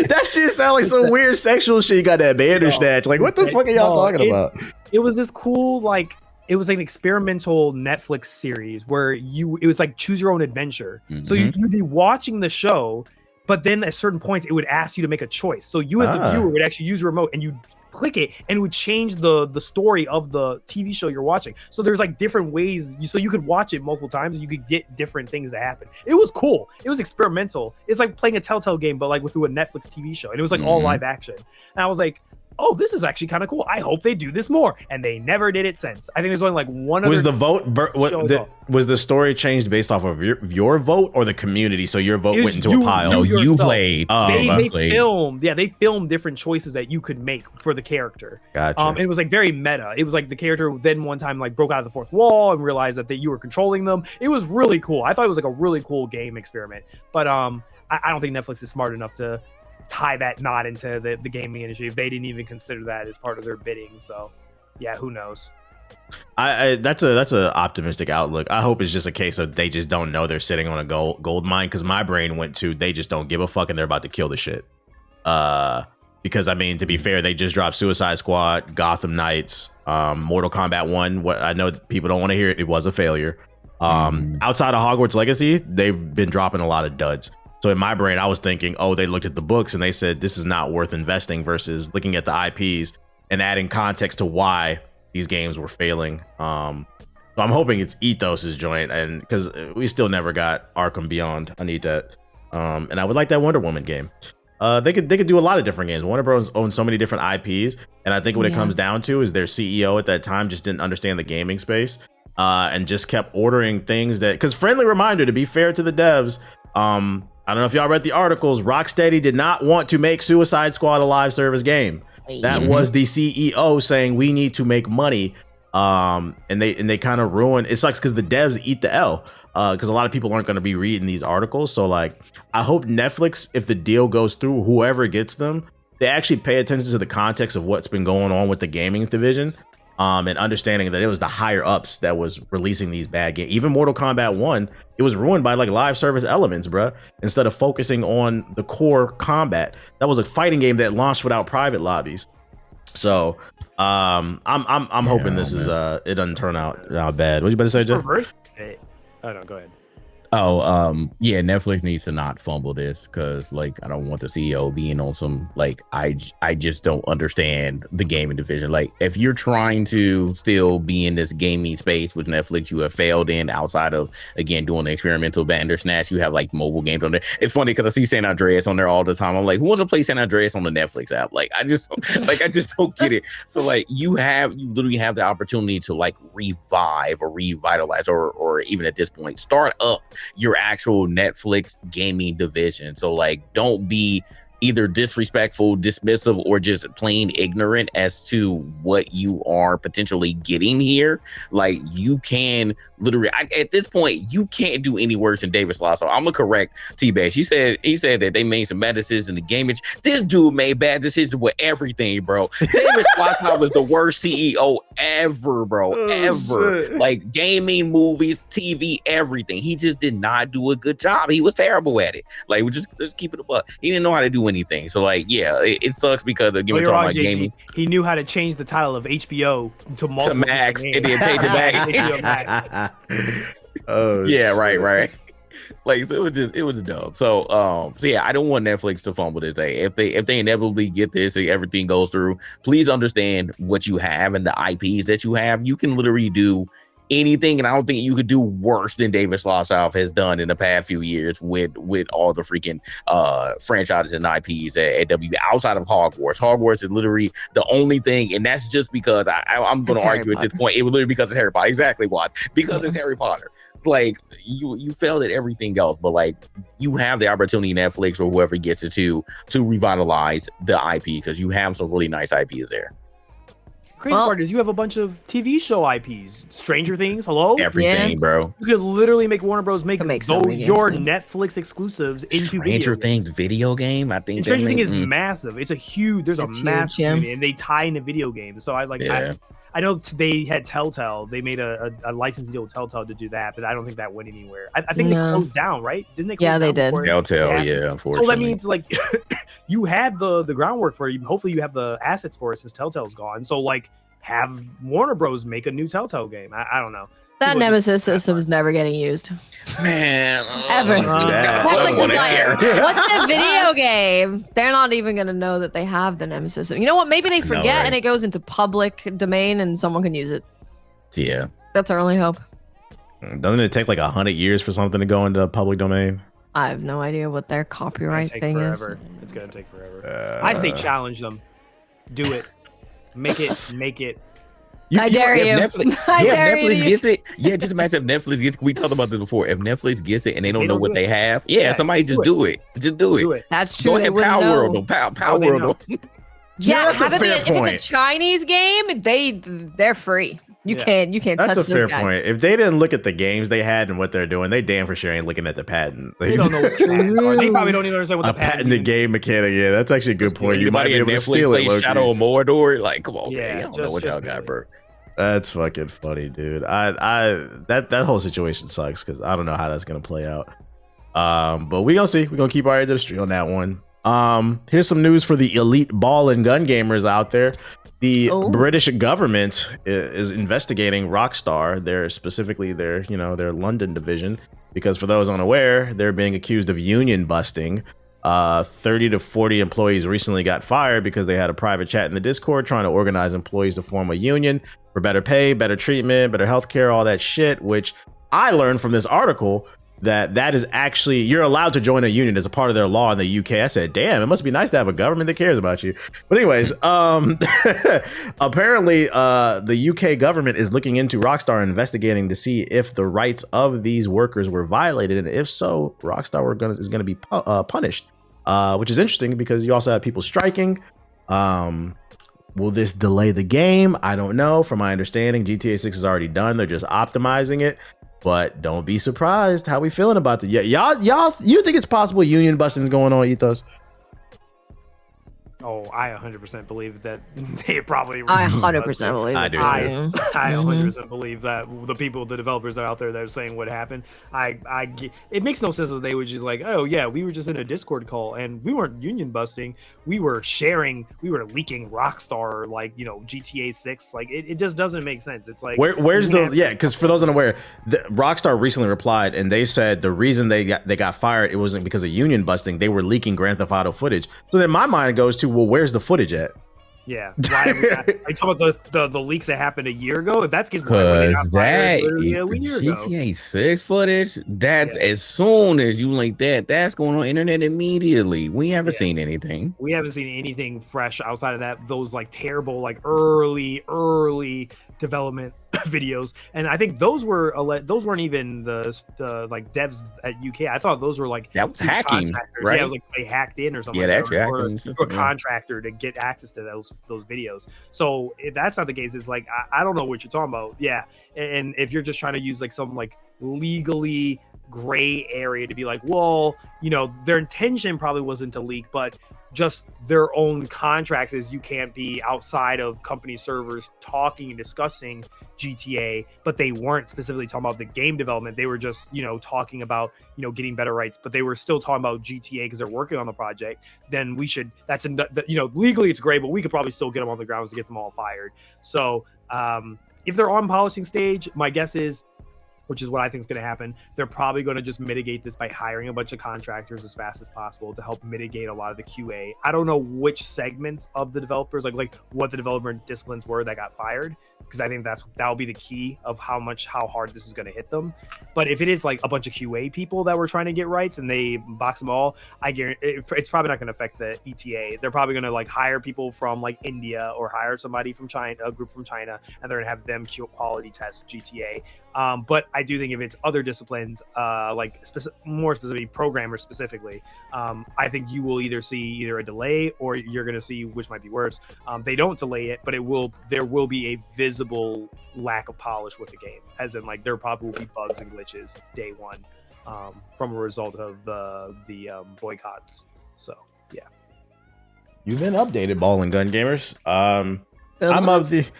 [SPEAKER 1] That shit sound like some weird sexual shit. You got that Bandersnatch. Like, what the fuck are y'all talking about?
[SPEAKER 2] It was this cool, like, it was like an experimental Netflix series where it was like choose your own adventure. Mm-hmm. So you'd be watching the show, but then at certain points it would ask you to make a choice. So you as the viewer would actually use your remote and you click it and it would change the story of the TV show you're watching. So there's like different ways. So you could watch it multiple times and you could get different things to happen. It was cool. It was experimental. It's like playing a Telltale game, but like through a Netflix TV show. And it was like all live action. And I was like, oh, this is actually kind of cool. I hope they do this more. And they never did it since. I think there's only like one other.
[SPEAKER 1] Was the vote, was the story changed based off of your vote or the community? So your vote went into a pile?
[SPEAKER 4] No, you played.
[SPEAKER 2] They filmed different choices that you could make for the character.
[SPEAKER 1] Gotcha.
[SPEAKER 2] And it was like very meta. It was like the character then one time like broke out of the fourth wall and realized that you were controlling them. It was really cool. I thought it was like a really cool game experiment. But I don't think Netflix is smart enough to tie that knot into the gaming industry if they didn't even consider that as part of their bidding. So yeah, who knows?
[SPEAKER 1] That's a optimistic outlook. I hope it's just a case of they just don't know they're sitting on a gold mine, because my brain went to they just don't give a fuck and they're about to kill the shit. Because I mean, to be fair, they just dropped Suicide Squad, Gotham Knights, Mortal Kombat 1. What I know people don't want to hear it was a failure. Outside of Hogwarts Legacy, they've been dropping a lot of duds. So in my brain, I was thinking, oh, they looked at the books and they said this is not worth investing, versus looking at the IPs and adding context to why these games were failing. So I'm hoping it's Ethos's joint, and because we still never got Arkham Beyond. I need that. And I would like that Wonder Woman game. They could do a lot of different games. Warner Bros. Owns so many different IPs, and I think what it comes down to is their CEO at that time just didn't understand the gaming space, and just kept ordering things that. Because friendly reminder, to be fair to the devs, I don't know if y'all read the articles. Rocksteady did not want to make Suicide Squad a live service game. That was the CEO saying we need to make money. And they kind of ruined. It sucks because the devs eat the L. Because a lot of people aren't going to be reading these articles. So like, I hope Netflix, if the deal goes through, whoever gets them, they actually pay attention to the context of what's been going on with the gaming division. And understanding that it was the higher ups that was releasing these bad games. Even Mortal Kombat 1, it was ruined by like live service elements, bruh. Instead of focusing on the core combat, that was a fighting game that launched without private lobbies. So I'm hoping this is it doesn't turn out bad. What you about to say, Jeff?
[SPEAKER 2] Oh no, go ahead.
[SPEAKER 4] Yeah, Netflix needs to not fumble this, because like I don't want the CEO being on some like I just don't understand the gaming division. Like if you're trying to still be in this gaming space with Netflix, you have failed in outside of again doing the experimental Bandersnatch. You have like mobile games on there. It's funny because I see San Andreas on there all the time. I'm like, who wants to play San Andreas on the Netflix app? Like I just don't get it. So like you literally have the opportunity to like revive or revitalize or even at this point start up your actual Netflix gaming division. So like don't be either disrespectful, dismissive, or just plain ignorant as to what you are potentially getting here. Like you can literally at this point you can't do any worse than David Slasso. I'm gonna correct T-Bash. He said that they made some bad decisions in the gaming. This dude made bad decisions with everything, bro. David Slasso was the worst CEO ever, bro. Ever. Shit. Like gaming, movies, TV, everything. He just did not do a good job. He was terrible at it. Like let's keep it a buck. He didn't know how to do anything. So like, yeah, it sucks because again, we're talking about gaming.
[SPEAKER 2] He knew how to change the title of HBO to
[SPEAKER 4] Max and then change it back.
[SPEAKER 1] Oh
[SPEAKER 4] yeah, right. Like so it was dumb. So yeah, I don't want Netflix to fumble this day. If they inevitably get this and everything goes through, please understand what you have and the IPs that you have. You can literally do anything, and I don't think you could do worse than David Slossoff has done in the past few years with all the freaking franchises and IPs at WB outside of Hogwarts. Hogwarts is literally the only thing, and that's just because I'm going to argue at this point. It was literally because it's Harry Potter. Exactly, Watts. Because it's Harry Potter. Like you failed at everything else, but like you have the opportunity, Netflix or whoever gets it to revitalize the IP because you have some really nice IPs there.
[SPEAKER 2] Crazy part is you have a bunch of TV show IPs. Stranger Things, hello?
[SPEAKER 4] Everything, bro.
[SPEAKER 2] You could literally make Warner Bros. make
[SPEAKER 3] so
[SPEAKER 2] your Netflix exclusives into
[SPEAKER 4] Stranger Things video game. I think
[SPEAKER 2] Stranger Things is massive. It's a huge, there's a massive community, and they tie into video games. So I know they had Telltale. They made a license deal with Telltale to do that, but I don't think that went anywhere. I think they closed down, right? Didn't they?
[SPEAKER 3] Yeah, they did.
[SPEAKER 4] Telltale, yeah, unfortunately.
[SPEAKER 2] So that means like you had the groundwork for it. Hopefully you have the assets for it since Telltale's gone. So like have Warner Bros. Make a new Telltale game. I don't know.
[SPEAKER 3] That Nemesis system is never getting used.
[SPEAKER 4] Man,
[SPEAKER 3] ever. Netflix is like, what's a video game? They're not even going to know that they have the Nemesis system. You know what? Maybe they forget and it goes into public domain and someone can use it.
[SPEAKER 4] Yeah.
[SPEAKER 3] That's our only hope.
[SPEAKER 1] Doesn't it take like 100 years for something to go into public domain?
[SPEAKER 3] I have no idea what their copyright thing is.
[SPEAKER 2] It's going to take forever. I say challenge them. Do it. Make it.
[SPEAKER 3] I dare you.
[SPEAKER 4] Netflix gets it. Yeah, just imagine if Netflix gets. We talked about this before. If Netflix gets it and they don't know what they have, somebody just do it. Just do it.
[SPEAKER 3] That's true.
[SPEAKER 4] Go ahead, Power World. Power World.
[SPEAKER 3] Yeah, have it be if it's a Chinese game, they're free. You can't
[SPEAKER 1] That's
[SPEAKER 3] touch
[SPEAKER 1] a fair
[SPEAKER 3] those guys.
[SPEAKER 1] point. If they didn't look at the games they had and what they're doing, they damn for sure ain't looking at the patent.
[SPEAKER 2] They don't know what patents are. They probably don't even understand what the
[SPEAKER 1] patented game mechanic. Yeah, that's actually a good point. You might be able to steal it.
[SPEAKER 4] Shadow of Mordor, like, come on, man. I don't know what y'all got, bro.
[SPEAKER 1] That's fucking funny, dude. That whole situation sucks because I don't know how that's gonna play out. But we gonna see. We're gonna keep our ear to the street on that one. Here's some news for the elite ball and gun gamers out there. The British government is investigating Rockstar. They're specifically their London division, because for those unaware, they're being accused of union busting. 30 to 40 employees recently got fired because they had a private chat in the Discord trying to organize employees to form a union for better pay, better treatment, better healthcare, all that shit, which I learned from this article that is actually, you're allowed to join a union as a part of their law in the UK. I said, damn, it must be nice to have a government that cares about you. But anyways, apparently the UK government is looking into Rockstar, investigating to see if the rights of these workers were violated, and if so, Rockstar is going to be punished, which is interesting because you also have people striking. Will this delay the game? I don't know. From my understanding, GTA 6 is already done. They're just optimizing it. But don't be surprised. How we feeling about the y'all? You think it's possible union busting is going on, Ethos?
[SPEAKER 2] Oh, I 100% believe that they probably.
[SPEAKER 3] I 100% believe.
[SPEAKER 1] I do too.
[SPEAKER 2] I 100% believe that the developers are out there that are saying what happened. It makes no sense that they would just like, oh yeah, we were just in a Discord call and we weren't union busting. We were leaking Rockstar, like, GTA 6. Like it just doesn't make sense. It's like
[SPEAKER 1] where's because for those unaware, Rockstar recently replied and they said the reason they got fired, it wasn't because of union busting. They were leaking Grand Theft Auto footage. So then my mind goes to, well, where's the footage at?
[SPEAKER 2] Yeah, are you talking about the leaks that happened a year ago? If that's because
[SPEAKER 4] GTA 6 footage, that's as soon as you link that's going on internet immediately. We haven't seen anything.
[SPEAKER 2] We haven't seen anything fresh outside of that. Those like terrible, like early development videos, and I think those weren't even the like devs at UK. I thought those were like
[SPEAKER 4] that was hacking, right?
[SPEAKER 2] Yeah, it was like they hacked in or something.
[SPEAKER 4] Yeah,
[SPEAKER 2] like
[SPEAKER 4] actually hacking
[SPEAKER 2] or a contractor to get access to those videos. So if that's not the case, it's like I don't know what you're talking about. Yeah, and if you're just trying to use like some like legally gray area to be like, well, their intention probably wasn't to leak, but just their own contracts is you can't be outside of company servers talking and discussing GTA, but they weren't specifically talking about the game development. They were just, talking about, getting better rights, but they were still talking about GTA because they're working on the project. Then legally it's great, but we could probably still get them on the grounds to get them all fired. So if they're on polishing stage, my guess is, which is what I think is going to happen, they're probably going to just mitigate this by hiring a bunch of contractors as fast as possible to help mitigate a lot of the QA. I don't know which segments of the developers, like what the developer disciplines were that got fired, because I think that'll be the key of how hard this is going to hit them. But if it is like a bunch of QA people that were trying to get rights and they box them all, I guarantee it's probably not going to affect the ETA. They're probably going to like hire people from like India or hire somebody from China, a group from China, and they're going to have them quality test GTA. But I do think if it's other disciplines, like more specifically programmers specifically, I think you will either see a delay or you're going to see, which might be worse, they don't delay it, but there will be a visible lack of polish with the game, as in like there probably will be bugs and glitches day one from a result of the boycotts. So yeah,
[SPEAKER 1] you've been updated, ball and gun gamers. I'm of the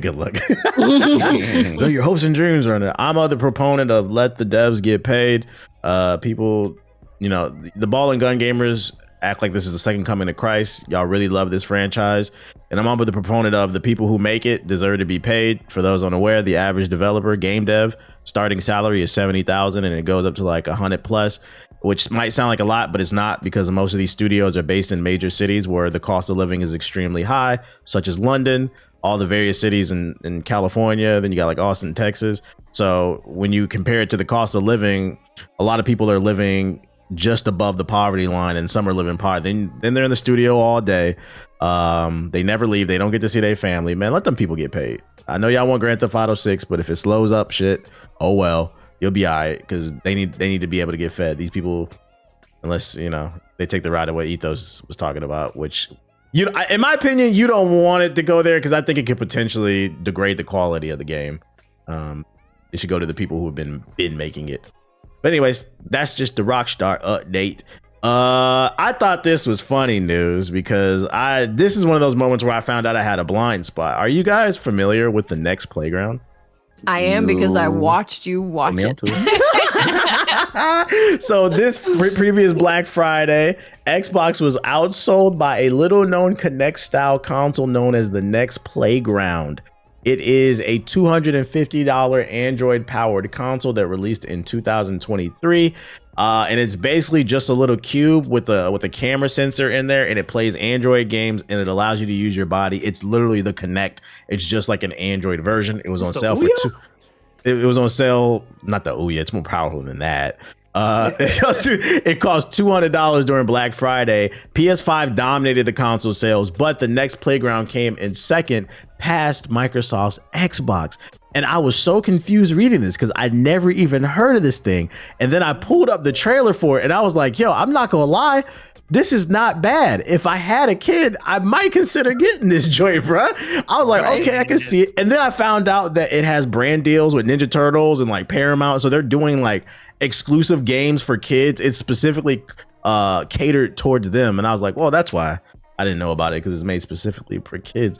[SPEAKER 1] good luck. No, your hopes and dreams are in it. I'm of the proponent of let the devs get paid. People, the ball and gun gamers act like this is the second coming of Christ. Y'all really love this franchise, and I'm the proponent of the people who make it deserve to be paid. For those unaware, the average developer, game dev, starting salary is $70,000, and it goes up to like 100 plus, which might sound like a lot, but it's not, because most of these studios are based in major cities where the cost of living is extremely high, such as London, all the various cities in California. Then you got like Austin, Texas. So when you compare it to the cost of living, a lot of people are living just above the poverty line, and some are living poverty. Then they're in the studio all day. They never leave. They don't get to see their family. Man, let them people get paid. I know y'all want Grand Theft Auto 6, but if it slows up shit, oh well, you'll be all right, because they need to be able to get fed. These people, unless they take the route of what Ethos was talking about, which in my opinion, you don't want it to go there, because I think it could potentially degrade the quality of the game. It should go to the people who have been making it. But anyways, that's just the Rockstar update. I thought this was funny news, because this is one of those moments where I found out I had a blind spot. Are you guys familiar with the Next Playground?
[SPEAKER 3] I am, because I watched you watch it.
[SPEAKER 1] So this previous Black Friday, Xbox was outsold by a little known Kinect style console known as the Next Playground. It is a $250 Android powered console that released in 2023. And it's basically just a little cube with a camera sensor in there, and it plays Android games, and it allows you to use your body. It's literally the Kinect. It's just like an Android version. It was on sale for it was on sale, not the Ouya, it's more powerful than that. It cost $200 during Black Friday. PS5 dominated the console sales, but the Next Playground came in second, past Microsoft's Xbox. And I was so confused reading this, because I'd never even heard of this thing. And then I pulled up the trailer for it, and I was like, yo, I'm not gonna lie, this is not bad. If I had a kid, I might consider getting this joint, bro. I was like, okay, I can see it. And then I found out that it has brand deals with Ninja Turtles and like Paramount. So they're doing like exclusive games for kids. It's specifically catered towards them. And I was like, well, that's why I didn't know about it, because it's made specifically for kids.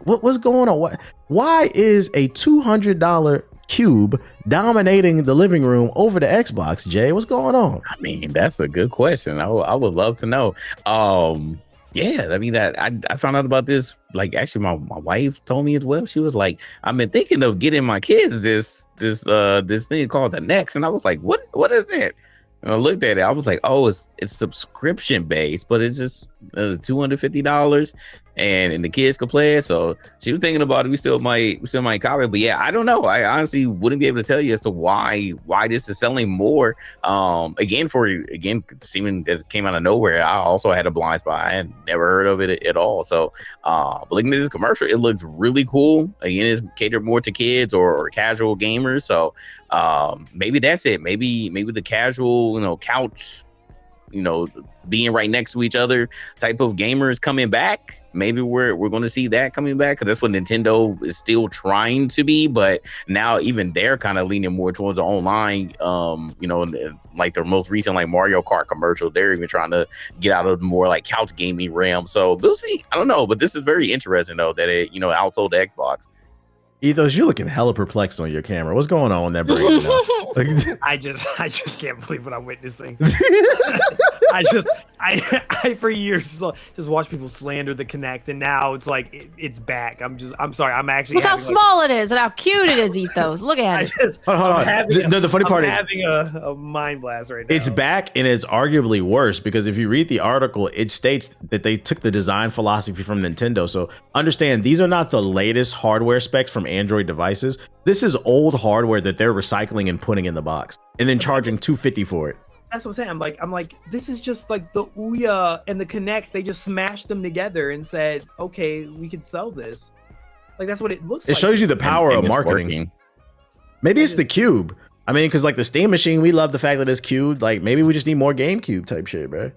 [SPEAKER 1] What's going on? Why is a $200 cube dominating the living room over the Xbox, Jay? What's going on?
[SPEAKER 4] I mean, that's a good question. I would love to know. Yeah, I mean, I found out about this, like, actually my wife told me as well. She was like, I've been thinking of getting my kids this thing called the Next, and I was like, what is that? And I looked at it, I was like, oh, it's subscription based, but it's just $250, and the kids could play it. So she was thinking about it. We still might copy it, but yeah, I don't know. I honestly wouldn't be able to tell you as to why this is selling more. Again, seeming that it came out of nowhere. I also had a blind spot. I had never heard of it at all. So, but looking at this commercial, it looks really cool. Again, it's catered more to kids or casual gamers. So, maybe that's it. Maybe the casual, couch, being right next to each other type of gamers coming back. Maybe we're going to see that coming back, because that's what Nintendo is still trying to be. But now even they're kind of leaning more towards the online, like their most recent like Mario Kart commercial. They're even trying to get out of the more like couch gaming realm. So we'll see. I don't know, but this is very interesting though that it outsold the Xbox.
[SPEAKER 1] Ethos, you're looking hella perplexed on your camera. What's going on with that brain?
[SPEAKER 2] I just can't believe what I'm witnessing. I for years just watched people slander the Kinect, and now it's like it's back. I'm sorry. I'm actually
[SPEAKER 3] look how small it is and how cute it is. Ethos, look at it.
[SPEAKER 1] Hold on. The funny part is
[SPEAKER 2] having a mind blast right now.
[SPEAKER 1] It's back, and it's arguably worse because if you read the article, it states that they took the design philosophy from Nintendo. So understand, these are not the latest hardware specs from Android devices. This is old hardware that they're recycling and putting in the box, and then charging $250 for it.
[SPEAKER 2] That's what I'm saying. I'm like, this is just like the Ouya and the Kinect. They just smashed them together and said, okay, we can sell this. Like, that's what it looks like.
[SPEAKER 1] It shows you the power of marketing.
[SPEAKER 4] Working.
[SPEAKER 1] Maybe it's the Cube. I mean, because like the Steam Machine, we love the fact that it's cubed. Like, maybe we just need more GameCube type shit, bro.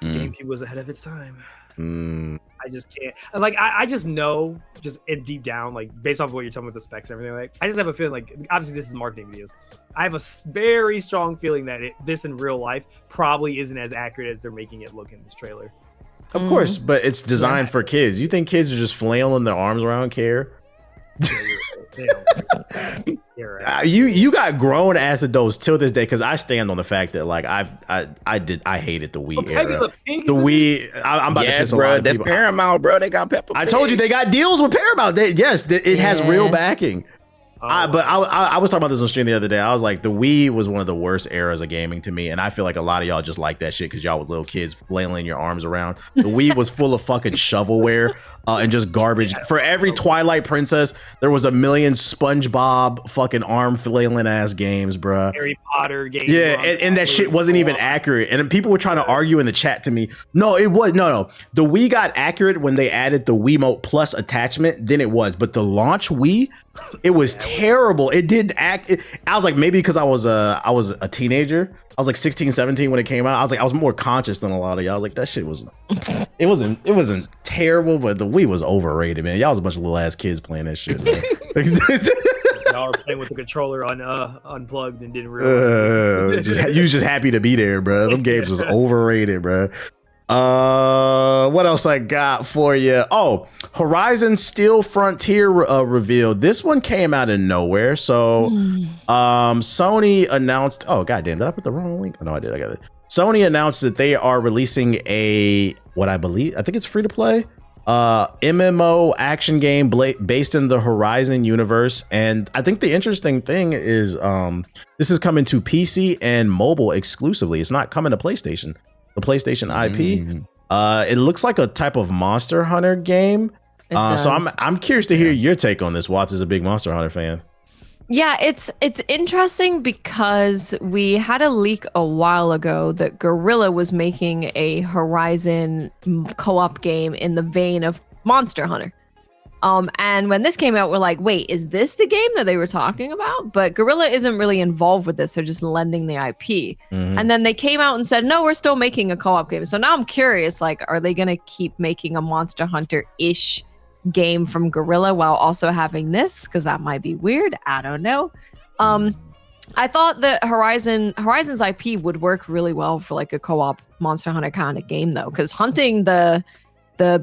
[SPEAKER 2] GameCube was ahead of its time. I just can't. Like, I just know, just in deep down, like based off of what you're telling with the specs and everything. Like, I just have a feeling, like, obviously this is marketing videos. I have a very strong feeling that this in real life probably isn't as accurate as they're making it look in this trailer.
[SPEAKER 1] Of course, but it's designed for kids. You think kids are just flailing their arms around, care? You got grown ass adults till this day, because I stand on the fact that like I hated the Wii era. The Wii, I'm about to piss a lot of
[SPEAKER 4] that's
[SPEAKER 1] people.
[SPEAKER 4] Paramount, bro. They got Peppa Pig.
[SPEAKER 1] I told you they got deals with Paramount. It has real backing. But I was talking about this on stream the other day. I was like, the Wii was one of the worst eras of gaming to me, and I feel like a lot of y'all just like that shit because y'all was little kids flailing your arms around. The Wii was full of fucking shovelware and just garbage. For every Twilight Princess, there was a million SpongeBob fucking arm flailing ass games, bruh.
[SPEAKER 2] Harry Potter games.
[SPEAKER 1] Yeah, and that shit wasn't even accurate. And people were trying to argue in the chat to me. No, it was no. The Wii got accurate when they added the Wiimote Plus attachment. Then it was, but the launch Wii, it was terrible. It didn't act. I was like, maybe because I was a teenager. I was like 16, 17 when it came out. I was more conscious than a lot of y'all. I was like, that shit was, it wasn't terrible, but the Wii was overrated, man. Y'all was a bunch of little ass kids playing that shit, man.
[SPEAKER 2] Y'all were playing with the controller unplugged and didn't realize.
[SPEAKER 1] You was just happy to be there, bro. Them games was overrated, bro. What else I got for you? Oh, Horizon Steel Frontier revealed. This one came out of nowhere. So Sony announced, oh goddamn, did I put the wrong link? No, I did. I got it. Sony announced that they are releasing I think it's free to play MMO action game based in the Horizon universe. And I think the interesting thing is this is coming to PC and mobile exclusively. It's not coming to PlayStation. The PlayStation IP. It looks like a type of Monster Hunter game. So I'm curious to hear your take on this. Watts is a big Monster Hunter fan.
[SPEAKER 3] Yeah, it's interesting because we had a leak a while ago that Guerrilla was making a Horizon co-op game in the vein of Monster Hunter. And when this came out, we're like, wait, is this the game that they were talking about? But Guerrilla isn't really involved with this. They're just lending the IP. And then they came out and said, no, we're still making a co-op game. So now I'm curious, like, are they going to keep making a Monster Hunter-ish game from Guerrilla while also having this? Because that might be weird. I don't know. I thought that Horizon's IP would work really well for like a co-op Monster Hunter kind of game, though, because hunting the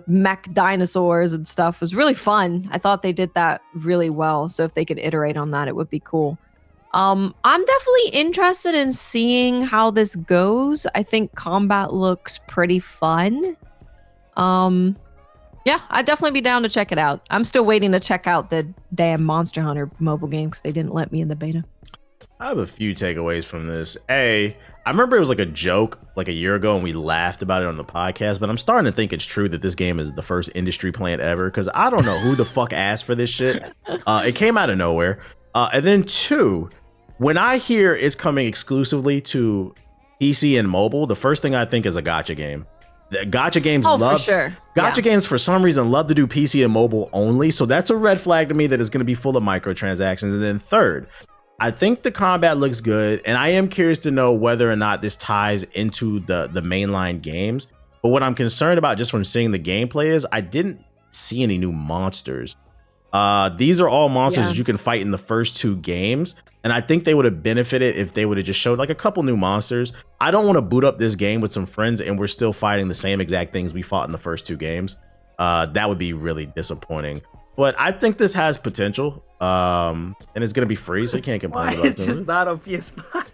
[SPEAKER 3] mech dinosaurs and stuff was really fun. I thought they did that really well. So if they could iterate on that, it would be cool. I'm definitely interested in seeing how this goes. I think combat looks pretty fun. Yeah, I'd definitely be down to check it out. I'm still waiting to check out the damn Monster Hunter mobile game because they didn't let me in the beta.
[SPEAKER 1] I have a few takeaways from this. I remember it was like a joke like a year ago and we laughed about it on the podcast, but I'm starting to think it's true that this game is the first industry plant ever because I don't know who the fuck asked for this shit. It came out of nowhere. And then two, when I hear it's coming exclusively to PC and mobile, the first thing I think is a gacha game. The gacha games games for some reason love to do PC and mobile only. So that's a red flag to me that it's going to be full of microtransactions. And then third, I think the combat looks good, and I am curious to know whether or not this ties into the mainline games. But what I'm concerned about just from seeing the gameplay is I didn't see any new monsters. These are all monsters that you can fight in the first two games, and I think they would have benefited if they would have just showed like a couple new monsters. I don't want to boot up this game with some friends and we're still fighting the same exact things we fought in the first two games. That would be really disappointing. But I think this has potential, and it's gonna be free, so you can't complain about it.
[SPEAKER 2] It's just not on PS5.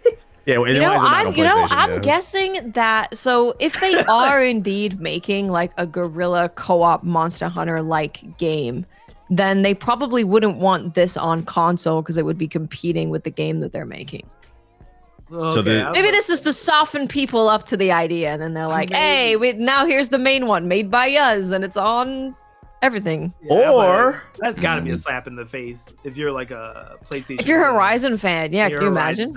[SPEAKER 1] Yeah, well, why is it not on PlayStation?
[SPEAKER 3] I'm guessing that. So if they are indeed making like a guerrilla co-op Monster Hunter like game, then they probably wouldn't want this on console because it would be competing with the game that they're making.
[SPEAKER 2] Okay,
[SPEAKER 1] So
[SPEAKER 3] maybe this is to soften people up to the idea, and then they're like, "Hey, now here's the main one made by us, and it's on everything."
[SPEAKER 2] Yeah,
[SPEAKER 1] or
[SPEAKER 2] that's got to be a slap in the face if you're like a PlayStation.
[SPEAKER 3] If you're a Horizon fan, yeah, can you imagine?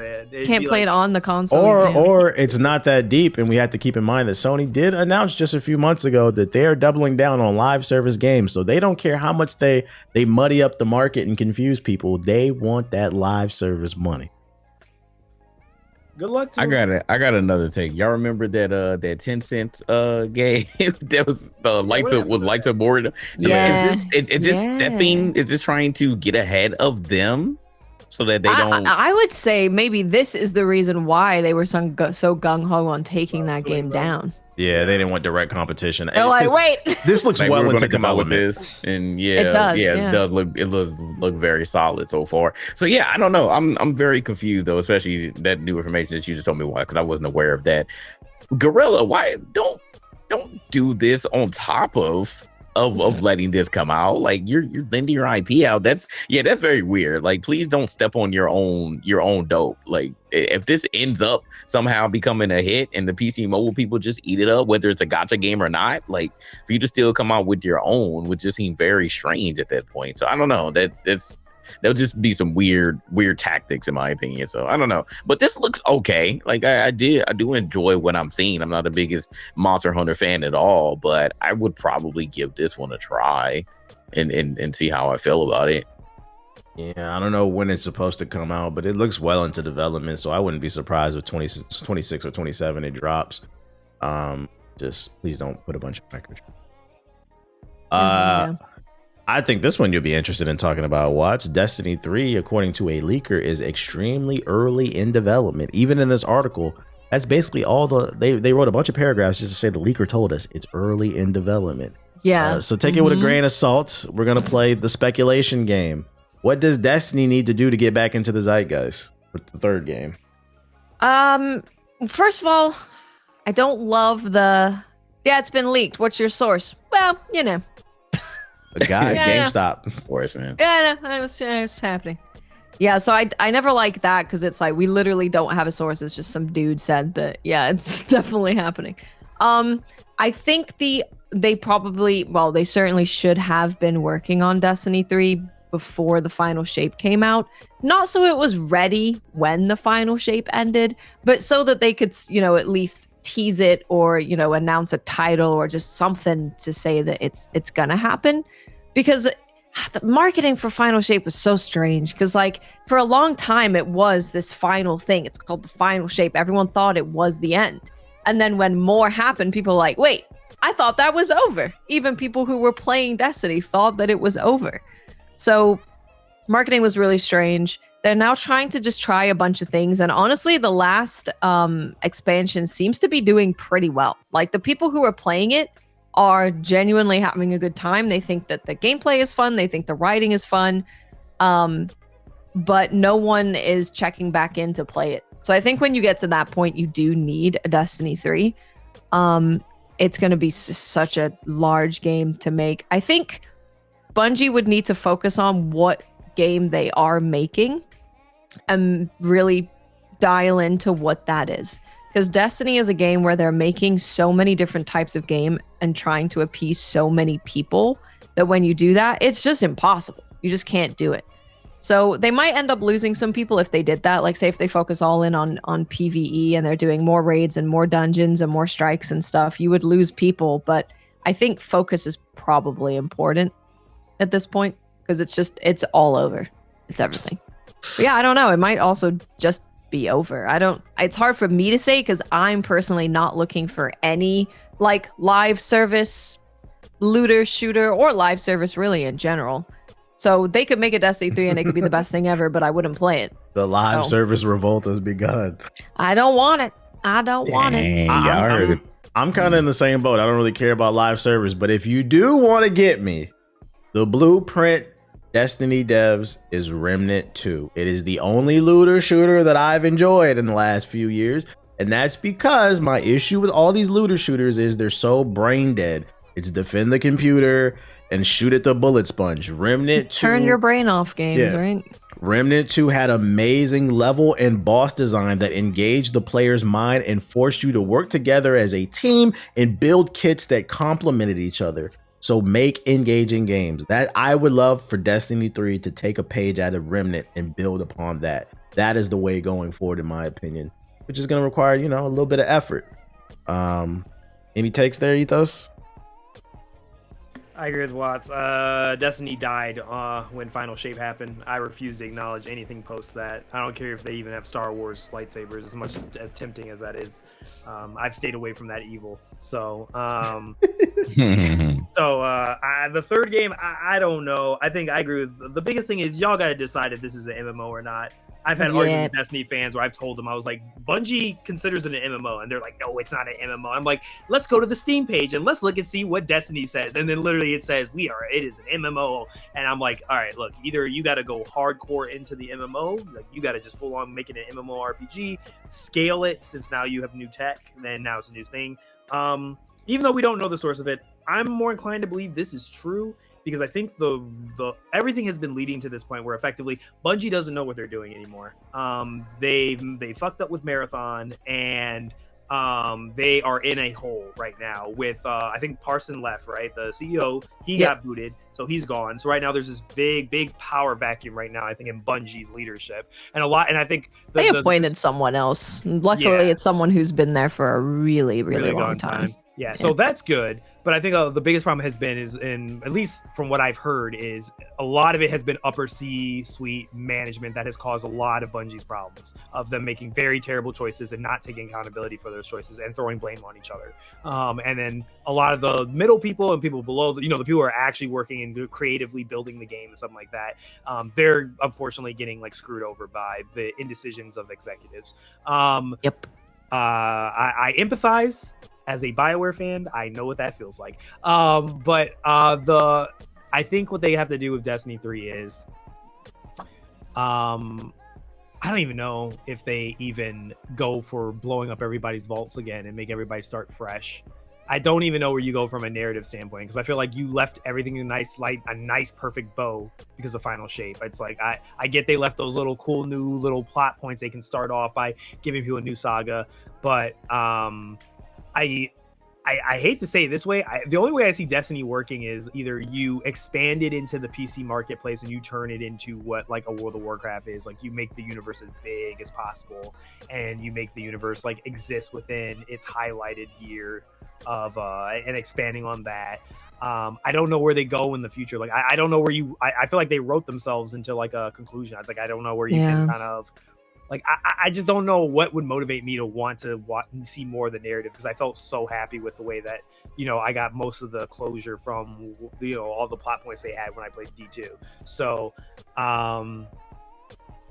[SPEAKER 3] Can't play it on the console.
[SPEAKER 1] Or it's not that deep, and we have to keep in mind that Sony did announce just a few months ago that they are doubling down on live service games. So they don't care how much they muddy up the market and confuse people. They want that live service money.
[SPEAKER 2] Good luck to
[SPEAKER 4] I got another take. Y'all remember that Tencent game that was lights up board?
[SPEAKER 3] Yeah.
[SPEAKER 4] It's just stepping. Is this trying to get ahead of them so that they don't?
[SPEAKER 3] I would say maybe this is the reason why they were so gung ho on taking that game down.
[SPEAKER 1] Yeah, they didn't want direct competition.
[SPEAKER 3] They're like, wait,
[SPEAKER 1] this looks
[SPEAKER 4] like
[SPEAKER 1] well into
[SPEAKER 4] come out with
[SPEAKER 1] development.
[SPEAKER 4] this, and
[SPEAKER 3] it does.
[SPEAKER 4] It does look very solid so far. So yeah, I don't know. I'm very confused though, especially that new information that you just told me why, because I wasn't aware of that. Guerrilla, why don't do this on top of letting this come out? Like you're lending your IP out. That's very weird. Like, please don't step on your own dope. Like, if this ends up somehow becoming a hit and the PC mobile people just eat it up, whether it's a gacha game or not, like for you to still come out with your own would just seem very strange at that point. So I don't know. There'll just be some weird tactics in my opinion. So I don't know, but this looks okay. Like I do enjoy what I'm seeing. I'm not the biggest Monster Hunter fan at all, but I would probably give this one a try and see how I feel about it.
[SPEAKER 1] Yeah, I don't know when it's supposed to come out, but it looks well into development, so I wouldn't be surprised if 26 or 27 it drops. Just please don't put a bunch of records. I think this one you'll be interested in talking about, Watts. Destiny 3, according to a leaker, is extremely early in development. Even in this article, that's basically all they wrote a bunch of paragraphs just to say the leaker told us it's early in development.
[SPEAKER 3] Yeah.
[SPEAKER 1] So take it with a grain of salt. We're going to play the speculation game. What does Destiny need to do to get back into the zeitgeist with the third game?
[SPEAKER 3] First of all, I don't love it's been leaked. What's your source? Well, you know.
[SPEAKER 1] A guy, GameStop.
[SPEAKER 4] Of course, man.
[SPEAKER 3] Yeah, no, it was happening. Yeah, so I never like that because it's like we literally don't have a source. It's just some dude said that. Yeah, it's definitely happening. I think they certainly should have been working on Destiny 3 before the final shape came out. Not so it was ready when the final shape ended, but so that they could, at least tease it or, announce a title or just something to say that it's gonna happen. Because the marketing for Final Shape was so strange because like for a long time it was this final thing. It's called the Final Shape. Everyone thought it was the end. And then when more happened, people were like, wait, I thought that was over. Even people who were playing Destiny thought that it was over. So marketing was really strange. They're now trying to just try a bunch of things. And honestly, the last expansion seems to be doing pretty well. Like the people who are playing it are genuinely having a good time. They think that the gameplay is fun. They think the writing is fun. But no one is checking back in to play it. So I think when you get to that point, you do need a Destiny 3. It's going to be such a large game to make. I think Bungie would need to focus on what game they are making and really dial into what that is. Because Destiny is a game where they're making so many different types of game and trying to appease so many people that when you do that, it's just impossible. You just can't do it. So they might end up losing some people if they did that. Like say if they focus all in on PvE and they're doing more raids and more dungeons and more strikes and stuff, you would lose people. But I think focus is probably important at this point because it's all over. It's everything. But yeah, I don't know. It might also just be over. It's hard for me to say because I'm personally not looking for any like live service looter shooter or live service really in general. So they could make a Destiny 3 and it could be the best thing ever, but I wouldn't play it.
[SPEAKER 1] The live service revolt has begun.
[SPEAKER 3] I don't want it. I don't want it.
[SPEAKER 1] I'm kind of in the same boat. I don't really care about live service, but if you do want to get me the blueprint Destiny devs is Remnant 2. It is the only looter shooter that I've enjoyed in the last few years. And that's because my issue with all these looter shooters is they're so brain dead. It's defend the computer and shoot at the bullet sponge. Remnant 2.
[SPEAKER 3] Turn your brain off games, right?
[SPEAKER 1] Remnant 2 had amazing level and boss design that engaged the player's mind and forced you to work together as a team and build kits that complemented each other. So make engaging games. That I would love for Destiny 3 to take a page out of Remnant and build upon that. That is the way going forward, in my opinion, which is going to require, you know, a little bit of effort. Any takes there, Ethos?
[SPEAKER 2] I agree with Watts. Destiny died when Final Shape happened. I refuse to acknowledge anything post that. I don't care if they even have Star Wars lightsabers, as much as tempting as that is. I've stayed away from that evil. So, the third game, I don't know. I think I agree with the biggest thing is y'all got to decide if this is an MMO or not. I've had arguments with Destiny fans where I've told them, I was like, Bungie considers it an MMO. And they're like, no, it's not an MMO. I'm like, let's go to the Steam page and let's look and see what Destiny says. And then literally it says, it is an MMO. And I'm like, all right, look, either you got to go hardcore into the MMO, like you got to just full on make it an MMORPG, scale it since now you have new tech, then now it's a new thing. Even though we don't know the source of it, I'm more inclined to believe this is true. Because I think the everything has been leading to this point where effectively Bungie doesn't know what they're doing anymore. They fucked up with Marathon and they are in a hole right now with I think Parson left, right? The CEO, he got booted, so he's gone. So right now there's this big power vacuum right now, I think, in Bungie's leadership. And I think
[SPEAKER 3] they appointed someone else. Luckily it's someone who's been there for a really long time.
[SPEAKER 2] Yeah, so that's good. But I think the biggest problem has been at least from what I've heard, is a lot of it has been upper C-suite management that has caused a lot of Bungie's problems of them making very terrible choices and not taking accountability for those choices and throwing blame on each other. And then a lot of the middle people and people below, the people who are actually working and creatively building the game and something like that, they're unfortunately getting like screwed over by the indecisions of executives. I empathize. As a BioWare fan, I know what that feels like. But I think what they have to do with Destiny 3 is, I don't even know if they even go for blowing up everybody's vaults again and make everybody start fresh. I don't even know where you go from a narrative standpoint, because I feel like you left everything in a nice perfect bow because of Final Shape. It's like I get they left those little cool new little plot points they can start off by giving people a new saga, but I hate to say it this way. The only way I see Destiny working is either you expand it into the PC marketplace and you turn it into what like a World of Warcraft is. Like you make the universe as big as possible and you make the universe like exist within its highlighted gear of and expanding on that. I don't know where they go in the future. Like I don't know where I feel like they wrote themselves into like a conclusion. I was like, I don't know where you can kind of. Like, I just don't know what would motivate me to want to see more of the narrative, because I felt so happy with the way that, I got most of the closure from, all the plot points they had when I played D2. So,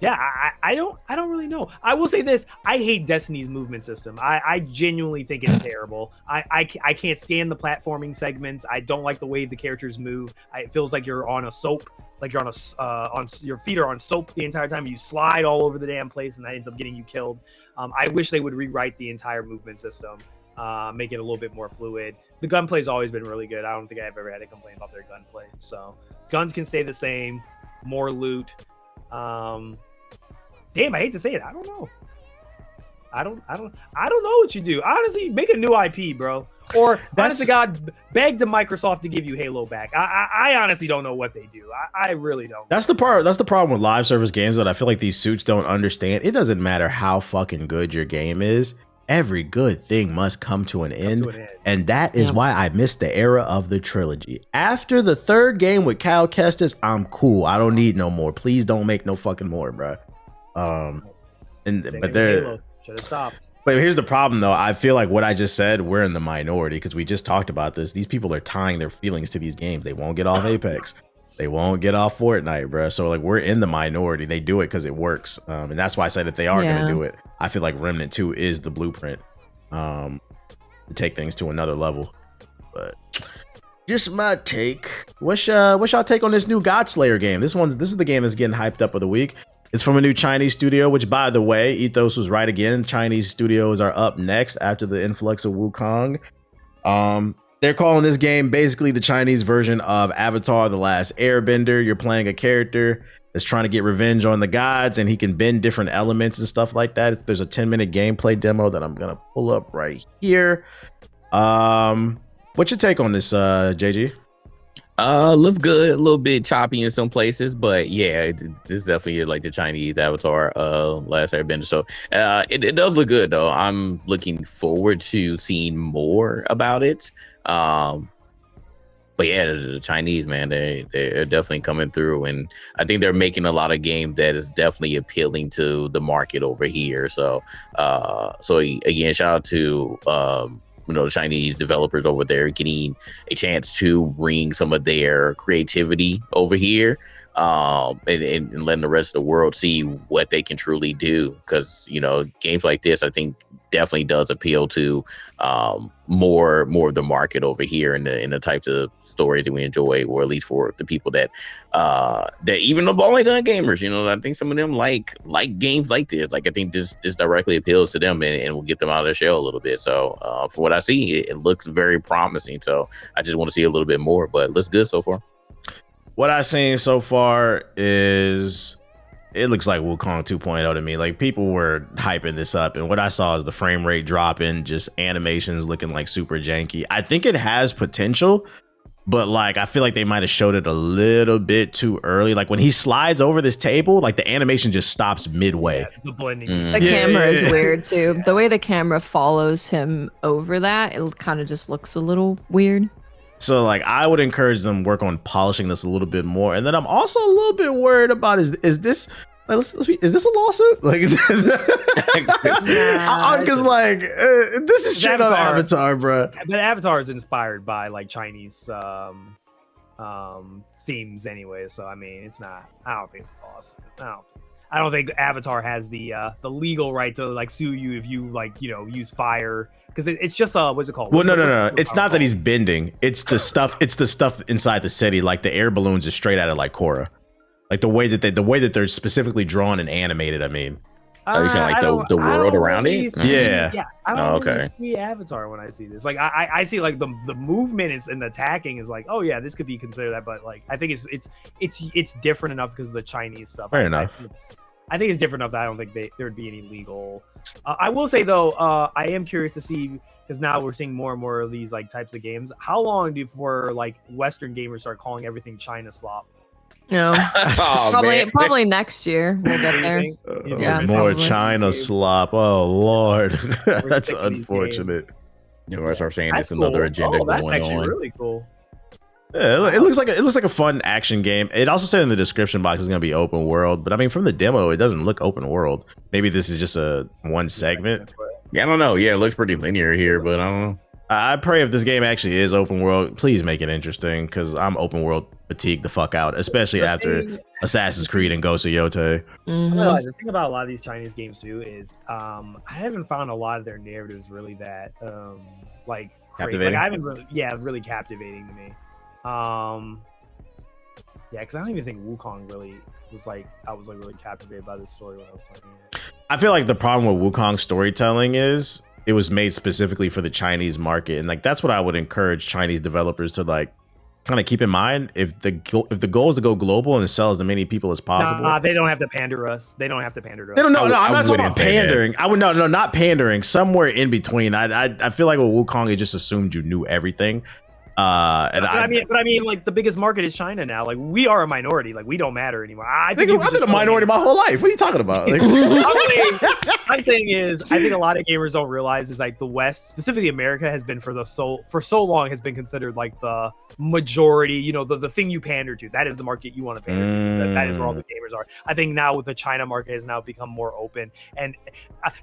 [SPEAKER 2] yeah, I don't really know. I will say this. I hate Destiny's movement system. I genuinely think it's terrible. I can't stand the platforming segments. I don't like the way the characters move. It feels like you're on a soap. Like you're on your feet are on soap the entire time. You slide all over the damn place, and that ends up getting you killed. I wish they would rewrite the entire movement system, make it a little bit more fluid. The gunplay's always been really good. I don't think I've ever had to complain about their gunplay. So guns can stay the same. More loot. Damn, I hate to say it. I don't know. I don't know what you do. Honestly, make a new IP, bro. Or honestly, God, beg the Microsoft to give you Halo back. I honestly don't know what they do. I really don't.
[SPEAKER 1] That's the problem with live service games that I feel like these suits don't understand. It doesn't matter how fucking good your game is. Every good thing must come to an end. And that is why I missed the era of the trilogy. After the third game with Cal Kestis, I'm cool. I don't need no more. Please don't make no fucking more, bro. But there
[SPEAKER 2] should have stopped.
[SPEAKER 1] But here's the problem, though. I feel like what I just said, we're in the minority because we just talked about this. These people are tying their feelings to these games. They won't get off Apex. They won't get off Fortnite, bro. So like we're in the minority. They do it because it works. And that's why I said if they are going to do it, I feel like Remnant 2 is the blueprint to take things to another level. But just my take. what's y'all take on this new God Slayer game? This is the game that's getting hyped up of the week. It's from a new Chinese studio, which, by the way, Ethos was right again. Chinese studios are up next after the influx of Wukong. They're calling this game basically the Chinese version of Avatar: The Last Airbender. You're playing a character that's trying to get revenge on the gods, and he can bend different elements and stuff like that. There's a 10-minute gameplay demo that I'm gonna pull up right here. What's your take on this, JG?
[SPEAKER 4] Looks good, a little bit choppy in some places, but yeah, this is definitely like the Chinese Avatar Last Airbender. So it does look good though. I'm looking forward to seeing more about it. But yeah, the Chinese, man, they're definitely coming through, and I think they're making a lot of games that is definitely appealing to the market over here. So again, shout out to the Chinese developers over there getting a chance to bring some of their creativity over here, and letting the rest of the world see what they can truly do. Because games like this, I think, definitely does appeal to more of the market over here, in the types of stories that we enjoy, or at least for the people that even the ball gun gamers, I think some of them like games like this. Like, I think this directly appeals to them and will get them out of their shell a little bit. So for what I see, it looks very promising. So I just want to see a little bit more, but it looks good so far.
[SPEAKER 1] What I've seen so far is it looks like Wukong 2.0 to me. Like, people were hyping this up, and what I saw is the frame rate dropping, just animations looking like super janky. I think it has potential, but like, I feel like they might have showed it a little bit too early. Like, when he slides over this table, like, the animation just stops midway.
[SPEAKER 2] Yeah, the blending.
[SPEAKER 3] The camera is weird too. The way the camera follows him over that, it kind of just looks a little weird.
[SPEAKER 1] So like, I would encourage them to work on polishing this a little bit more. And then I'm also a little bit worried about is this like, is this a lawsuit? Like, because like this is straight up Avatar, bro.
[SPEAKER 2] But Avatar is inspired by like Chinese themes anyway. So I mean, it's not. I don't think it's a lawsuit. I don't think Avatar has the legal right to like sue you if you like use fire. Because it's just what's it called?
[SPEAKER 1] Well, no. It's not that he's bending. It's the stuff. It's the stuff inside the city. Like, the air balloons is straight out of like Korra. Like, the way that they're specifically drawn and animated. I mean,
[SPEAKER 4] you saying like the world around it?
[SPEAKER 1] Yeah.
[SPEAKER 2] I don't really see Avatar when I see this. Like, I see like the movement is and the attacking is like, oh yeah, this could be considered that. But like, I think it's different enough because of the Chinese stuff.
[SPEAKER 1] Fair enough.
[SPEAKER 2] I think it's different enough that I don't think there would be any legal. I will say though, I am curious to see, because now we're seeing more and more of these like types of games. How long before like Western gamers start calling everything China slop?
[SPEAKER 3] No, probably next year we'll get there.
[SPEAKER 1] Yeah, more China slop. Oh Lord, that's unfortunate.
[SPEAKER 4] I start saying it's another agenda going on.
[SPEAKER 2] That's actually really cool.
[SPEAKER 1] Yeah, it looks like a fun action game. It also said in the description box it's gonna be open world, but I mean, from the demo, it doesn't look open world. Maybe this is just one segment.
[SPEAKER 4] Yeah, I don't know. Yeah, it looks pretty linear here, but I don't know.
[SPEAKER 1] I pray if this game actually is open world, please make it interesting, because I'm open world fatigued the fuck out, especially after Assassin's Creed and Ghost of Yotei.
[SPEAKER 3] Mm-hmm.
[SPEAKER 2] The thing about a lot of these Chinese games too is I haven't found a lot of their narratives really that like
[SPEAKER 1] captivating.
[SPEAKER 2] Like, I haven't really captivating to me. Because I don't even think Wukong really was like, I was like really captivated by this story when I was playing it.
[SPEAKER 1] I feel like the problem with Wukong storytelling is it was made specifically for the Chinese market, and like, that's what I would encourage Chinese developers to like kind of keep in mind. If the goal is to go global and sell as many people as possible,
[SPEAKER 2] they don't have to pander us. They don't have to pander to us.
[SPEAKER 1] They don't. No, I'm not talking about pandering. I would no, not pandering. Somewhere in between. I feel like with Wukong, it just assumed you knew everything. I
[SPEAKER 2] mean, like, the biggest market is China now. Like, we are a minority. Like, we don't matter anymore. I've been
[SPEAKER 1] a minority my whole life. What are you talking about? Like,
[SPEAKER 2] I'm saying is, I think a lot of gamers don't realize is like the West, specifically America, has been for so long has been considered like the majority. The thing you pander to. That is the market you want to pander to. That is where all the gamers are. I think now with the China market has now become more open. And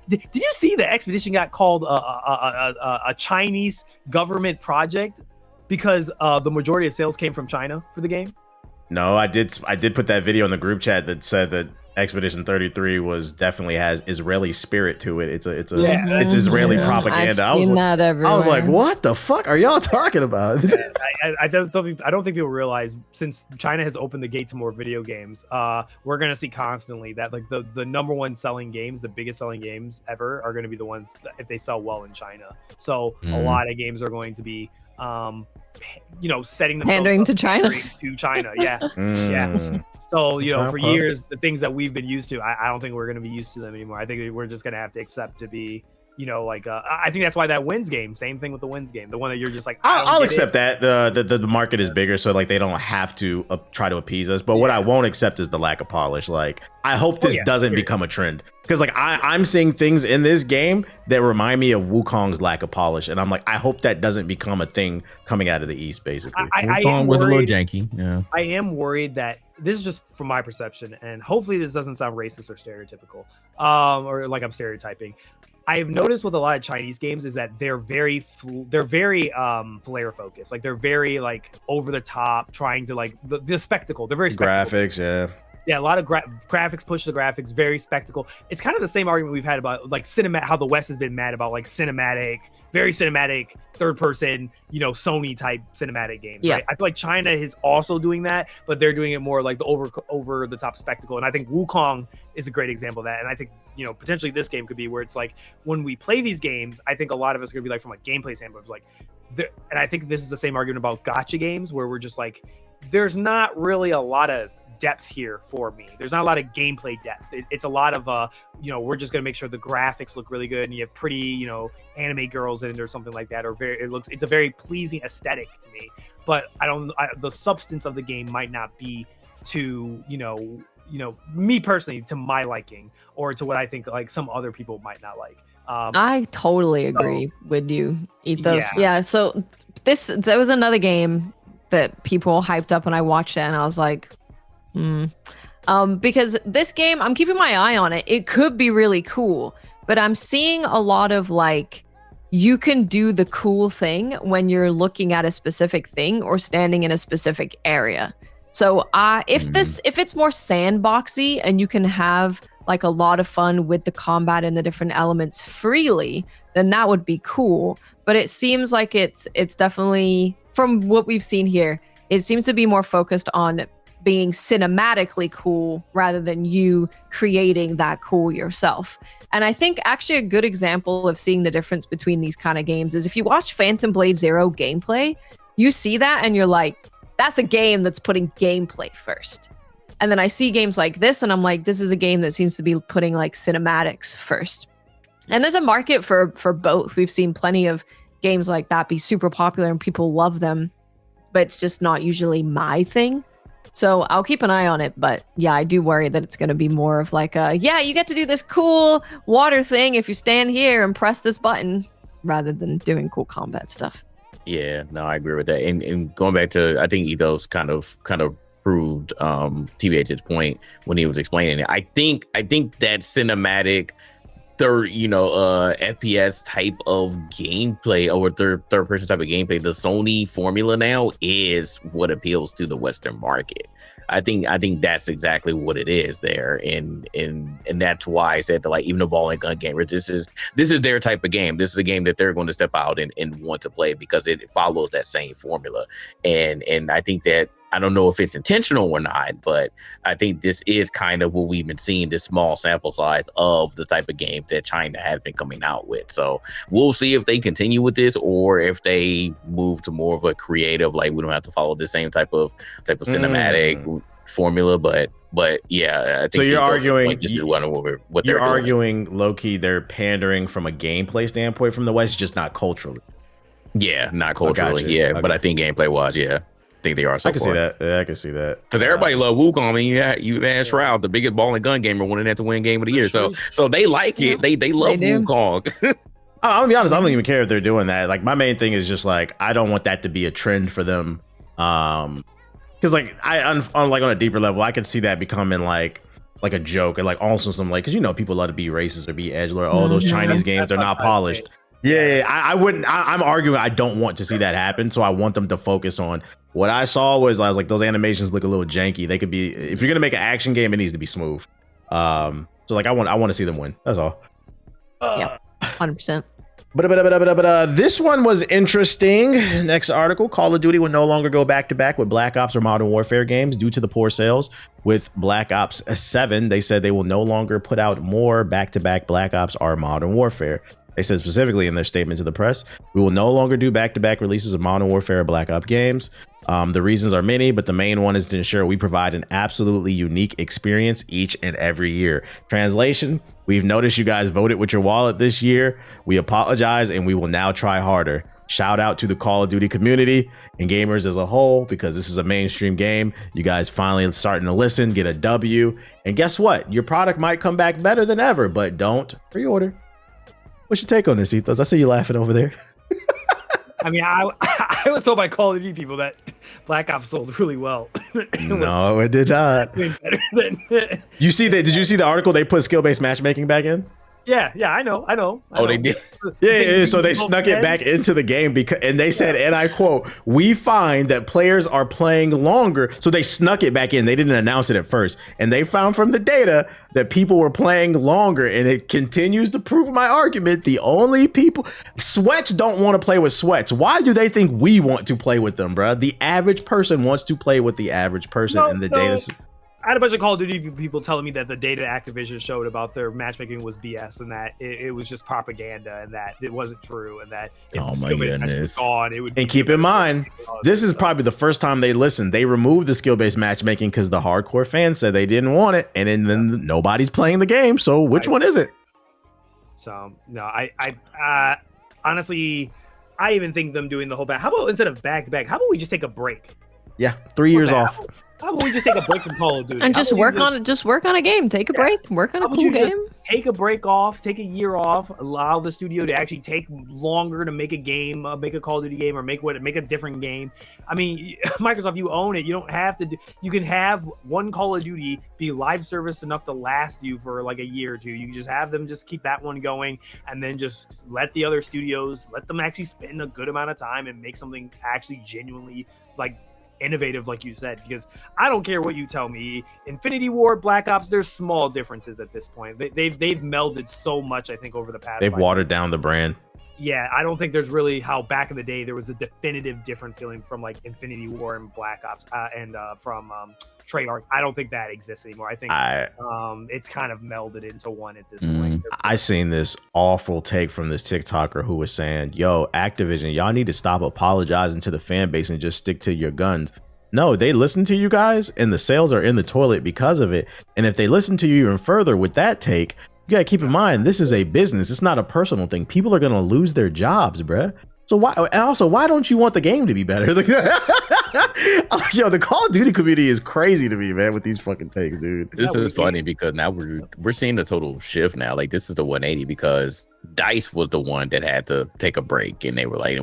[SPEAKER 2] did you see the expedition got called a Chinese government project? Because the majority of sales came from China for the game.
[SPEAKER 1] No, I did put that video in the group chat that said that Expedition 33 was definitely has Israeli spirit to it. It's Israeli
[SPEAKER 3] Yeah.
[SPEAKER 1] propaganda.
[SPEAKER 3] I've seen that everywhere.
[SPEAKER 1] I was like, what the fuck are y'all talking about?
[SPEAKER 2] I don't think people realize, since China has opened the gate to more video games, we're gonna see constantly that like the number one selling games, the biggest selling games ever, are gonna be the ones that, if they sell well in China. So a lot of games are going to be setting themselves
[SPEAKER 3] pandering to China.
[SPEAKER 2] Yeah. Yeah. So, for years, the things that we've been used to, I don't think we're going to be used to them anymore. I think we're just going to have to accept to be, I think that's why that wins game. Same thing with the wins game. The one that you're just like,
[SPEAKER 1] I'll accept that the market is bigger, so like they don't have to try to appease us. But what I won't accept is the lack of polish. Like, I hope this doesn't become a trend, because like I'm seeing things in this game that remind me of Wukong's lack of polish, and I'm like, I hope that doesn't become a thing coming out of the East. Basically,
[SPEAKER 4] Wukong was a little janky. Yeah,
[SPEAKER 2] I am worried that this is just from my perception, and hopefully this doesn't sound racist or stereotypical, or like I'm stereotyping. I've noticed with a lot of Chinese games is that they're very flair focused. Like they're very like over the top, trying to like the spectacle. They're very
[SPEAKER 1] graphics,
[SPEAKER 2] yeah, a lot of graphics, push the graphics, very spectacle. It's kind of the same argument we've had about like how the West has been mad about like very cinematic, third person, Sony type cinematic games.
[SPEAKER 3] Yeah.
[SPEAKER 2] Right? I feel like China is also doing that, but they're doing it more like the over the top spectacle. And I think Wukong is a great example of that. And I think, potentially this game could be where it's like when we play these games, I think a lot of us are gonna be like, from a gameplay standpoint, like, and I think this is the same argument about gacha games, where we're just like, there's not really a lot of depth here for me. There's not a lot of gameplay depth. It's a lot of we're just gonna make sure the graphics look really good and you have pretty anime girls in it or something like that, or it's a very pleasing aesthetic to me, but the substance of the game might not be to me personally, to my liking, or to what I think like some other people might not like.
[SPEAKER 3] I totally agree with you, Ethos. Yeah. So there was another game that people hyped up and I watched it and I was like, because this game, I'm keeping my eye on it. It could be really cool, but I'm seeing a lot of like, you can do the cool thing when you're looking at a specific thing or standing in a specific area. So if it's more sandboxy and you can have like a lot of fun with the combat and the different elements freely, then that would be cool. But it seems like it's definitely, from what we've seen here, it seems to be more focused on being cinematically cool rather than you creating that cool yourself. And I think actually a good example of seeing the difference between these kind of games is if you watch Phantom Blade Zero gameplay, you see that and you're like, that's a game that's putting gameplay first. And then I see games like this and I'm like, this is a game that seems to be putting like cinematics first. And there's a market for both. We've seen plenty of games like that be super popular and people love them, but it's just not usually my thing. So I'll keep an eye on it, but yeah, I do worry that it's going to be more of like you get to do this cool water thing if you stand here and press this button, rather than doing cool combat stuff.
[SPEAKER 4] Yeah, no, I agree with that. And going back to, I think Ethos kind of proved TBH's point when he was explaining it. I think that cinematic FPS type of gameplay, or third person type of gameplay, the Sony formula now is what appeals to the Western market. I think that's exactly what it is there, and that's why I said that, like, even the ball and gun gamers, this is their type of game. This is a game that they're going to step out and want to play because it follows that same formula. And I think that, I don't know if it's intentional or not, but I think this is kind of what we've been seeing, this small sample size of the type of game that China has been coming out with. So we'll see if they continue with this or if they move to more of a creative, like, we don't have to follow the same type of cinematic formula. But yeah, I think
[SPEAKER 1] so. You're arguing
[SPEAKER 4] they're
[SPEAKER 1] arguing low-key they're pandering from a gameplay standpoint from the West, just not culturally.
[SPEAKER 4] Yeah, not culturally. But I think gameplay wise, I think they are.
[SPEAKER 1] I can see that. Yeah, I can see that.
[SPEAKER 4] Because everybody love Wukong. I mean, you had Shroud, the biggest ball and gun gamer, winning that to win game of the year. So they like it. They love Wukong.
[SPEAKER 1] I'm gonna be honest. I don't even care if they're doing that. Like, my main thing is just like, I don't want that to be a trend for them. Because like on a deeper level, I could see that becoming like a joke, and like also some like, because people love to be racist or be edgelord. Oh, those Chinese games are not polished. Yeah, I wouldn't. I'm arguing I don't want to see that happen. So I want them to focus on what I saw. I was like, those animations look a little janky. They could be, if you're gonna make an action game, it needs to be smooth. So like I want to see them win. That's all.
[SPEAKER 3] Yeah, 100%.
[SPEAKER 1] But this one was interesting. Next article: Call of Duty will no longer go back to back with Black Ops or Modern Warfare games due to the poor sales. With Black Ops 7, they said they will no longer put out more back to back Black Ops or Modern Warfare. They said specifically in their statement to the press, we will no longer do back-to-back releases of Modern Warfare or Black Ops games. The reasons are many, but the main one is to ensure we provide an absolutely unique experience each and every year. Translation: we've noticed you guys voted with your wallet this year. We apologize, and we will now try harder. Shout out to the Call of Duty community and gamers as a whole, because this is a mainstream game. You guys finally starting to listen, get a W. And guess what? Your product might come back better than ever, but don't pre-order. What's your take on this, Ethos? I see you laughing over there.
[SPEAKER 2] I mean, I was told by Call of Duty people that Black Ops sold really well.
[SPEAKER 1] No, it did not. You see that? Did you see the article? They put skill-based matchmaking back in.
[SPEAKER 2] Yeah, I know.
[SPEAKER 4] Oh, they did.
[SPEAKER 1] Yeah. So they snuck it back into the game and they said, and I quote, "We find that players are playing longer." So they snuck it back in. They didn't announce it at first, and they found from the data that people were playing longer, and it continues to prove my argument. The only people, sweats don't want to play with sweats. Why do they think we want to play with them, bro? The average person wants to play with the average person, and the data.
[SPEAKER 2] I had a bunch of Call of Duty people telling me that the data Activision showed about their matchmaking was BS, and that it was just propaganda, and that it wasn't true, and that if skill-based matchmaking was gone, it would.
[SPEAKER 1] And keep in mind, this is probably the first time they listened. They removed the skill-based matchmaking because the hardcore fans said they didn't want it, and then nobody's playing the game. So which one is it?
[SPEAKER 2] So no, I honestly, I even think them doing the whole back. How about instead of back to back? How about we just take a break?
[SPEAKER 1] Yeah, 3 years off.
[SPEAKER 2] How about we just take a break from Call of Duty
[SPEAKER 3] and just work on a game. Take a break. Work on a cool game.
[SPEAKER 2] Take a break off. Take a year off. Allow the studio to actually take longer to make a game, make a Call of Duty game, or make a different game. I mean, Microsoft, you own it. You don't have to. You can have one Call of Duty be live service enough to last you for like a year or two. You can just have them just keep that one going, and then just let the other studios let them actually spend a good amount of time and make something actually genuinely like innovative, like you said, because I don't care what you tell me. Infinity Ward, Black Ops, there's small differences at this point. They've melded so much, I think, over the past.
[SPEAKER 1] They've watered down the brand.
[SPEAKER 2] Yeah, I don't think there's really how back in the day there was a definitive different feeling from like Infinity War and Black Ops and from Treyarch. I don't think that exists anymore. I think it's kind of melded into one at this point.
[SPEAKER 1] I seen this awful take from this TikToker who was saying, "Yo, Activision, y'all need to stop apologizing to the fan base and just stick to your guns." No, they listen to you guys, and the sales are in the toilet because of it. And if they listen to you even further with that take, you gotta keep in mind, this is a business. It's not a personal thing. People are gonna lose their jobs, bruh. So why don't you want the game to be better? Yo, the Call of Duty community is crazy to me, man, with these fucking takes, dude.
[SPEAKER 4] This is funny because now we're seeing the total shift now. Like, this is the 180 because DICE was the one that had to take a break, and they were like,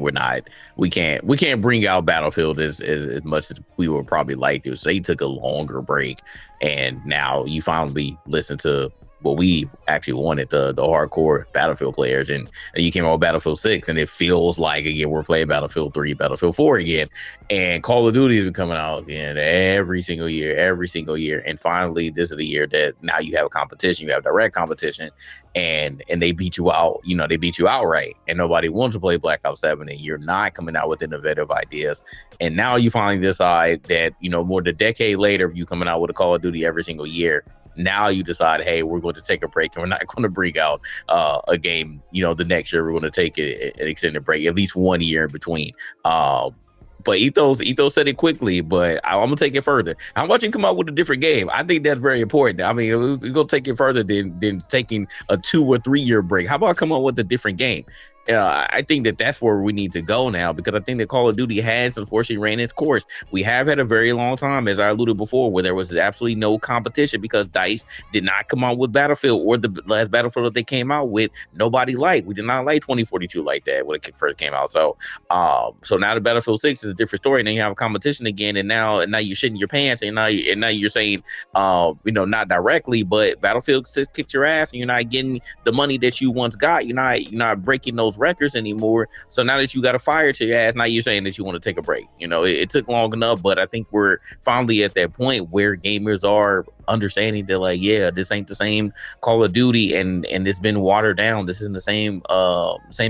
[SPEAKER 4] we can't bring out Battlefield as much as we would probably like to. So they took a longer break, and now you finally listen to what we actually wanted, the hardcore Battlefield players, and you came out with Battlefield 6, and it feels like again we're playing Battlefield 3, Battlefield 4 again, and Call of Duty has been coming out again every single year, and finally this is the year that now you have a competition, you have direct competition, and they beat you out, they beat you outright, and nobody wants to play Black Ops 7, and you're not coming out with innovative ideas, and now you finally decide that, more than a decade later, you coming out with a Call of Duty every single year. Now you decide, hey, we're going to take a break and we're not going to bring out a game, the next year. We're going to take an extended break, at least 1 year in between. But Ethos said it quickly, but I'm going to take it further. How about you come out with a different game? I think that's very important. I mean, we're going to take it further than taking a 2 or 3 year break. How about come out with a different game? I think that's where we need to go now, because I think that Call of Duty has unfortunately ran its course. We have had a very long time, as I alluded before, where there was absolutely no competition because DICE did not come out with Battlefield, or the last Battlefield that they came out with, nobody liked. We did not like 2042 like that when it first came out. So now the Battlefield 6 is a different story, and then you have a competition again, and now you're shitting your pants, and now you're saying, not directly, but Battlefield 6 kicked your ass, and you're not getting the money that you once got. You're not breaking those those records anymore. So now that you got a fire to your ass, now you're saying that you want to take a break. You know, it took long enough, but I think we're finally at that point where gamers are understanding that, like, yeah, this ain't the same Call of Duty, and it's been watered down. This isn't the same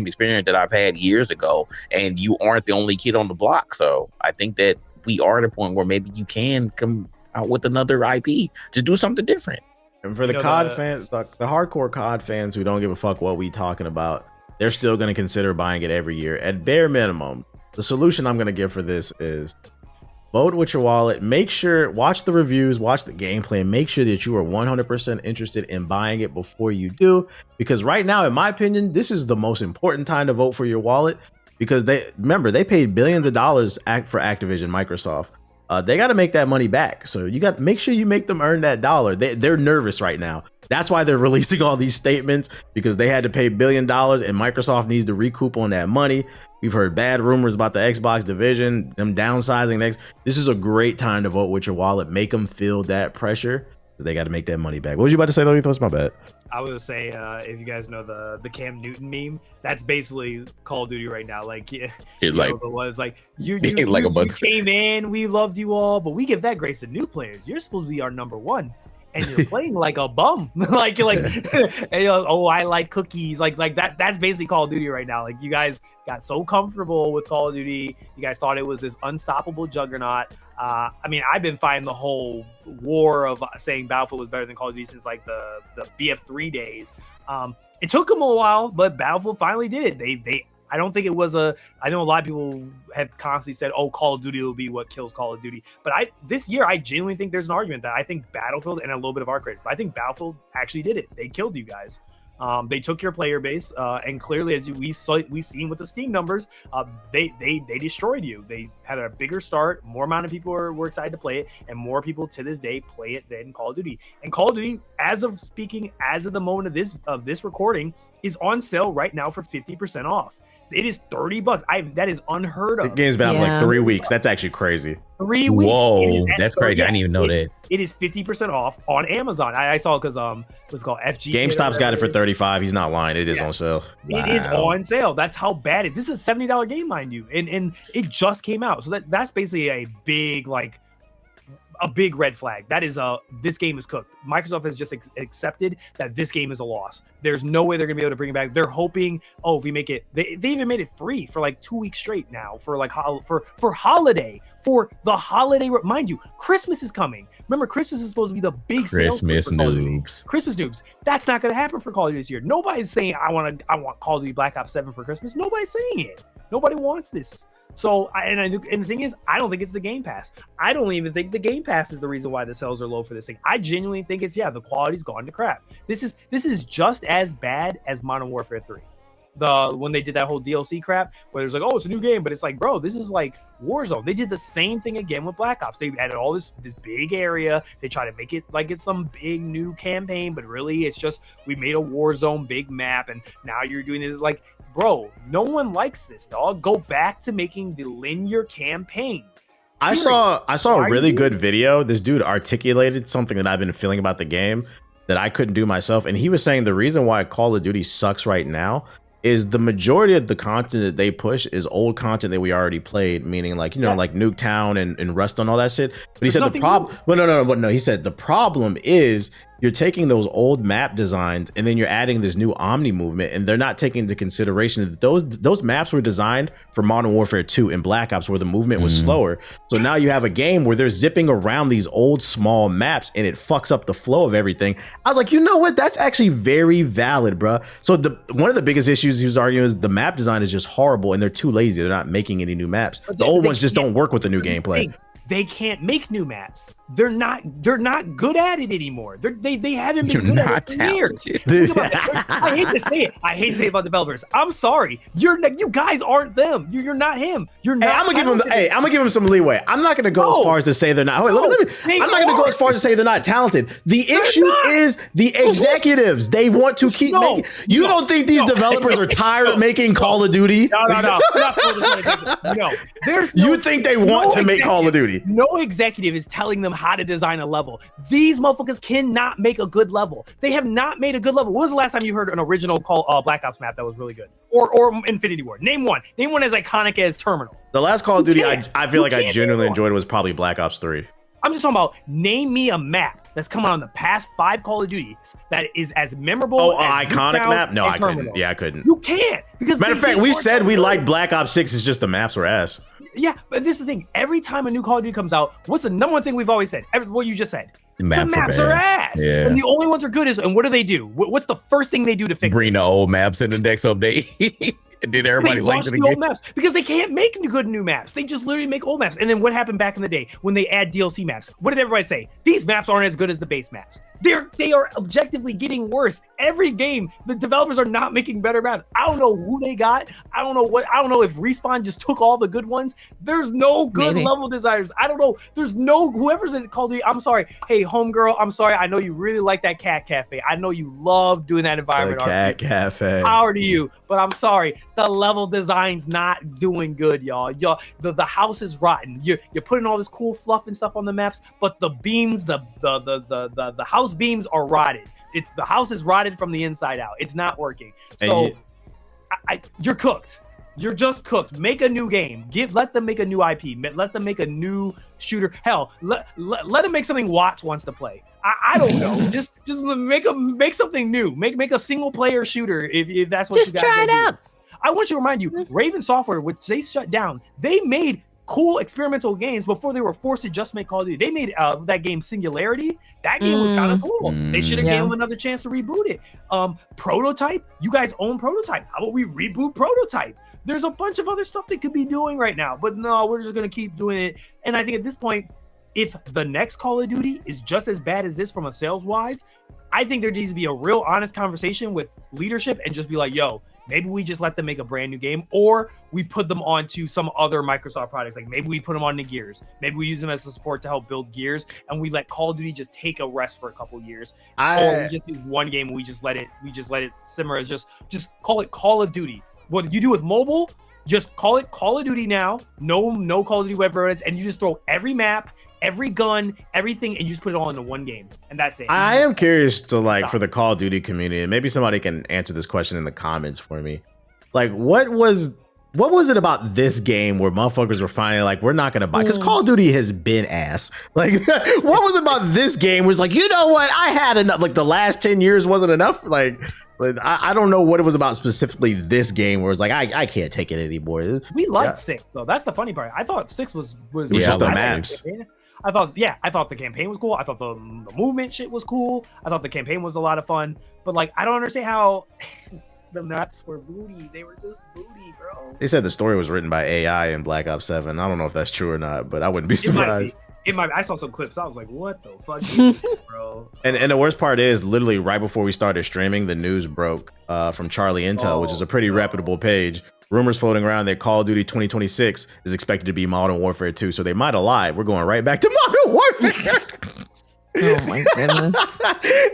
[SPEAKER 4] experience that I've had years ago, and you aren't the only kid on the block. So I think that we are at a point where maybe you can come out with another IP to do something different.
[SPEAKER 1] And for the COD fans, the hardcore COD fans who don't give a fuck what we talking about, they're still going to consider buying it every year. At bare minimum, the solution I'm going to give for this is vote with your wallet. Make sure, watch the reviews, watch the gameplay, and make sure that you are 100% interested in buying it before you do. Because right now, in my opinion, this is the most important time to vote for your wallet, because they paid billions of dollars for Activision, Microsoft. They got to make that money back. So you got to make sure you make them earn that dollar. They're nervous right now. That's why they're releasing all these statements, because they had to pay $1 billion and Microsoft needs to recoup on that money. We've heard bad rumors about the Xbox division, them downsizing. This is a great time to vote with your wallet. Make them feel that pressure. They got to make that money back. What was you about to say, though? That's my bad.
[SPEAKER 2] I was say, if you guys know the Cam Newton meme, that's basically Call of Duty right now. Like, it was like you like you came in, we loved you all, but we give that grace to new players. You're supposed to be our number one, and you're playing like a bum. like and, oh, I like cookies. Like that. That's basically Call of Duty right now. Like, you guys got so comfortable with Call of Duty. You guys thought it was this unstoppable juggernaut. I mean, I've been fighting the whole war of saying Battlefield was better than Call of Duty since like the BF3 days. It took them a while, but Battlefield finally did it. I don't think it was I know a lot of people have constantly said, oh, Call of Duty will be what kills Call of Duty. But this year, I genuinely think there's an argument that I think Battlefield, and a little bit of our credit, but I think Battlefield actually did it. They killed you guys. They took your player base, and clearly, as we've seen with the Steam numbers, they destroyed you. They had a bigger start, more amount of people were excited to play it, and more people to this day play it than Call of Duty. And Call of Duty, as of the moment of this recording, is on sale right now for 50% off. It is $30. That is unheard of.
[SPEAKER 1] The game's been out for like 3 weeks. That's actually crazy.
[SPEAKER 2] 3 weeks.
[SPEAKER 4] Whoa, that's crazy. I didn't even know that.
[SPEAKER 2] It is 50% off on Amazon. I saw it because what's it called, FG.
[SPEAKER 1] GameStop's got it for $35. He's not lying. It is on sale.
[SPEAKER 2] It is on sale. That's how bad it is. This is a $70 game, mind you, and it just came out. So that's basically a big red flag. That is this game is cooked. Microsoft has just accepted that this game is a loss. There's no way they're gonna be able to bring it back. They're hoping, if we make it, they even made it free for like 2 weeks straight now for like for holiday, for the holiday. Mind you, Christmas is coming. Remember, Christmas is supposed to be the big
[SPEAKER 4] Christmas noobs.
[SPEAKER 2] Christmas noobs. That's not gonna happen for Call of Duty this year. Nobody's saying I want Call of Duty Black Ops 7 for Christmas. Nobody's saying it. Nobody wants this. So, and the thing is, I don't think it's the Game Pass. I don't even think the Game Pass is the reason why the sales are low for this thing. I genuinely think it's, the quality's gone to crap. This is just as bad as Modern Warfare 3. When they did that whole DLC crap, where there's like, oh, it's a new game, but it's like, bro, this is like Warzone. They did the same thing again with Black Ops. They added all this big area. They try to make it like it's some big new campaign, but really it's just, we made a Warzone big map, and now you're doing it like, bro, no one likes this, dog. Go back to making the linear campaigns.
[SPEAKER 1] I saw a really good video. This dude articulated something that I've been feeling about the game that I couldn't do myself, and he was saying the reason why Call of Duty sucks right now is the majority of the content that they push is old content that we already played, meaning like, like Nuketown and Rust and all that shit. But he said the problem, no, he said the problem is you're taking those old map designs and then you're adding this new Omni movement, and they're not taking into consideration that those maps were designed for Modern Warfare 2 and Black Ops, where the movement was slower. So now you have a game where they're zipping around these old small maps and it fucks up the flow of everything. I was like, you know what? That's actually very valid, bro. So one of the biggest issues he was arguing is the map design is just horrible and they're too lazy. They're not making any new maps. The old ones just don't work with the new gameplay.
[SPEAKER 2] They can't make new maps. They're not good at it anymore. They haven't been good at it for years. I hate to say it. I hate to say it about developers. I'm sorry. You guys aren't them. You're not him. You're not.
[SPEAKER 1] I'm gonna give him some leeway. I'm not gonna go as far as to say they're not. Wait, I'm not gonna go as far as to say they're not talented. The issue is the executives. They want to keep making. You don't think these developers are tired of making Call of Duty?
[SPEAKER 2] No.
[SPEAKER 1] You think they want to make Call of Duty? Exactly.
[SPEAKER 2] No executive is telling them how to design a level. These motherfuckers cannot make a good level. They have not made a good level. When was the last time you heard an original Black Ops map that was really good? Or Infinity Ward? Name one. Name one as iconic as Terminal.
[SPEAKER 1] The last Call of Duty I feel like I genuinely enjoyed was probably Black Ops 3.
[SPEAKER 2] I'm just talking about, name me a map that's come out in the past 5 Call of Duties that is as memorable.
[SPEAKER 1] Oh, as iconic map? No, I
[SPEAKER 2] Terminal.
[SPEAKER 1] couldn't. Yeah, I couldn't.
[SPEAKER 2] You can't. Because
[SPEAKER 1] matter of fact, we said we like Black Ops 6. It's just the maps were ass.
[SPEAKER 2] Yeah, but this is the thing. Every time a new Call of Duty comes out, what's the number one thing we've always said? What you just said. The maps are ass.
[SPEAKER 4] Yeah.
[SPEAKER 2] And the only ones are good is, and what do? What's the first thing they do to fix
[SPEAKER 4] Bring the old maps in the next update. And then everybody likes the
[SPEAKER 2] old maps because they can't make good new maps. They just literally make old maps. And then what happened back in the day when they add DLC maps? What did everybody say? These maps aren't as good as the base maps. They are objectively getting worse. Every game, the developers are not making better maps. I don't know who they got. I don't know if Respawn just took all the good ones. There's no good level designers. I don't know. There's no whoever's in Call of Duty. I'm sorry. Hey, homegirl, I'm sorry. I know you really like that cat cafe. I know you love doing that environment.
[SPEAKER 1] The cat cafe.
[SPEAKER 2] Power to you. But I'm sorry. The level design's not doing good, y'all. The house is rotten. You're putting all this cool fluff and stuff on the maps, but the beams, the house beams are rotted. The house is rotted from the inside out. It's not working. So you're cooked. You're just cooked. Make a new game. Let them make a new IP. Let them make a new shooter. Hell, let them make something Watts wants to play. I don't know. Just make something new. Make a single player shooter if that's what you guys
[SPEAKER 3] just try it out.
[SPEAKER 2] I want to remind you, Raven Software, which they shut down, they made cool experimental games before they were forced to just make Call of Duty. They made that game Singularity. That game was kind of cool. They should have given them another chance to reboot it. Prototype, you guys own Prototype. How about we reboot Prototype? There's a bunch of other stuff they could be doing right now, but no, we're just going to keep doing it. And I think at this point, if the next Call of Duty is just as bad as this from a sales-wise, I think there needs to be a real honest conversation with leadership and just be like, yo, maybe we just let them make a brand new game, or we put them onto some other Microsoft products. Like maybe we put them on the Gears. Maybe we use them as a support to help build Gears, and we let Call of Duty just take a rest for a couple years. Or we just do one game and we just let it simmer as just call it Call of Duty. What you do with mobile, just call it Call of Duty now. No Call of Duty web variants, and you just throw every map, every gun, everything, and you just put it all into one game, and that's it.
[SPEAKER 1] I am curious to for the Call of Duty community, and maybe somebody can answer this question in the comments for me. Like, what was it about this game where motherfuckers were finally like, we're not gonna buy? Because Call of Duty has been ass. Like, what was it about this game was like, you know what? I had enough. Like the last 10 years wasn't enough. Like I don't know what it was about specifically this game where it's like I can't take it anymore.
[SPEAKER 2] We liked 6 though. That's the funny part. I thought 6 was
[SPEAKER 1] just the maps.
[SPEAKER 2] I thought the campaign was cool. I thought the movement shit was cool. I thought the campaign was a lot of fun. But like, I don't understand how the maps were booty. They were just booty, bro.
[SPEAKER 1] They said the story was written by AI in Black Ops 7. I don't know if that's true or not, but I wouldn't be surprised.
[SPEAKER 2] I saw some clips. I was like, what the fuck, bro?
[SPEAKER 1] And the worst part is, literally right before we started streaming, the news broke from Charlie Intel, which is a pretty reputable page. Rumors floating around that Call of Duty 2026 is expected to be Modern Warfare 2. So they might have lied. We're going right back to Modern Warfare.
[SPEAKER 3] Oh my goodness.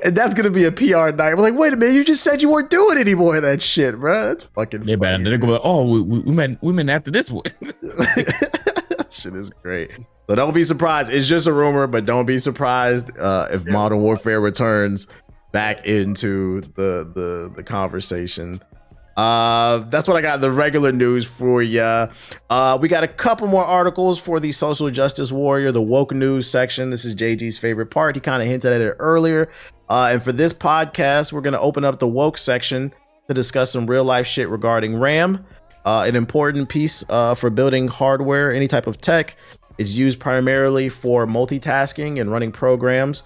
[SPEAKER 1] And that's going to be a PR night. We're like, wait a minute. You just said you weren't doing any more of that shit, bro. That's fucking funny.
[SPEAKER 4] Yeah, they're going, oh, we meant after this one.
[SPEAKER 1] Shit is great. So don't be surprised. It's just a rumor, but don't be surprised if Modern Warfare returns back into the conversation. That's what I got in the regular news for ya. We got a couple more articles for the social justice warrior, the woke news section. This is JG's favorite part. He kind of hinted at it earlier. And for this podcast, we're going to open up the woke section to discuss some real life shit regarding RAM, an important piece for building hardware, any type of tech. It's used primarily for multitasking and running programs.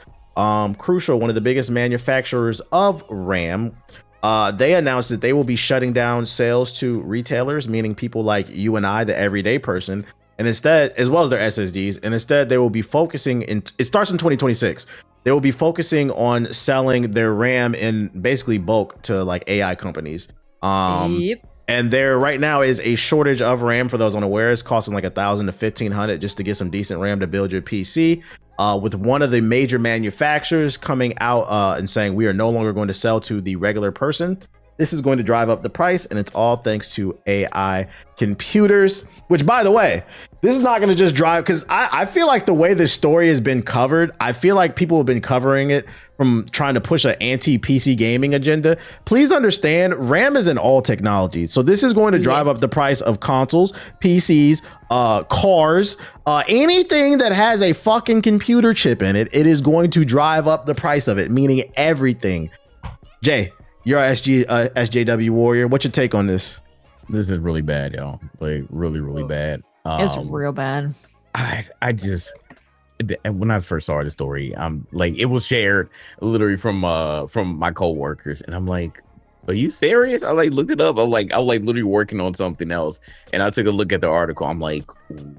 [SPEAKER 1] Crucial, one of the biggest manufacturers of RAM, they announced that they will be shutting down sales to retailers, meaning people like you and I, the everyday person, and instead, as well as their SSDs, and instead they will be focusing it starts in 2026. They will be focusing on selling their RAM in basically bulk to like AI companies.
[SPEAKER 3] Yep.
[SPEAKER 1] And there right now is a shortage of RAM for those unaware. It's costing like $1,000 to $1,500 just to get some decent RAM to build your PC. With one of the major manufacturers coming out and saying we are no longer going to sell to the regular person. This is going to drive up the price, and it's all thanks to AI computers, which, by the way, this is not going to just drive, because I feel like the way this story has been covered, I feel like people have been covering it from trying to push an anti-PC gaming agenda. Please understand, RAM is in all technology. So this is going to drive up the price of consoles, PCs, cars, anything that has a fucking computer chip in it. It is going to drive up the price of it, meaning everything. Jay, you're a SJW warrior. What's your take on this?
[SPEAKER 4] This is really bad, y'all. Like really bad.
[SPEAKER 3] It's real bad.
[SPEAKER 4] I just, when I first saw the story, like, it was shared literally from my coworkers, and I'm like, are you serious? I like looked it up. I was literally working on something else, and I took a look at the article. I'm like,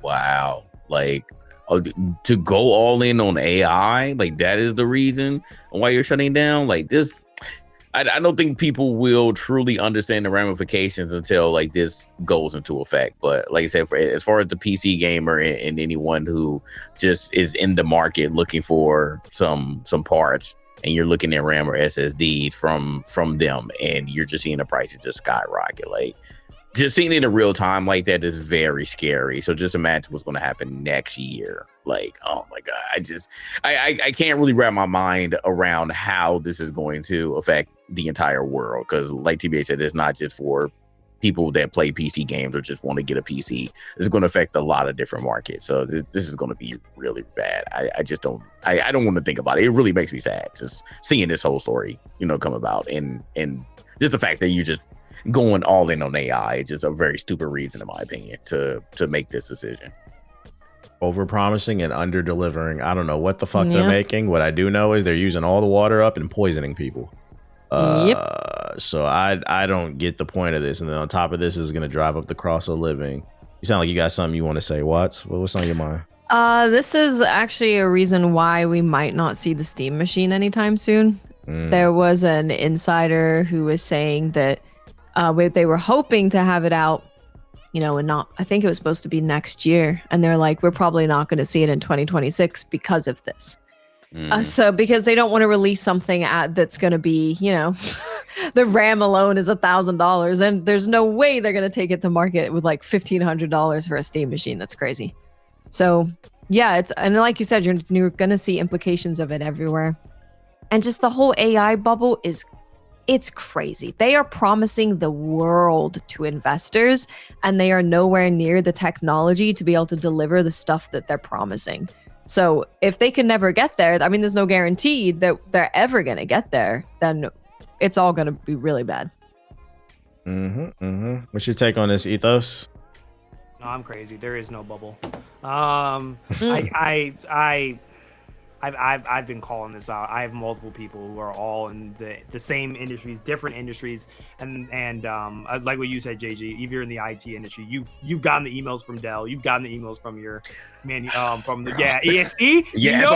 [SPEAKER 4] wow, like, to go all in on AI, like, that is the reason why you're shutting down. Like, this, I don't think people will truly understand the ramifications until like this goes into effect. But like I said, as far as the PC gamer and anyone who just is in the market looking for some parts, and you're looking at RAM or SSDs from them, and you're just seeing the prices just skyrocket, like, just seeing it in real time like that is very scary. So just imagine what's going to happen next year. Like, oh my God, I can't really wrap my mind around how this is going to affect the entire world. Because like TBA said, it's not just for people that play PC games or just want to get a PC. It's going to affect a lot of different markets. So this is going to be really bad. I just don't want to think about it. It really makes me sad just seeing this whole story, come about, and just the fact that you just going all in on AI is just a very stupid reason, in my opinion, to make this decision.
[SPEAKER 1] Over promising and under delivering. I don't know what the fuck they're making. What I do know is they're using all the water up and poisoning people. So I don't get the point of this. And then on top of this is going to drive up the cost of living. You sound like you got something you want to say, Watts. What's on your mind?
[SPEAKER 3] This is actually a reason why we might not see the Steam machine anytime soon. There was an insider who was saying that they were hoping to have it out, and not, I think it was supposed to be next year. And they're like, we're probably not going to see it in 2026 because of this. So because they don't want to release something that's going to be, the RAM alone is $1,000, and there's no way they're going to take it to market with like $1,500 for a Steam machine. That's crazy. So yeah, and like you said, you're going to see implications of it everywhere. And just the whole AI bubble it's crazy. They are promising the world to investors, and they are nowhere near the technology to be able to deliver the stuff that they're promising. So if they can never get there, I mean, there's no guarantee that they're ever going to get there, then it's all going to be really bad.
[SPEAKER 1] What's your take on this, Ethos?
[SPEAKER 2] No, I'm crazy. There is no bubble. I've been calling this out. I have multiple people who are all in the same industries, different industries, and like what you said, JG. If you're in the IT industry, you've gotten the emails from Dell, you've gotten the emails from your from the EXE.
[SPEAKER 4] Yeah,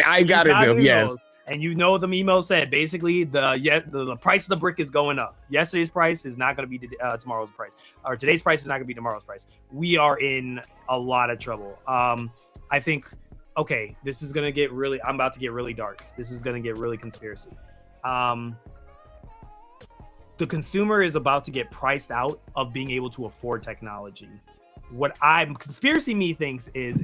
[SPEAKER 4] I got it. Yes.
[SPEAKER 2] And them emails said basically the price of the brick is going up. Yesterday's price is not going to be tomorrow's price, or today's price is not going to be tomorrow's price. We are in a lot of trouble. I think. Okay, this is gonna get really. I'm about to get really dark. This is gonna get really conspiracy. The consumer is about to get priced out of being able to afford technology. What conspiracy me thinks is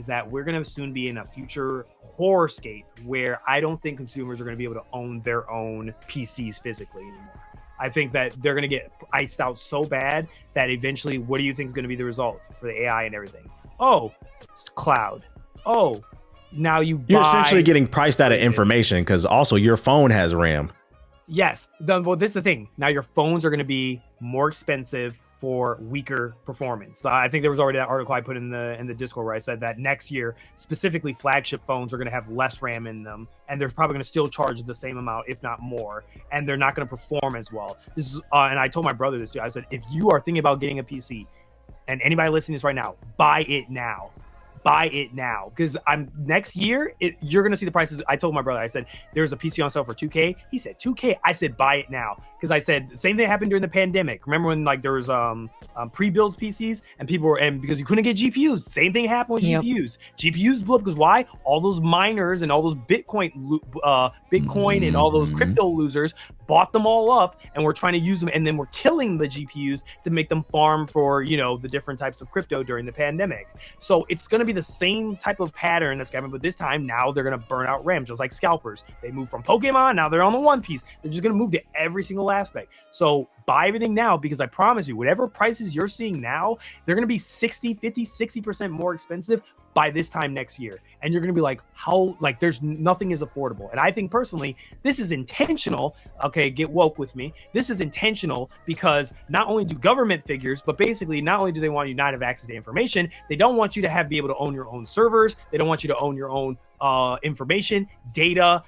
[SPEAKER 2] that we're gonna soon be in a future horrorscape where I don't think consumers are gonna be able to own their own PCs physically anymore. I think that they're gonna get iced out so bad that eventually, what do you think is gonna be the result for the AI and everything? Oh, it's cloud. Oh, now you're
[SPEAKER 1] essentially getting priced out of information, because also your phone has RAM.
[SPEAKER 2] Yes. Well, this is the thing. Now your phones are going to be more expensive for weaker performance. I think there was already that article I put in the Discord where I said that next year, specifically flagship phones are going to have less RAM in them, and they're probably going to still charge the same amount, if not more, and they're not going to perform as well. This is, and I told my brother this too. I said, if you are thinking about getting a PC, and anybody listening to this right now, buy it now. Buy it now, because next year you're gonna see the prices. I told my brother, I said there's a PC on sale for $2K. He said $2K. I said buy it now. because I said the same thing happened during the pandemic. Remember when like there was pre-built PCs and people were, and because you couldn't get GPUs, same thing happened with GPUs. GPUs blew up because why? All those miners and all those Bitcoin and all those crypto losers bought them all up and we're trying to use them, and then we're killing the GPUs to make them farm for, you know, the different types of crypto during the pandemic. So it's going to be the same type of pattern that's happening, but this time now they're going to burn out RAM, just like scalpers. They moved from Pokemon, now they're on the One Piece. They're just going to move to every single aspect. So buy everything now, because I promise you, whatever prices you're seeing now, they're going to be 60% more expensive by this time next year. And you're going to be like, how, like, there's nothing is affordable. And I think personally, this is intentional. Okay, get woke with me. This is intentional because not only do government figures, but basically not only do they want you not to have access to information, they don't want you to be able to own your own servers. They don't want you to own your own information, data,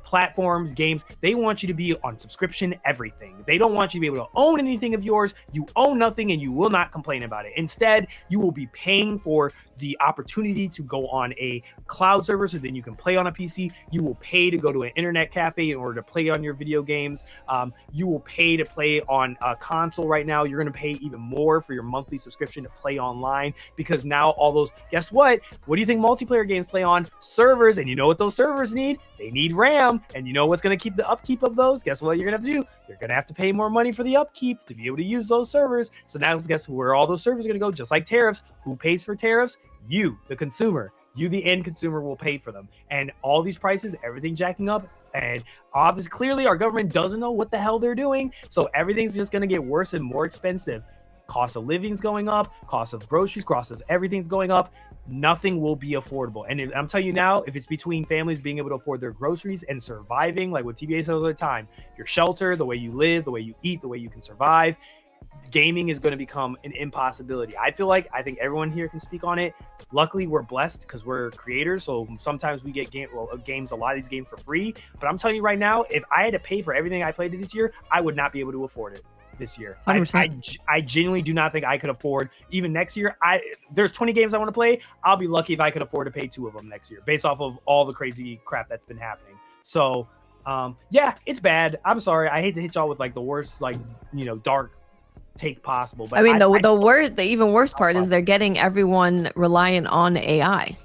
[SPEAKER 2] platforms, games. They want you to be on subscription, everything. They don't want you to be able to own anything of yours. You own nothing and you will not complain about it. Instead, you will be paying for the opportunity to go on a cloud server so then you can play on a PC. You will pay to go to an internet cafe in order to play on your video games. You will pay to play on a console right now. You're going to pay even more for your monthly subscription to play online, because now all those, guess what? What do you think multiplayer games play on? Servers. And you know what those servers need? They need RAM. And you know what's going to keep the upkeep of those? Guess what you're going to have to do? You're going to have to pay more money for the upkeep to be able to use those servers. So now guess where all those servers are going to go? Just like tariffs. Who pays for tariffs? You, the consumer. You, the end consumer, will pay for them. And all these prices, everything jacking up. And obviously, clearly, our government doesn't know what the hell they're doing. So everything's just going to get worse and more expensive. Cost of living's going up. Cost of groceries, cost of everything's going up. Nothing will be affordable. And I'm telling you now, if it's between families being able to afford their groceries and surviving, like what TBA says all the time, your shelter, the way you live, the way you eat, the way you can survive, gaming is going to become an impossibility. I think everyone here can speak on it. Luckily, we're blessed because we're creators, so sometimes we get games, a lot of these games for free. But I'm telling you right now, if I had to pay for everything I played this year, I would not be able to afford it this year. I genuinely do not think I could afford, even next year. There's 20 games I want to play. I'll be lucky if I could afford to pay 2 of them next year, based off of all the crazy crap that's been happening. So yeah, it's bad. I'm sorry. I hate to hit y'all with like the worst, like, you know, dark take possible. But
[SPEAKER 3] I mean, the even worse part is they're getting everyone reliant on AI.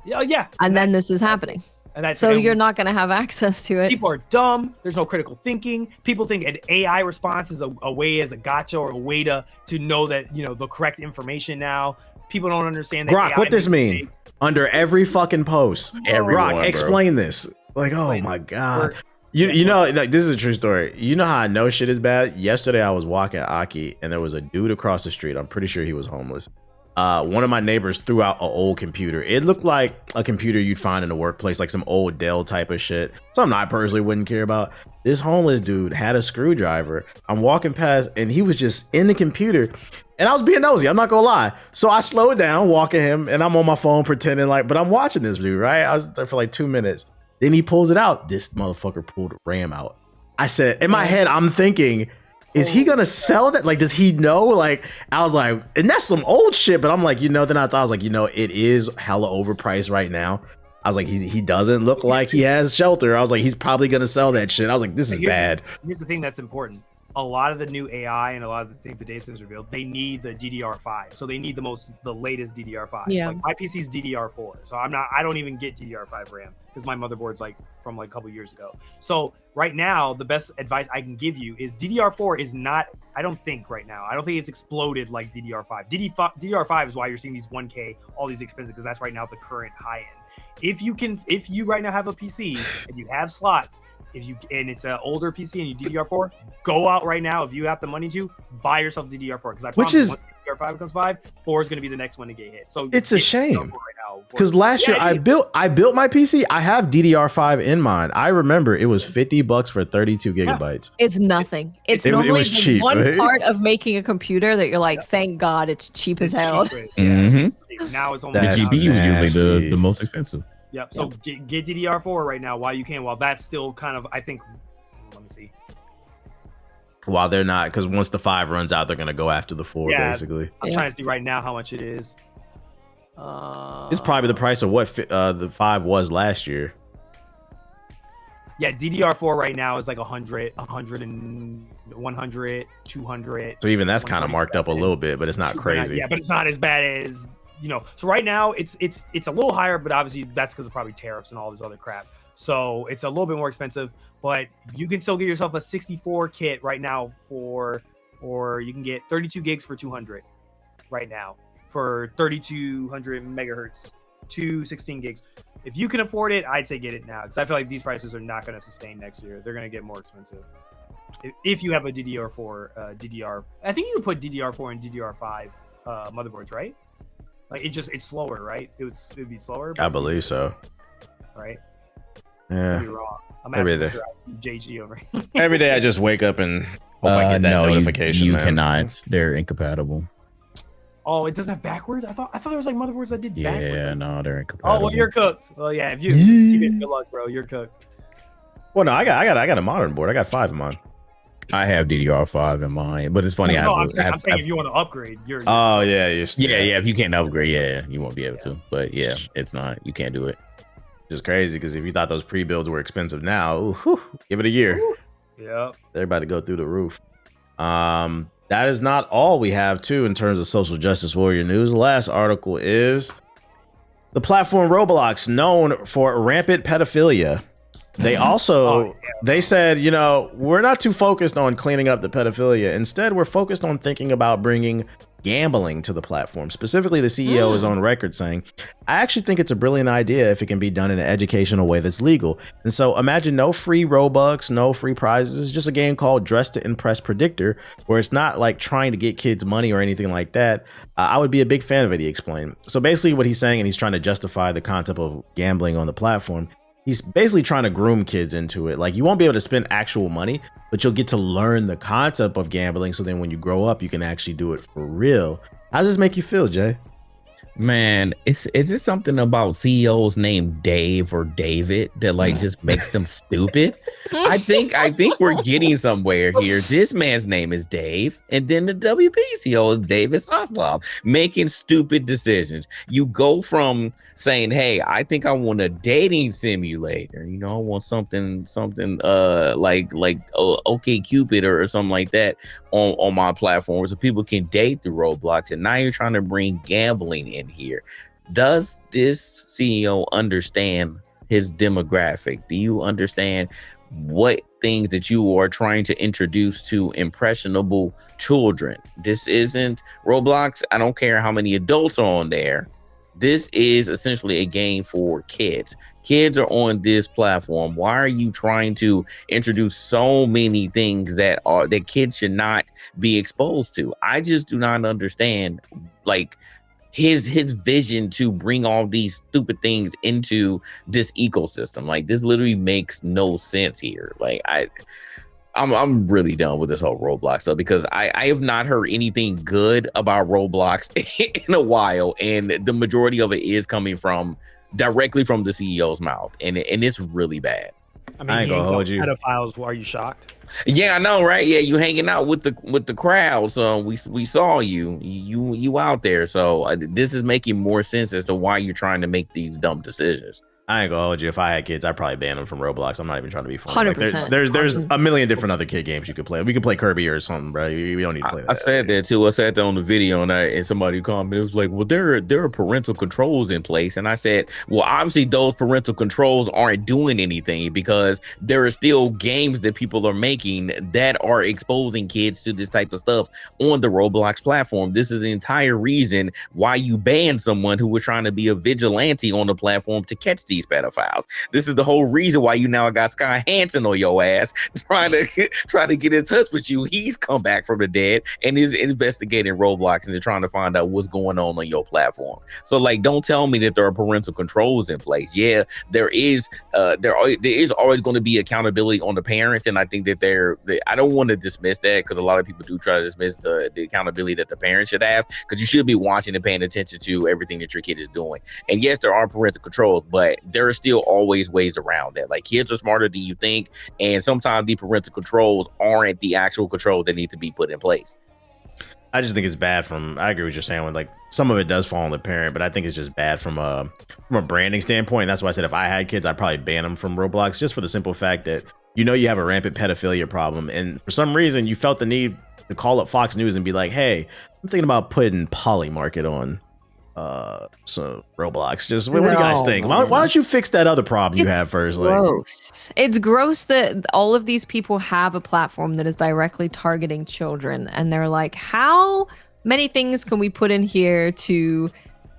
[SPEAKER 2] Yeah.
[SPEAKER 3] And then this is happening.
[SPEAKER 2] And
[SPEAKER 3] so you're not going to have access to it.
[SPEAKER 2] People are dumb. There's no critical thinking. People think an AI response is a way, as a gotcha, or a way to know that, you know, the correct information now. People don't understand that.
[SPEAKER 1] Grok, what this mean? Under every fucking post. Grok, explain this. Like, oh my God. You know, like, this is a true story. You know how I know shit is bad? Yesterday I was walking Aki and there was a dude across the street. I'm pretty sure he was homeless. One of my neighbors threw out an old computer. It looked like a computer you'd find in a workplace, like some old Dell type of shit. Something I personally wouldn't care about. This homeless dude had a screwdriver. I'm walking past and he was just in the computer. And I was being nosy, I'm not gonna lie. So I slowed down, walking him, and I'm on my phone pretending like, but I'm watching this dude, right? I was there for like 2 minutes. Then he pulls it out. This motherfucker pulled RAM out. I said, in my head, I'm thinking, is he gonna sell that? Like, does he know? Like, I was like, and that's some old shit. But I'm like, you know, then I thought, I was like, you know, it is hella overpriced right now. I was like, he doesn't look like he has shelter. I was like, he's probably gonna sell that shit. I was like, this is bad.
[SPEAKER 2] Here's the thing that's important. A lot of the new AI and a lot of the things the data centers revealed, they need the DDR5. So they need the latest DDR5.
[SPEAKER 3] Yeah.
[SPEAKER 2] Like my PC's DDR4. So I don't even get DDR5 RAM because my motherboard's like from like a couple years ago. So right now, the best advice I can give you is DDR4 is not, I don't think it's exploded like DDR5. DDR5 is why you're seeing these 1K, all these expensive, because that's right now the current high end. If you right now have a PC and you have slots, and it's an older PC and you DDR4, go out right now. If you have the money to buy yourself DDR4, because I promise once DDR5 becomes 5, 4 is going to be the next one to get hit. So
[SPEAKER 1] it's a shame because last year I built my PC. I have DDR5 in mine. I remember it was $50 for 32 gigabytes.
[SPEAKER 3] It's nothing. It's normally the cheap, one part of making a computer that you're like, thank God it's cheap as hell.
[SPEAKER 2] Now it's only
[SPEAKER 4] the GPU is usually the most expensive.
[SPEAKER 2] Yep. So get DDR4 right now while you can. While that's still kind of, I think, let me see.
[SPEAKER 1] While they're not, because once the 5 runs out, they're gonna go after the 4. Basically.
[SPEAKER 2] I'm trying to see right now how much it is.
[SPEAKER 1] It's probably the price of what the 5 was last year.
[SPEAKER 2] Yeah, DDR4 right now is like 100, 100, 200.
[SPEAKER 1] So even that's kind of marked up a little bit, but it's not crazy.
[SPEAKER 2] Yeah, but it's not as bad as, so right now it's a little higher, but obviously that's because of probably tariffs and all this other crap. So it's a little bit more expensive, but you can still get yourself a 64 kit right now or you can get 32 gigs for 200 right now for 3200 megahertz, 216 gigs. If you can afford it, I'd say get it now, because I feel like these prices are not going to sustain next year. They're going to get more expensive. If you have a DDR4, I think you could put DDR4 and DDR5 motherboards, right? Like it's slower, right? It would be slower.
[SPEAKER 1] I believe so.
[SPEAKER 2] Right?
[SPEAKER 1] Yeah.
[SPEAKER 2] Could be wrong. I'm asking Mr. JG over here.
[SPEAKER 1] Every day I just wake up and hope I get that notification.
[SPEAKER 4] You
[SPEAKER 1] man.
[SPEAKER 4] cannot. They're incompatible.
[SPEAKER 2] Oh, it doesn't have backwards? I thought there was like motherboards that did backwards.
[SPEAKER 4] Yeah, no, they're incompatible.
[SPEAKER 2] Oh, well, you're cooked. Well, yeah, if you keep it, good luck, bro. You're cooked.
[SPEAKER 1] Well, no, I got a modern board. I got 5 of mine.
[SPEAKER 4] I have DDR5 in mine, but it's funny.
[SPEAKER 2] I'm saying if you want to upgrade, you're
[SPEAKER 1] oh yeah,
[SPEAKER 4] yeah. If you can't upgrade, yeah, you won't be able to. But yeah, it's not. You can't do it.
[SPEAKER 1] Just crazy, because if you thought those pre-builds were expensive now, give it a year.
[SPEAKER 2] Yeah,
[SPEAKER 1] they're about to go through the roof. That is not all we have too in terms of social justice warrior news. The last article is the platform Roblox, known for rampant pedophilia. They also they said, we're not too focused on cleaning up the pedophilia. Instead, we're focused on thinking about bringing gambling to the platform. Specifically, the CEO is on record saying, I actually think it's a brilliant idea if it can be done in an educational way that's legal. And so imagine no free Robux, no free prizes. It's just a game called Dress to Impress Predictor, where it's not like trying to get kids money or anything like that. I would be a big fan of it, he explained. So basically what he's saying, and he's trying to justify the concept of gambling on the platform, he's basically trying to groom kids into it. Like, you won't be able to spend actual money, but you'll get to learn the concept of gambling. So then when you grow up, you can actually do it for real. How does this make you feel, Jay?
[SPEAKER 4] Man, is it something about CEOs named Dave or David that just makes them stupid? I think we're getting somewhere here. This man's name is Dave, and then the WP CEO is David Zaslav, making stupid decisions. You go from saying, hey, I think I want a dating simulator. I want something like OkCupid or something like that on my platform so people can date through Roblox. And now you're trying to bring gambling in here. Does this CEO understand his demographic? Do you understand what things that you are trying to introduce to impressionable children? This isn't Roblox. I don't care how many adults are on there. This is essentially a game for kids. Kids are on this platform. Why are you trying to introduce so many things that kids should not be exposed to? I just do not understand his vision to bring all these stupid things into this ecosystem. This literally makes no sense here. I'm really done with this whole Roblox stuff, because I have not heard anything good about Roblox in a while, and the majority of it is coming directly from the CEO's mouth, and it's really bad.
[SPEAKER 1] I ain't gonna hold you.
[SPEAKER 2] Pedophiles, are you shocked?
[SPEAKER 4] Yeah, I know, right? Yeah, you hanging out with the crowd, so we saw you out there. So this is making more sense as to why you're trying to make these dumb decisions.
[SPEAKER 1] I ain't gonna hold you. If I had kids, I'd probably ban them from Roblox. I'm not even trying to be funny.
[SPEAKER 3] 100%.
[SPEAKER 1] There's a million different other kid games you could play. We could play Kirby or something, bro. We don't need to play that.
[SPEAKER 4] I said that too. I said that on the video, and somebody commented, it was like, well, there are parental controls in place. And I said, well, obviously those parental controls aren't doing anything, because there are still games that people are making that are exposing kids to this type of stuff on the Roblox platform. This is the entire reason why you banned someone who was trying to be a vigilante on the platform to catch these pedophiles. This is the whole reason why you now got Sky Hansen on your ass trying to get in touch with you. He's come back from the dead and is investigating Roblox, and they're trying to find out what's going on your platform. So don't tell me that there are parental controls in place. Yeah, there is always going to be accountability on the parents, and I think that I don't want to dismiss that, because a lot of people do try to dismiss the accountability that the parents should have, because you should be watching and paying attention to everything that your kid is doing. And yes, there are parental controls, but there are still always ways around that. Kids are smarter than you think, and sometimes the parental controls aren't the actual control that need to be put in place.
[SPEAKER 1] I just think it's bad I agree with what you're saying, when like some of it does fall on the parent, but I think it's just bad from a branding standpoint. That's why I said if I had kids, I'd probably ban them from Roblox, just for the simple fact that you have a rampant pedophilia problem, and for some reason you felt the need to call up Fox News and be like, hey, I'm thinking about putting Polymarket on so Roblox. Just what do you guys think? Why don't you fix that other problem you have first?
[SPEAKER 3] Gross. It's gross that all of these people have a platform that is directly targeting children, and they're like, how many things can we put in here to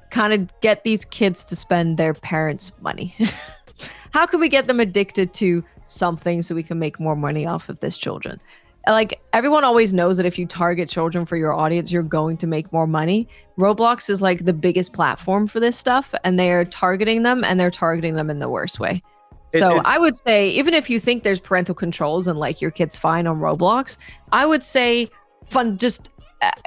[SPEAKER 3] kind of get these kids to spend their parents' money? How can we get them addicted to something so we can make more money off of this children? Like, everyone always knows that if you target children for your audience, you're going to make more money. Roblox is like the biggest platform for this stuff, and they're targeting them, and they're targeting them in the worst way. So I would say, even if you think there's parental controls and like your kid's fine on Roblox, I would say just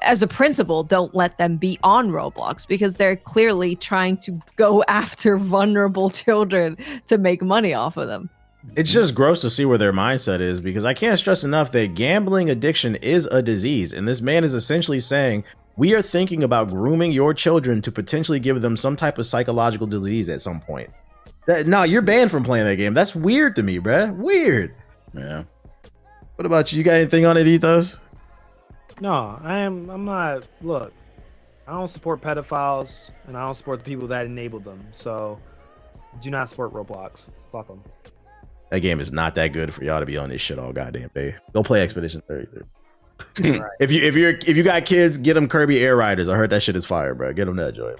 [SPEAKER 3] as a principle, don't let them be on Roblox, because they're clearly trying to go after vulnerable children to make money off of them.
[SPEAKER 1] It's just gross to see where their mindset is, because I can't stress enough that gambling addiction is a disease. And this man is essentially saying, we are thinking about grooming your children to potentially give them some type of psychological disease at some point. No, you're banned from playing that game. That's weird to me, bruh. Weird.
[SPEAKER 4] Yeah.
[SPEAKER 1] What about you? You got anything on it, Ethos?
[SPEAKER 2] No, I'm not. Look, I don't support pedophiles, and I don't support the people that enable them. So, do not support Roblox. Fuck them.
[SPEAKER 1] That game is not that good for y'all to be on this shit all goddamn day. Go play Expedition 33. Right. If you got kids, get them Kirby Air Riders. I heard that shit is fire, bro. Get them that joy.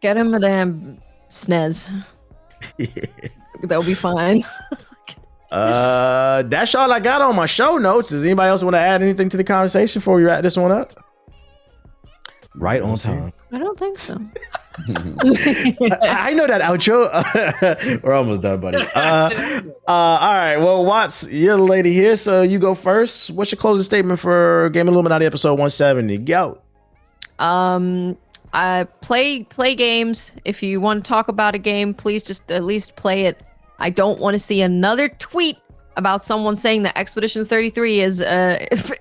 [SPEAKER 3] Get them a damn SNES. They'll be fine.
[SPEAKER 1] That's all I got on my show notes. Does anybody else want to add anything to the conversation before we wrap this one up? Right on time.
[SPEAKER 3] I don't think so.
[SPEAKER 1] I know that outro. We're almost done, buddy. All right. Well, Watts, you're the lady here, so you go first. What's your closing statement for Game Illuminati episode 170? Go.
[SPEAKER 3] I play games. If you want to talk about a game, please just at least play it. I don't want to see another tweet about someone saying that Expedition 33 is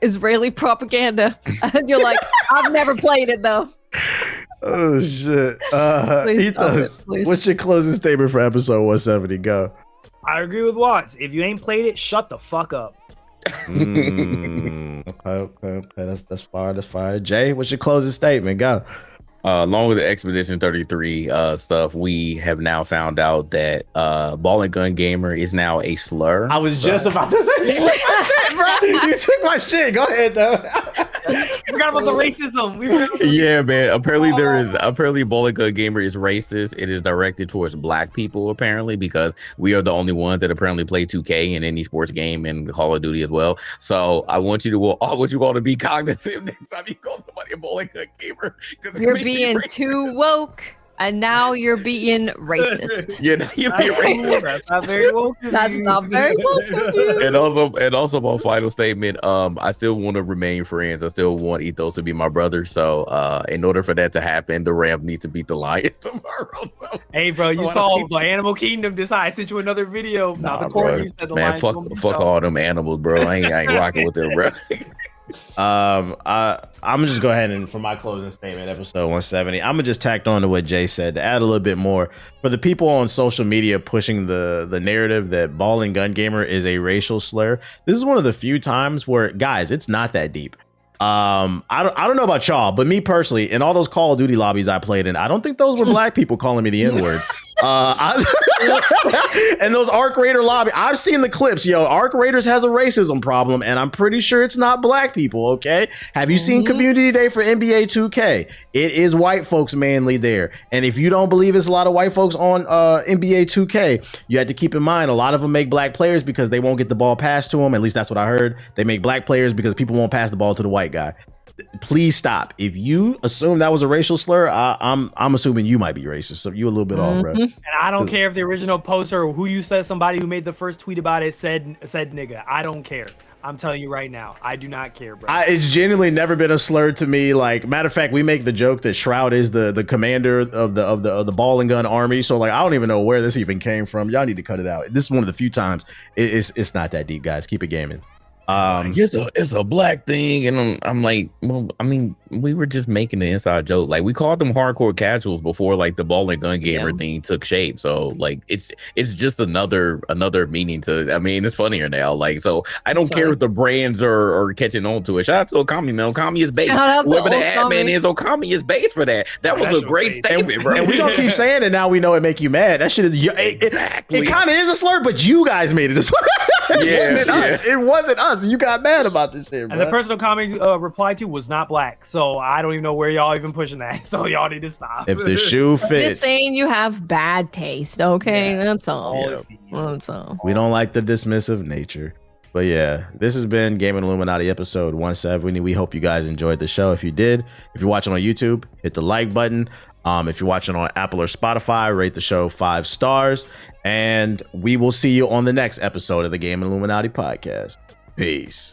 [SPEAKER 3] Israeli propaganda. And you're like, I've never played it though.
[SPEAKER 1] Oh shit. Ethos, what's your closing statement for episode 170? Go.
[SPEAKER 2] I agree with Watts. If you ain't played it, shut the fuck up.
[SPEAKER 1] Okay. That's fire. Jay, what's your closing statement? Go.
[SPEAKER 4] Along with the Expedition 33 stuff, we have now found out that Ball and Gun Gamer is now a slur.
[SPEAKER 1] I was just about to say, you took my shit, bro. You took my shit. Go ahead, though.
[SPEAKER 2] Forgot about the racism.
[SPEAKER 4] Yeah, man. Apparently Ball and Gun Gamer is racist. It is directed towards black people, apparently, because we are the only ones that apparently play 2K in any sports game and Call of Duty as well. So I want you all to be cognizant next time you call somebody a Ball and Gun Gamer.
[SPEAKER 3] You're being too woke, and now you're being racist.
[SPEAKER 4] Yeah, you're being racist.
[SPEAKER 2] That's not very woke.
[SPEAKER 3] That's not very woke of you.
[SPEAKER 4] And also my final statement, I still want to remain friends. I still want Ethos to be my brother. So in order for that to happen, the Rams need to beat the Lions tomorrow. So
[SPEAKER 2] hey, bro, you saw the Animal Kingdom decide. I sent you another video. Now the corgi said the
[SPEAKER 4] man,
[SPEAKER 2] Lions
[SPEAKER 4] fuck all them animals, bro. I ain't rocking with them, bro.
[SPEAKER 1] I'm gonna just go ahead and for my closing statement, episode 170, I'm gonna just tack on to what Jay said to add a little bit more for the people on social media pushing the narrative that Ball and Gun Gamer is a racial slur. This is one of the few times where, guys, it's not that deep. I don't know about y'all, but me personally, in all those Call of Duty lobbies I played in, I don't think those were black people calling me the N-word. And those Arc Raider lobby, I've seen the clips. Yo, Arc Raiders has a racism problem, and I'm pretty sure it's not black people. Okay, have you seen Community Day for NBA 2K? It is white folks mainly there, and if you don't believe it's a lot of white folks on NBA 2K, you have to keep in mind a lot of them make black players because they won't get the ball passed to them. At least that's what I heard. They make black players because people won't pass the ball to the white guy. Please stop. If you assume that was a racial slur, I'm assuming you might be racist. So you a little bit off, bro.
[SPEAKER 2] And I don't care if the original poster or who you said, somebody who made the first tweet about it said nigga. I don't care. I'm telling you right now, I do not care, bro.
[SPEAKER 1] It's genuinely never been a slur to me. Like, matter of fact, we make the joke that Shroud is the commander of the Ball and Gun army. So like, I don't even know where this even came from. Y'all need to cut it out. This is one of the few times it's not that deep, guys. Keep it gaming.
[SPEAKER 4] It's a black thing, and I'm like, well, I mean, we were just making the inside joke. Like we called them hardcore casuals before like the ball and gun gamer thing took shape. So like it's just another meaning to. I mean, it's funnier now. Like so, I don't care if the brands are catching on to it. Shout out to Okami, man. Okami is base. Whoever the admin is, Okami is base for that. That was a great statement, bro.
[SPEAKER 1] And we don't keep saying it now. We know it make you mad. That shit is exactly. It kind of is a slur, but you guys made it a slur. It wasn't us. You got mad about this shit, bro.
[SPEAKER 2] And the person Okami replied to was not black. So I don't even know where y'all even pushing that. So y'all need to stop.
[SPEAKER 1] If the shoe fits.
[SPEAKER 3] Just saying you have bad taste, okay? Yeah. That's all. That's all.
[SPEAKER 1] We don't like the dismissive nature. But yeah, this has been Gaming Illuminati episode 170. We hope you guys enjoyed the show. If you did, if you're watching on YouTube, hit the like button. If you're watching on Apple or Spotify, rate the show 5 stars. And we will see you on the next episode of the Gaming Illuminati podcast. Peace.